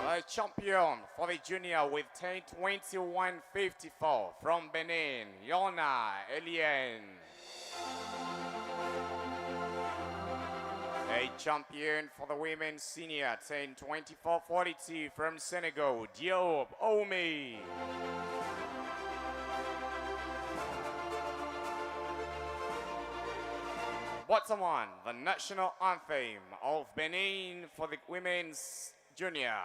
The champion for the junior with 10:21.54 from Benin, Yona Elien. A champion for the women's senior, 10:24.42 from Senegal, Diop Omi. Bottom one, the national anthem of Benin for the women's junior.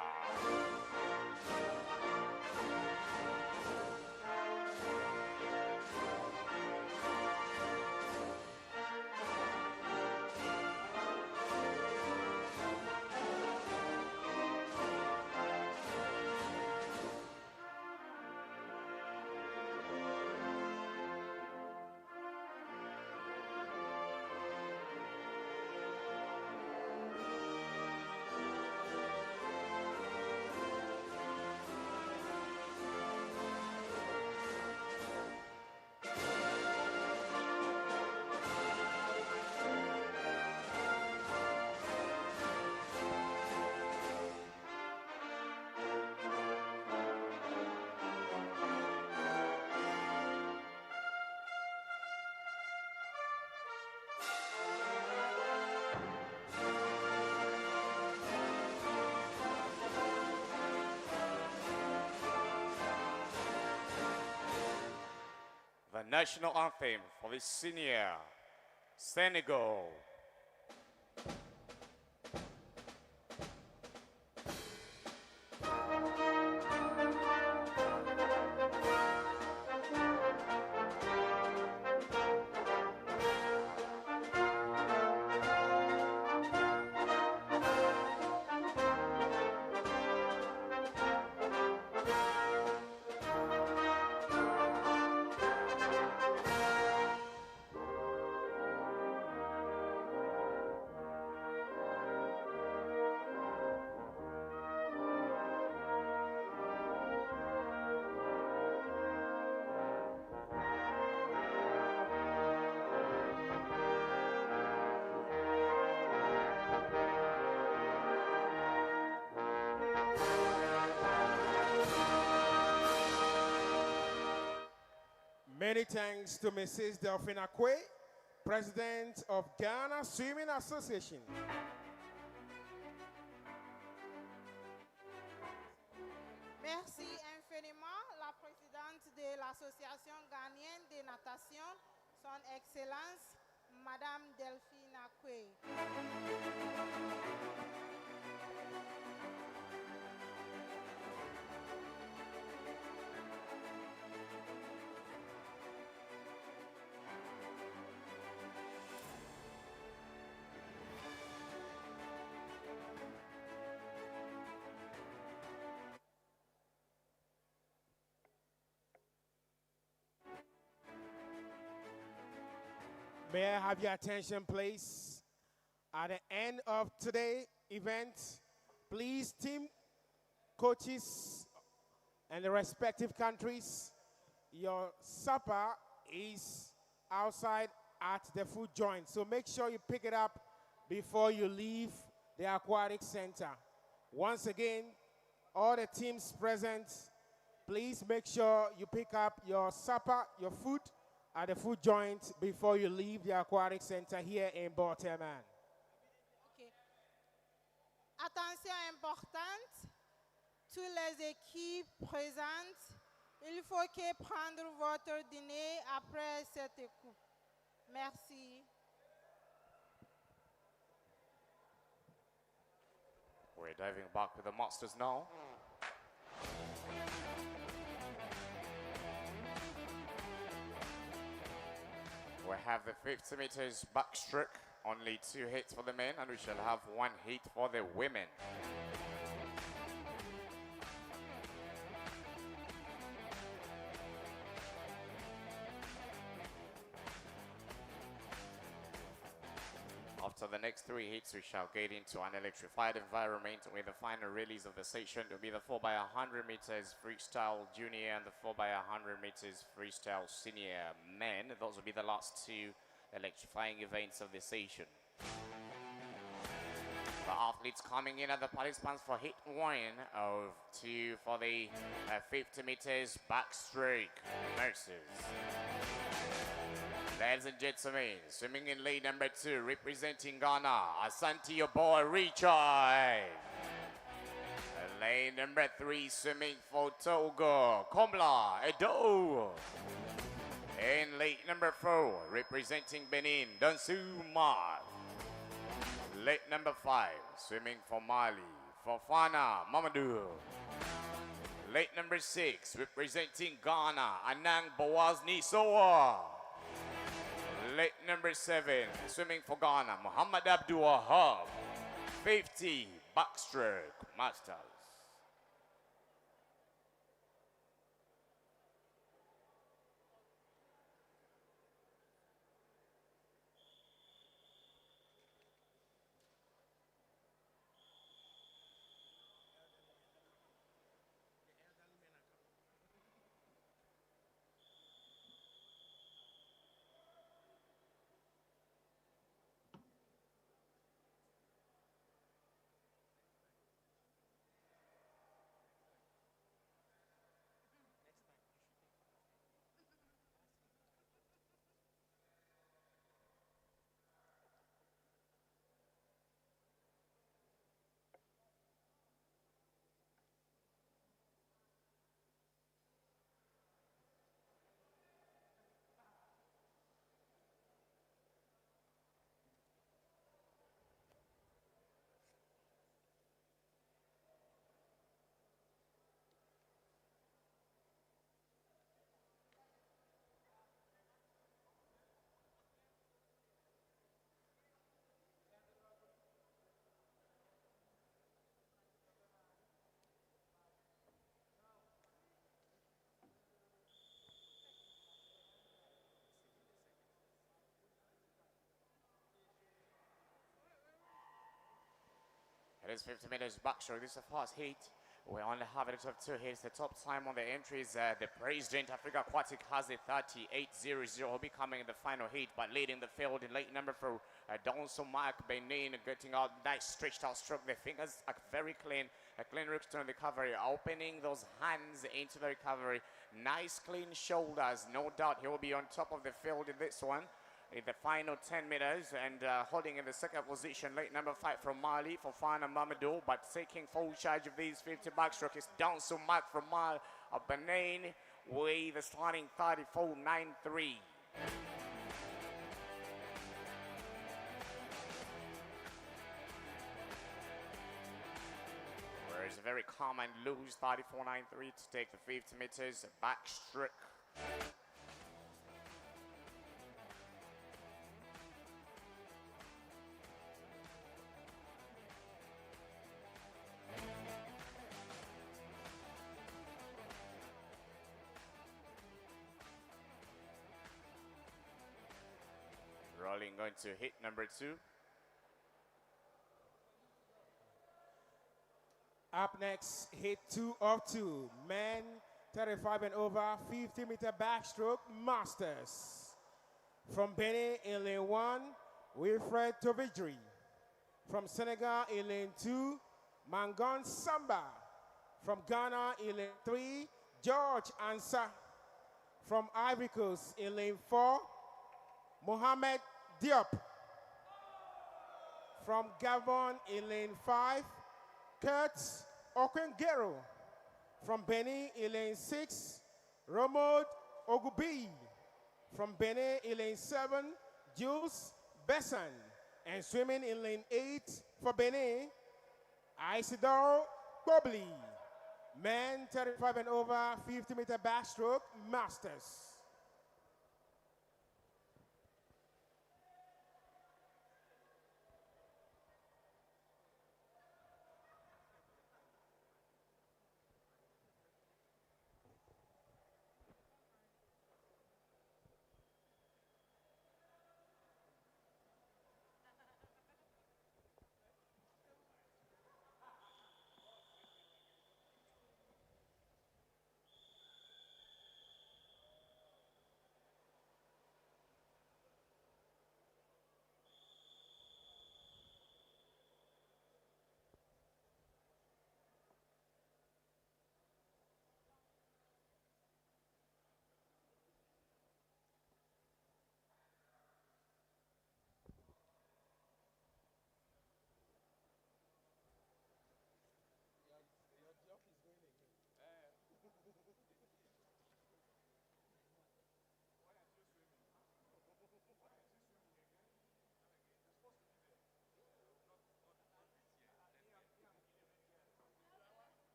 The national anthem for the senior, Senegal. Many thanks to Mrs. Delphine Kwai, President of Ghana Swimming Association. Merci infiniment, la présidente de l'Association ghanéenne de natation, son Excellence, Madame Delphine Kwai. May I have your attention, please? At the end of today's event, please, team coaches and the respective countries, your supper is outside at the food joint. So make sure you pick it up before you leave the Aquatic Center. Once again, all the teams present, please make sure you pick up your supper, your food, at the food joint before you leave the Aquatic Center here in Baltimore. Ok. Attention importante, toutes les équipes présentes, il faut que prendre votre dîner après cette coupe. Merci. We're diving back with the masters now. We have the 50 meters backstroke, only 2 hits for the men, and we shall have 1 hit for the women. After the next 3 hits, we shall get into an electrified environment with the final release of the session. It will be the 4x100 meters freestyle junior and the 4x100 meters freestyle senior men. Those will be the last 2 electrifying events of the session. The athletes coming in at the participants for hit 1 of 2 for the 50 meters backstroke nurses. Ladies and gentlemen, swimming in lane number 2, representing Ghana, Asante your boy Richard. Lane number 3, swimming for Togo, Komla Edo. In lane number 4, representing Benin, Dansuma. Lane number 5, swimming for Mali, Fofana Mamadou. Lane number 6, representing Ghana, Anang Boaz Nisoa. Late number 7, swimming for Ghana, Muhammad Abdul Wahab, 50 backstroke masters. It is 50 meters backstroke. This is the first heat. We only have it of 2 hits. The top time on the entry is the President Africa Aquatic has a 38.00. Will be coming in the final heat, but leading the field in late number 4. Donso Mark Benin getting out nice stretched out stroke. The fingers are very clean. A clean ripstone recovery, opening those hands into the recovery. Nice clean shoulders. No doubt he will be on top of the field in this one. In the final 10 meters and holding in the second position, late number 5 from Mali, Fofana Mamadou, but taking full charge of these 50 backstroke is Donso Mark from Mali of Benin with the starting 34.93. Whereas a very calm and loose 34.93 to take the 50 meters backstroke. calling going to hit number 2. Up next, hit 2 of 2. Men 35 and over, 50-meter backstroke masters. From Benin in lane 1, Wilfred Tovijri. From Senegal in lane 2, Mangon Samba. From Ghana in lane 3, George Ansa. From Ivory Coast in lane 4, Mohamed Diop. From Gabon in lane 5, Kurt Okwengero. From Benin in lane 6, Romod Ogubi. From Benin in lane 7, Jules Bessan. And swimming in lane 8 for Benin, Isidoro Kobli. Men 35 and over, 50-meter backstroke masters.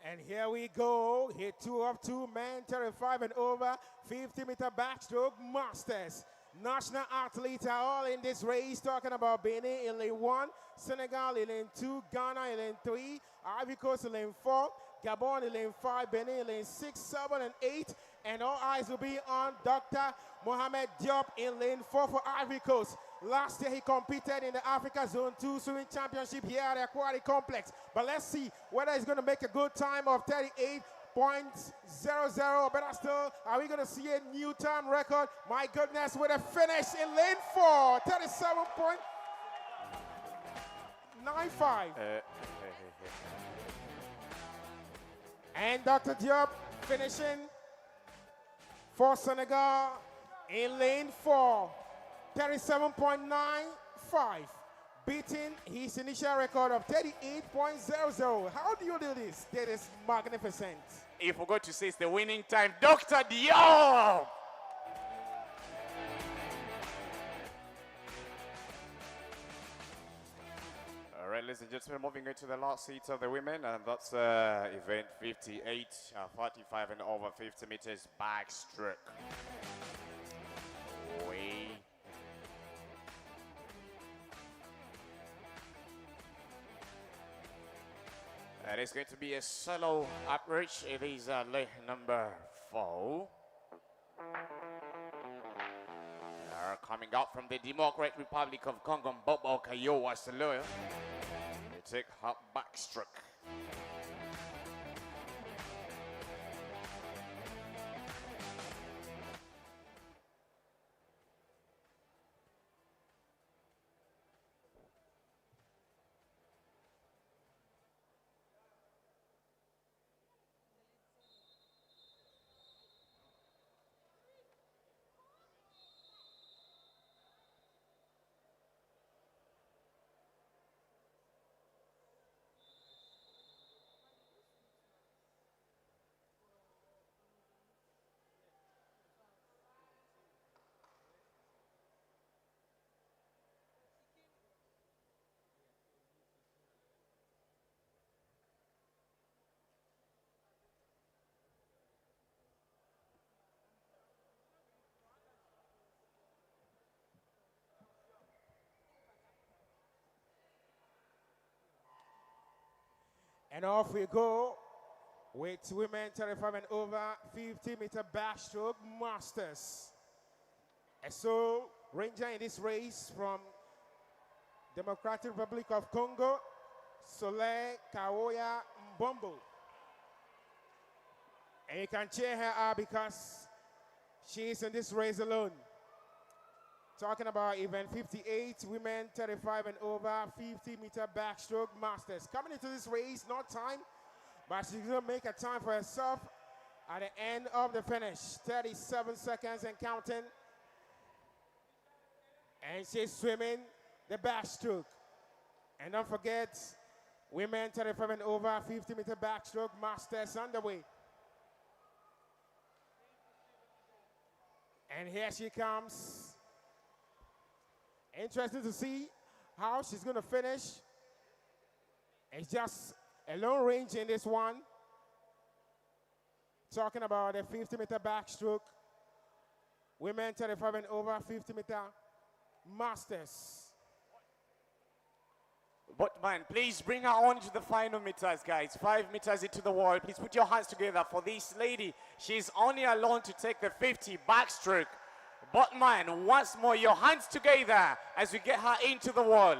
And here we go, hit 2 of 2, men 35 and over, 50-meter backstroke masters. National athletes are all in this race, talking about Benin in lane 1, Senegal in lane 2, Ghana in lane 3, Ivory Coast in lane 4, Gabon in lane 5, Benin in lane 6, 7, and 8. And all eyes will be on Dr. Mohamed Diop in lane 4 for Ivory Coast. Last year he competed in the Africa Zone 2 Swimming Championship here at the Aquatic Complex. But let's see whether he's going to make a good time of 38.00. Better still, are we going to see a new time record? My goodness, with a finish in lane 4, 37.95. And Dr. Diop finishing for Senegal in lane 4. 37.95, beating his initial record of 38.00. How do you do this? That is magnificent. You forgot to say it's the winning time, Dr. Diop! All right, ladies and gentlemen, moving into the last seat of the women, and that's event 58, 45 and over 50 meters backstroke. And it's going to be a solo approach. It is lane number 4. Coming out from the Democratic Republic of Congo, Bobo Kayowa Saloya. They take her backstroke. And off we go with women 35 and over 50-meter backstroke masters. A sole ranger in this race from Democratic Republic of Congo, Soleil Kaoya Mbombo. And you can cheer her up because she's in this race alone. Talking about event 58, women 35 and over 50-meter backstroke masters. Coming into this race, not time, but she's going to make a time for herself at the end of the finish. 37 seconds and counting. And she's swimming the backstroke. And don't forget, women 35 and over 50-meter backstroke masters underway. And here she comes. Interesting to see how she's going to finish. It's just a long range in this one. Talking about the 50-meter backstroke. Women 35 and over 50-meter masters. But man, please bring her on to the final meters, guys. 5 meters into the wall. Please put your hands together for this lady. She's only alone to take the 50 backstroke. But man, once more, your hands together as we get her into the wall.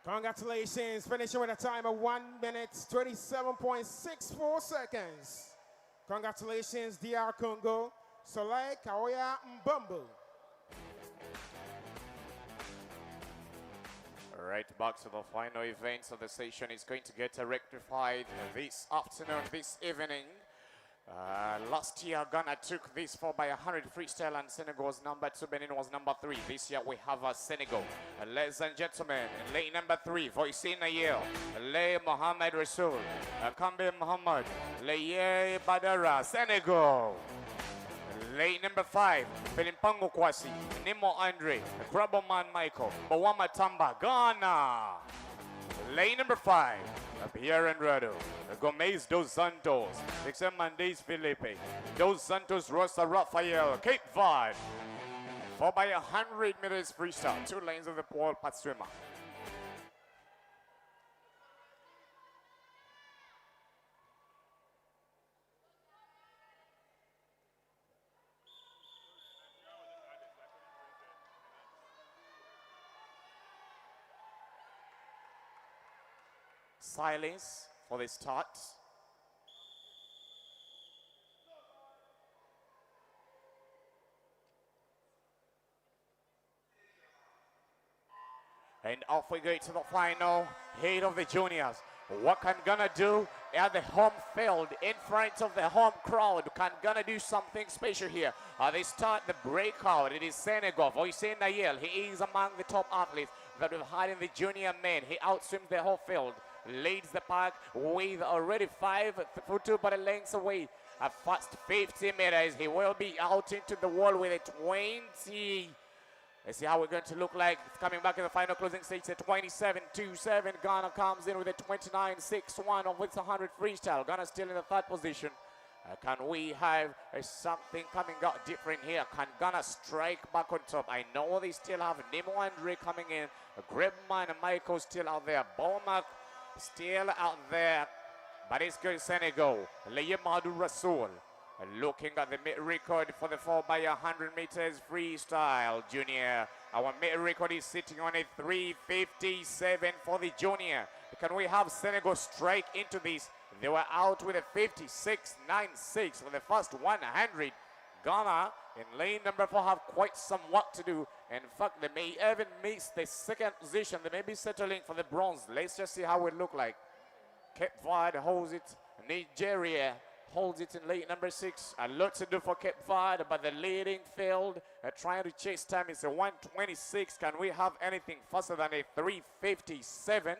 Congratulations, finishing with a time of 1 minute, 27.64 seconds. Congratulations, DR Congo, Soleil Kaoya Mbombo. Right back to the final events of the session is going to get rectified this afternoon, this evening. Last year, Ghana took this 4x100 freestyle and Senegal was number 2, Benin was number 3. This year we have Senegal. Ladies and gentlemen, lane number 3, Voisin Nayel, Lay Mohamed Rasoul, Kambe Mohamed, Leye Badara, Senegal. Lane number 5, Filimpango Kwasi, Nemo Andre, Graboman Michael, Bawama Tamba, Ghana. Lane number 5, Pierre Andrado, Gomez Dos Santos, Dixon Mendes Felipe, Dos Santos Rosa Rafael, Cape Verde. 4x100 meters freestyle, 2 lanes of the pole, Pat swimmer. Silence for the start. And off we go to the final heat of the juniors. What can Ghana do at the home field in front of the home crowd? Can Ghana do something special here? They start the breakout. It is Senegal. Voisin Nayel. He is among the top athletes that we've had in the junior men. He outswims the whole field. Leads the pack with already 5 foot 2 but lengths away. A fast 50 meters. He will be out into the wall with a 20. Let's see how we're going to look like. It's coming back in the final closing stage at 27.27. Ghana comes in with a 29.61 of its 100 freestyle. Ghana still in the 3rd position. Can we have something coming out different here? Can Ghana strike back on top? I know they still have Nemo Andre coming in. Grebman and Michael still out there. Bomac still out there, but it's good. Senegal. Leyemadu Rasoul looking at the mid record for the 4x100 meters freestyle junior. Our mid record is sitting on a 3:57 for the junior. Can we have Senegal strike into this? They were out with a 56.96 for the first 100. Ghana in lane number 4 have quite some work to do. In fact, they may even miss the 2nd position. They may be settling for the bronze. Let's just see how it look like. Cape Verde holds it. Nigeria holds it in lane number 6. A lot to do for Cape Verde, but the leading field trying to chase time is a 1:26. Can we have anything faster than a 3:57?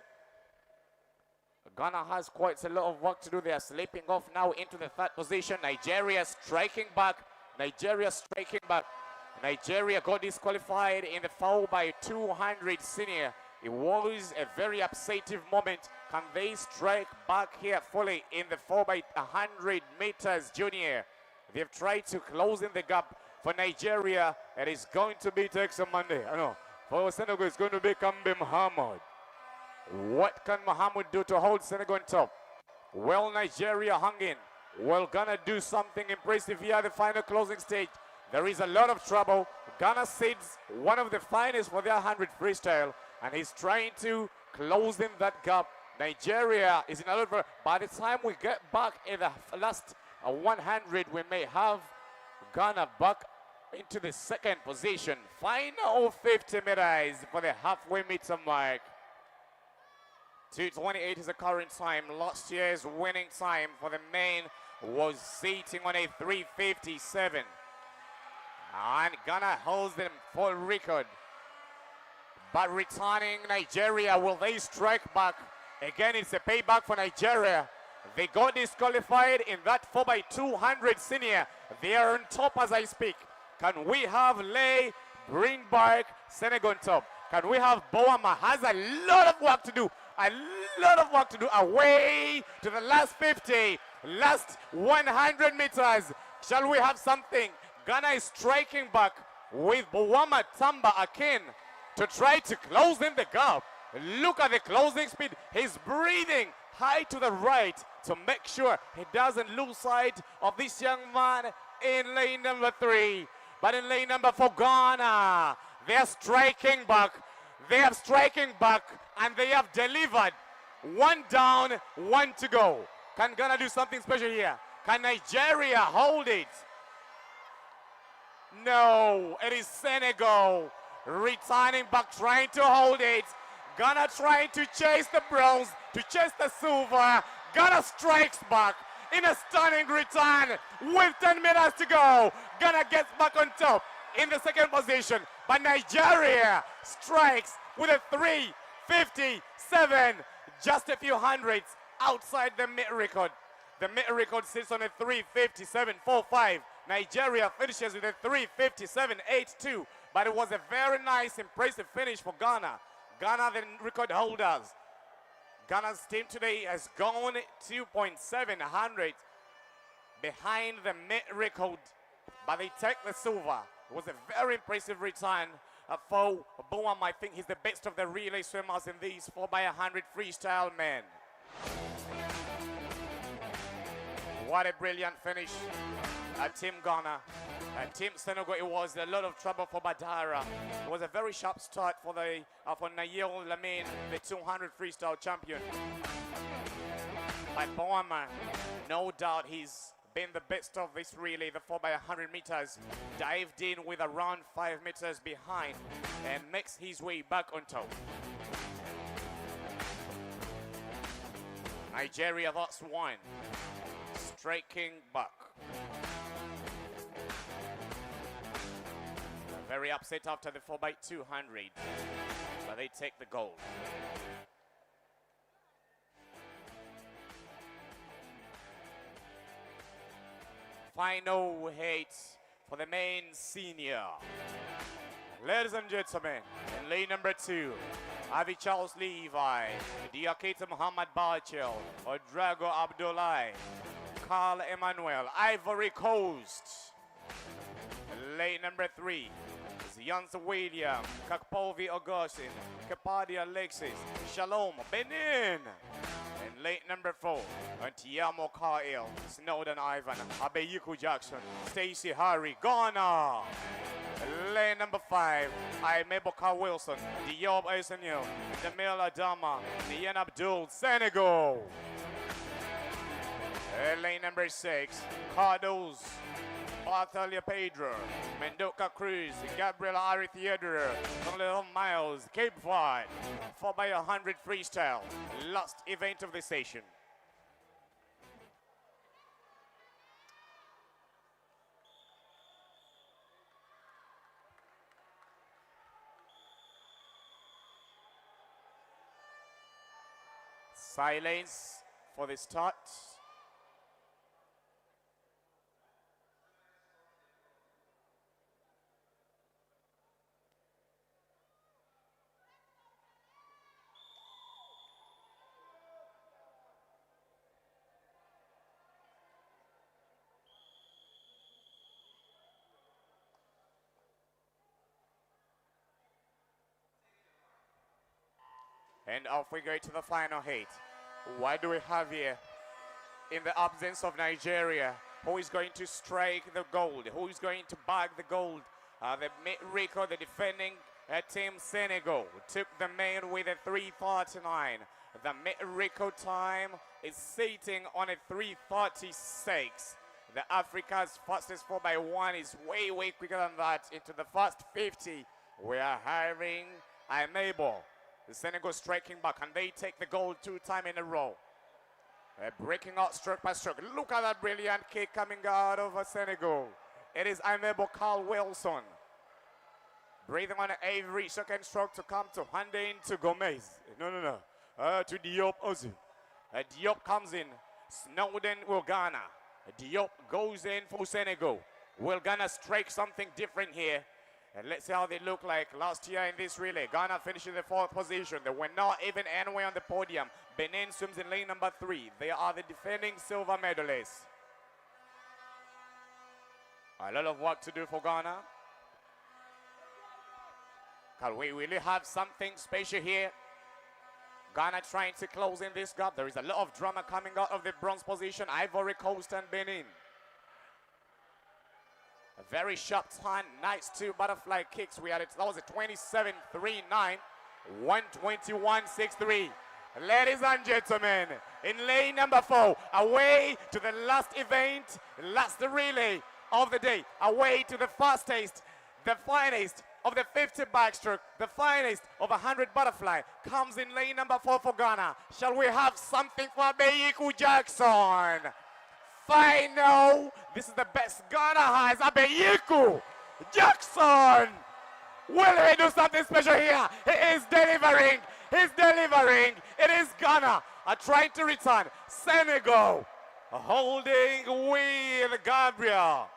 Ghana has quite a lot of work to do. They are slipping off now into the 3rd position. Nigeria striking back. Nigeria striking back. Nigeria got disqualified in the 4x200 senior. It was a very upsetting moment. Can they strike back here fully in the 4x100 meters junior? They've tried to close in the gap. For Nigeria, it is going to be Texas Monday. I know. For Senegal, it's going to be Kambe Mohamed. What can Mohammed do to hold Senegal on top? Well, Nigeria hung in. Well, Ghana do something impressive here at the final closing stage. There is a lot of trouble. Ghana sits one of the finest for their 100 freestyle, and he's trying to close in that gap. Nigeria is in a lot of, by the time we get back in the last 100, we may have Ghana back into the second position. Final 50 meters for the halfway meter mark. 2:28 is the current time. Last year's winning time for the men was sitting on a 3:57. And Ghana holds them full record. But returning Nigeria, will they strike back? Again, it's a payback for Nigeria. They got disqualified in that 4x200 senior. They are on top as I speak. Can we have Lay bring back Senegal on top? Can we have Boama? Has a lot of work to do. A lot of work to do. Away to the last 50. Last 100 meters. Shall we have something? Ghana is striking back with Boama Tamba Akin to try to close in the gap. Look at the closing speed. He's breathing high to the right to make sure he doesn't lose sight of this young man in lane number 3. But in lane number 4, Ghana, they're striking back. They are striking back and they have delivered. 1 down, 1 to go. Can Ghana do something special here? Can Nigeria hold it? No, it is Senegal returning back, trying to hold it. Ghana trying to chase the bronze, to chase the silver. Ghana strikes back in a stunning return with 10 meters to go. Ghana gets back on top in the second position, but Nigeria strikes with a 3:57, just a few hundreds outside the mid record. The mid record sits on a 3:57.45. Nigeria finishes with a 3:57.82, but it was a very nice, impressive finish for Ghana. Ghana, the record holders. Ghana's team today has gone 2.700 behind the mid record, but they take the silver. It was a very impressive return for Boam. I think he's the best of the relay swimmers in these 4x100 freestyle men. What a brilliant finish. Team Ghana. Team Senegal, it was a lot of trouble for Badara. It was a very sharp start for Nayel Lamine, the 200 freestyle champion. But Boama, no doubt he's been the best of this relay, the 4x100 meters. Dived in with around 5 meters behind and makes his way back on top. Nigeria, that's 1. Striking back. Very upset after the 4x200, but they take the gold. Final 8 for the main senior. Ladies and gentlemen, in lane number 2, Avi Charles Levi, Diakita Muhammad Bachel, Odrago Abdullahi, Carl Emmanuel, Ivory Coast. Lane number 3, Jansa William, Kakpovi Augustin, Kapadi Alexis, Shalom Benin. And late number 4, Antiamo Kyle, Snowden Ivan, Abeyiku Jackson, Stacey Harry, Ghana. Lane number 5, Aimeboka Wilson, Diop Aisenyo, Jamil Adama, Nian Abdul, Senegal. Lane number 6, Cardos, Barthalia Pedro, Mendoca Cruz, Gabriel Ari Theodore, Little Miles, Cape Verde, 4x100 freestyle, last event of the session. Silence for the start. And off we go to the final heat. What do we have here? In the absence of Nigeria, who is going to strike the gold? Who is going to bag the gold? The mid-record, the defending team Senegal, took the main with a 3:39. The mid-record time is sitting on a 3:36. The Africa's fastest 4x1 is way, way quicker than that. Into the first 50, we are having Amebo. The Senegal striking back, and they take the gold 2 times in a row. Breaking out stroke by stroke. Look at that brilliant kick coming out of Senegal. It is Amebo Carl Wilson. Breathing on every second stroke to come to hand into Gomez. No. To Diop Ozu. Diop comes in. Snowden will Ghana. Diop goes in for Senegal. Will Ghana strike something different here? And let's see how they look like last year in this relay. Ghana finished in the 4th position. They were not even anywhere on the podium. Benin swims in lane number 3. They are the defending silver medalists. A lot of work to do for Ghana. Can we really have something special here? Ghana trying to close in this gap. There is a lot of drama coming out of the bronze position. Ivory Coast and Benin. A very sharp turn. Nice 2 butterfly kicks. That was a 27.39. 121.63. Ladies and gentlemen, in lane number 4, away to the last event, last relay of the day, away to the fastest, the finest of the 50 backstroke, the finest of 100 butterfly, comes in lane number 4 for Ghana. Shall we have something for Abeyiku Jackson? Final. This is the best Ghana has. Abeyiku Jackson. Will he do something special here? He is delivering. He's delivering. It is Ghana trying to return. Senegal holding with Gabriel.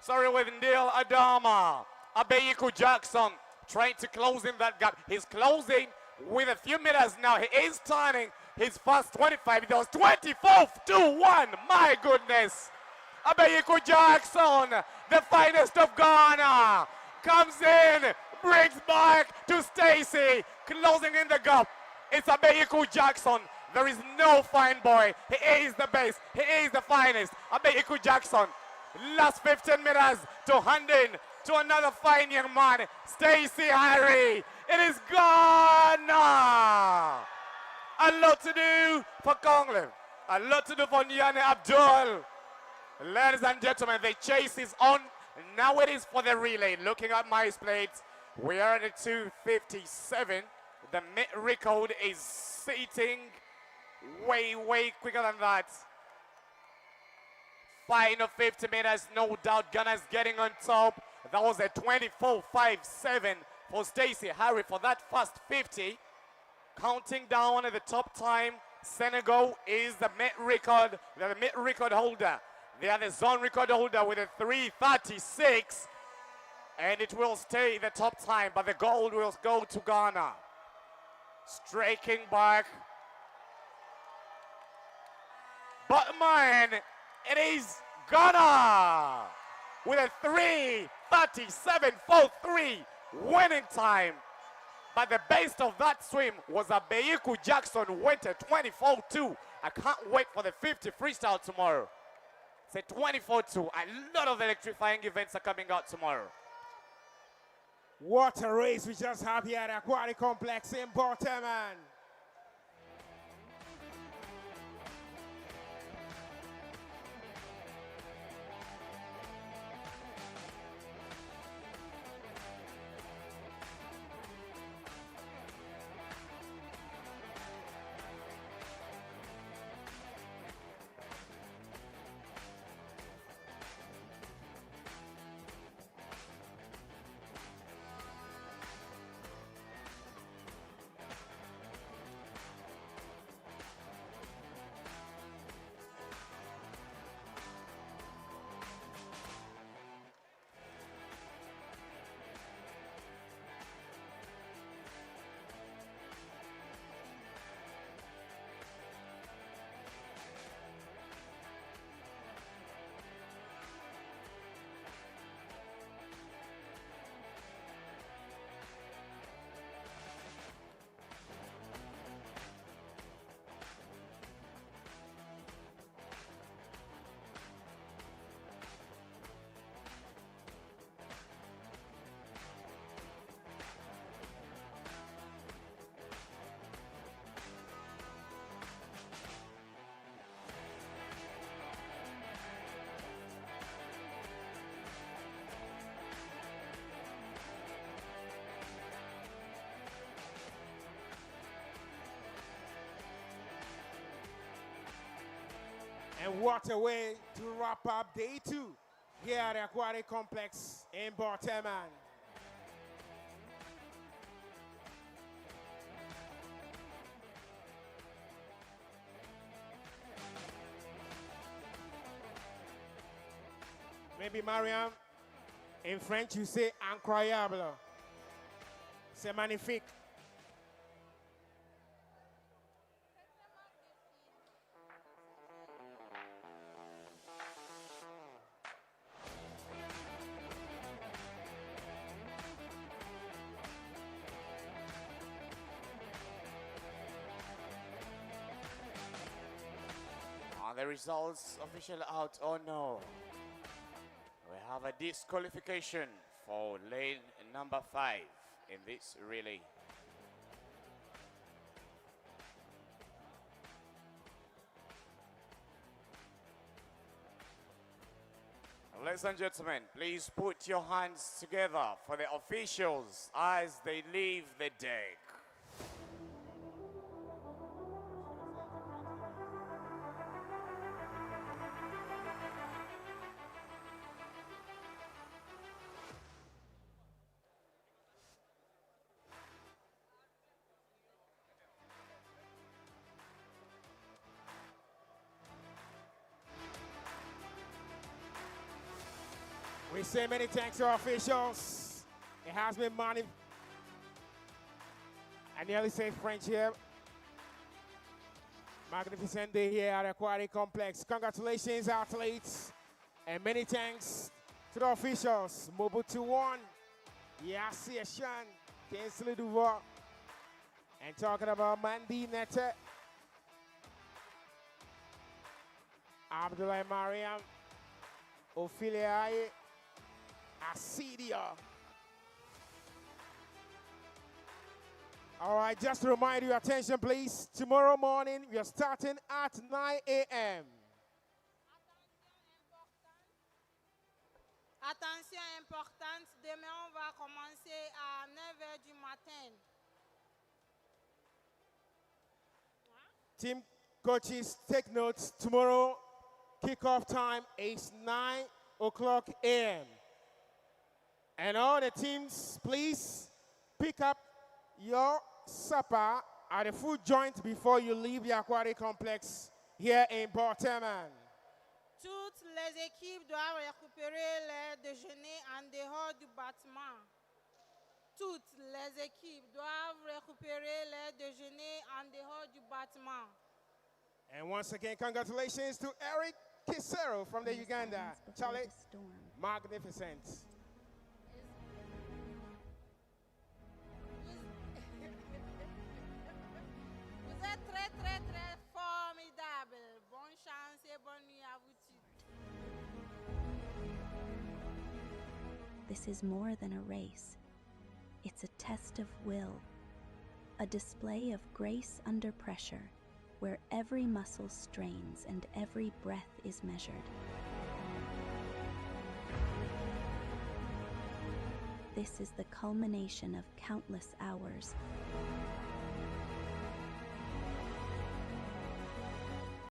Sorry, with Neil Adama. Abeyiku Jackson trying to close in that gap. He's closing with a few meters now. He is turning his first 25. It was 24-1. My goodness. Abeyiku Jackson, the finest of Ghana, comes in, brings back to Stacy, closing in the gap. It's Abeyiku Jackson. There is no fine boy. He is the best. He is the finest. Abeyiku Jackson. Last 15 meters to hand in to another fine young man, Stacy Harry. It is Ghana. A lot to do for Congo. A lot to do for Nyane Abdul. Ladies and gentlemen, the chase is on. Now it is for the relay. Looking at my plates, we are at 2:57. The mid record is sitting way, way quicker than that. Final 50 meters, no doubt Ghana's getting on top. That was a 24.57 for Stacy Harry for that first 50. Counting down at the top time, Senegal is the mid record, holder. They are the zone record holder with a 3:36, and it will stay the top time, but the gold will go to Ghana. Striking back. But man, it is Ghana with a 3:37.43 winning time. But the best of that swim was Abeyiku Jackson, went at 24.2. I can't wait for the 50 freestyle tomorrow. It's a 24.2. A lot of electrifying events are coming out tomorrow. What a race we just have here at Aquatic Complex in Baltimore. And what a way to wrap up day 2 here at the Aquatic Complex in Baltimore. Maybe Mariam, in French you say incroyable. C'est magnifique. Are the results officially out? Oh no. We have a disqualification for lane number 5 in this relay. Ladies and gentlemen, please put your hands together for the officials as they leave the deck. We say many thanks to our officials. It has been money. I nearly say French here. Magnificent day here at Aquatic Complex. Congratulations, athletes. And many thanks to the officials. Mobutu 1, Yassi Ashan, Kinsley Duval. And talking about Mandy Nete, Abdullah Mariam, Ophelia Aye, Asidia. All right, just to remind you, attention please. Tomorrow morning, we are starting at 9 a.m. Attention importante, demain on va commencer à 9 h du matin. Team coaches, take notes. Tomorrow, kickoff time is 9 o'clock a.m. And all the teams, please pick up your supper at the food joint before you leave the Aquatic Complex here in Baltimore. Toutes les équipes doivent récupérer leur déjeuner en dehors du bâtiment. Toutes les équipes doivent récupérer leur déjeuner en dehors du bâtiment. And once again, congratulations to Eric Kisero from the Uganda. Charlie, magnificent. Vous êtes très, très, très formidable. Bonne chance et bonne nuit à vous tous. This is more than a race. It's a test of will, a display of grace under pressure, where every muscle strains and every breath is measured. This is the culmination of countless hours,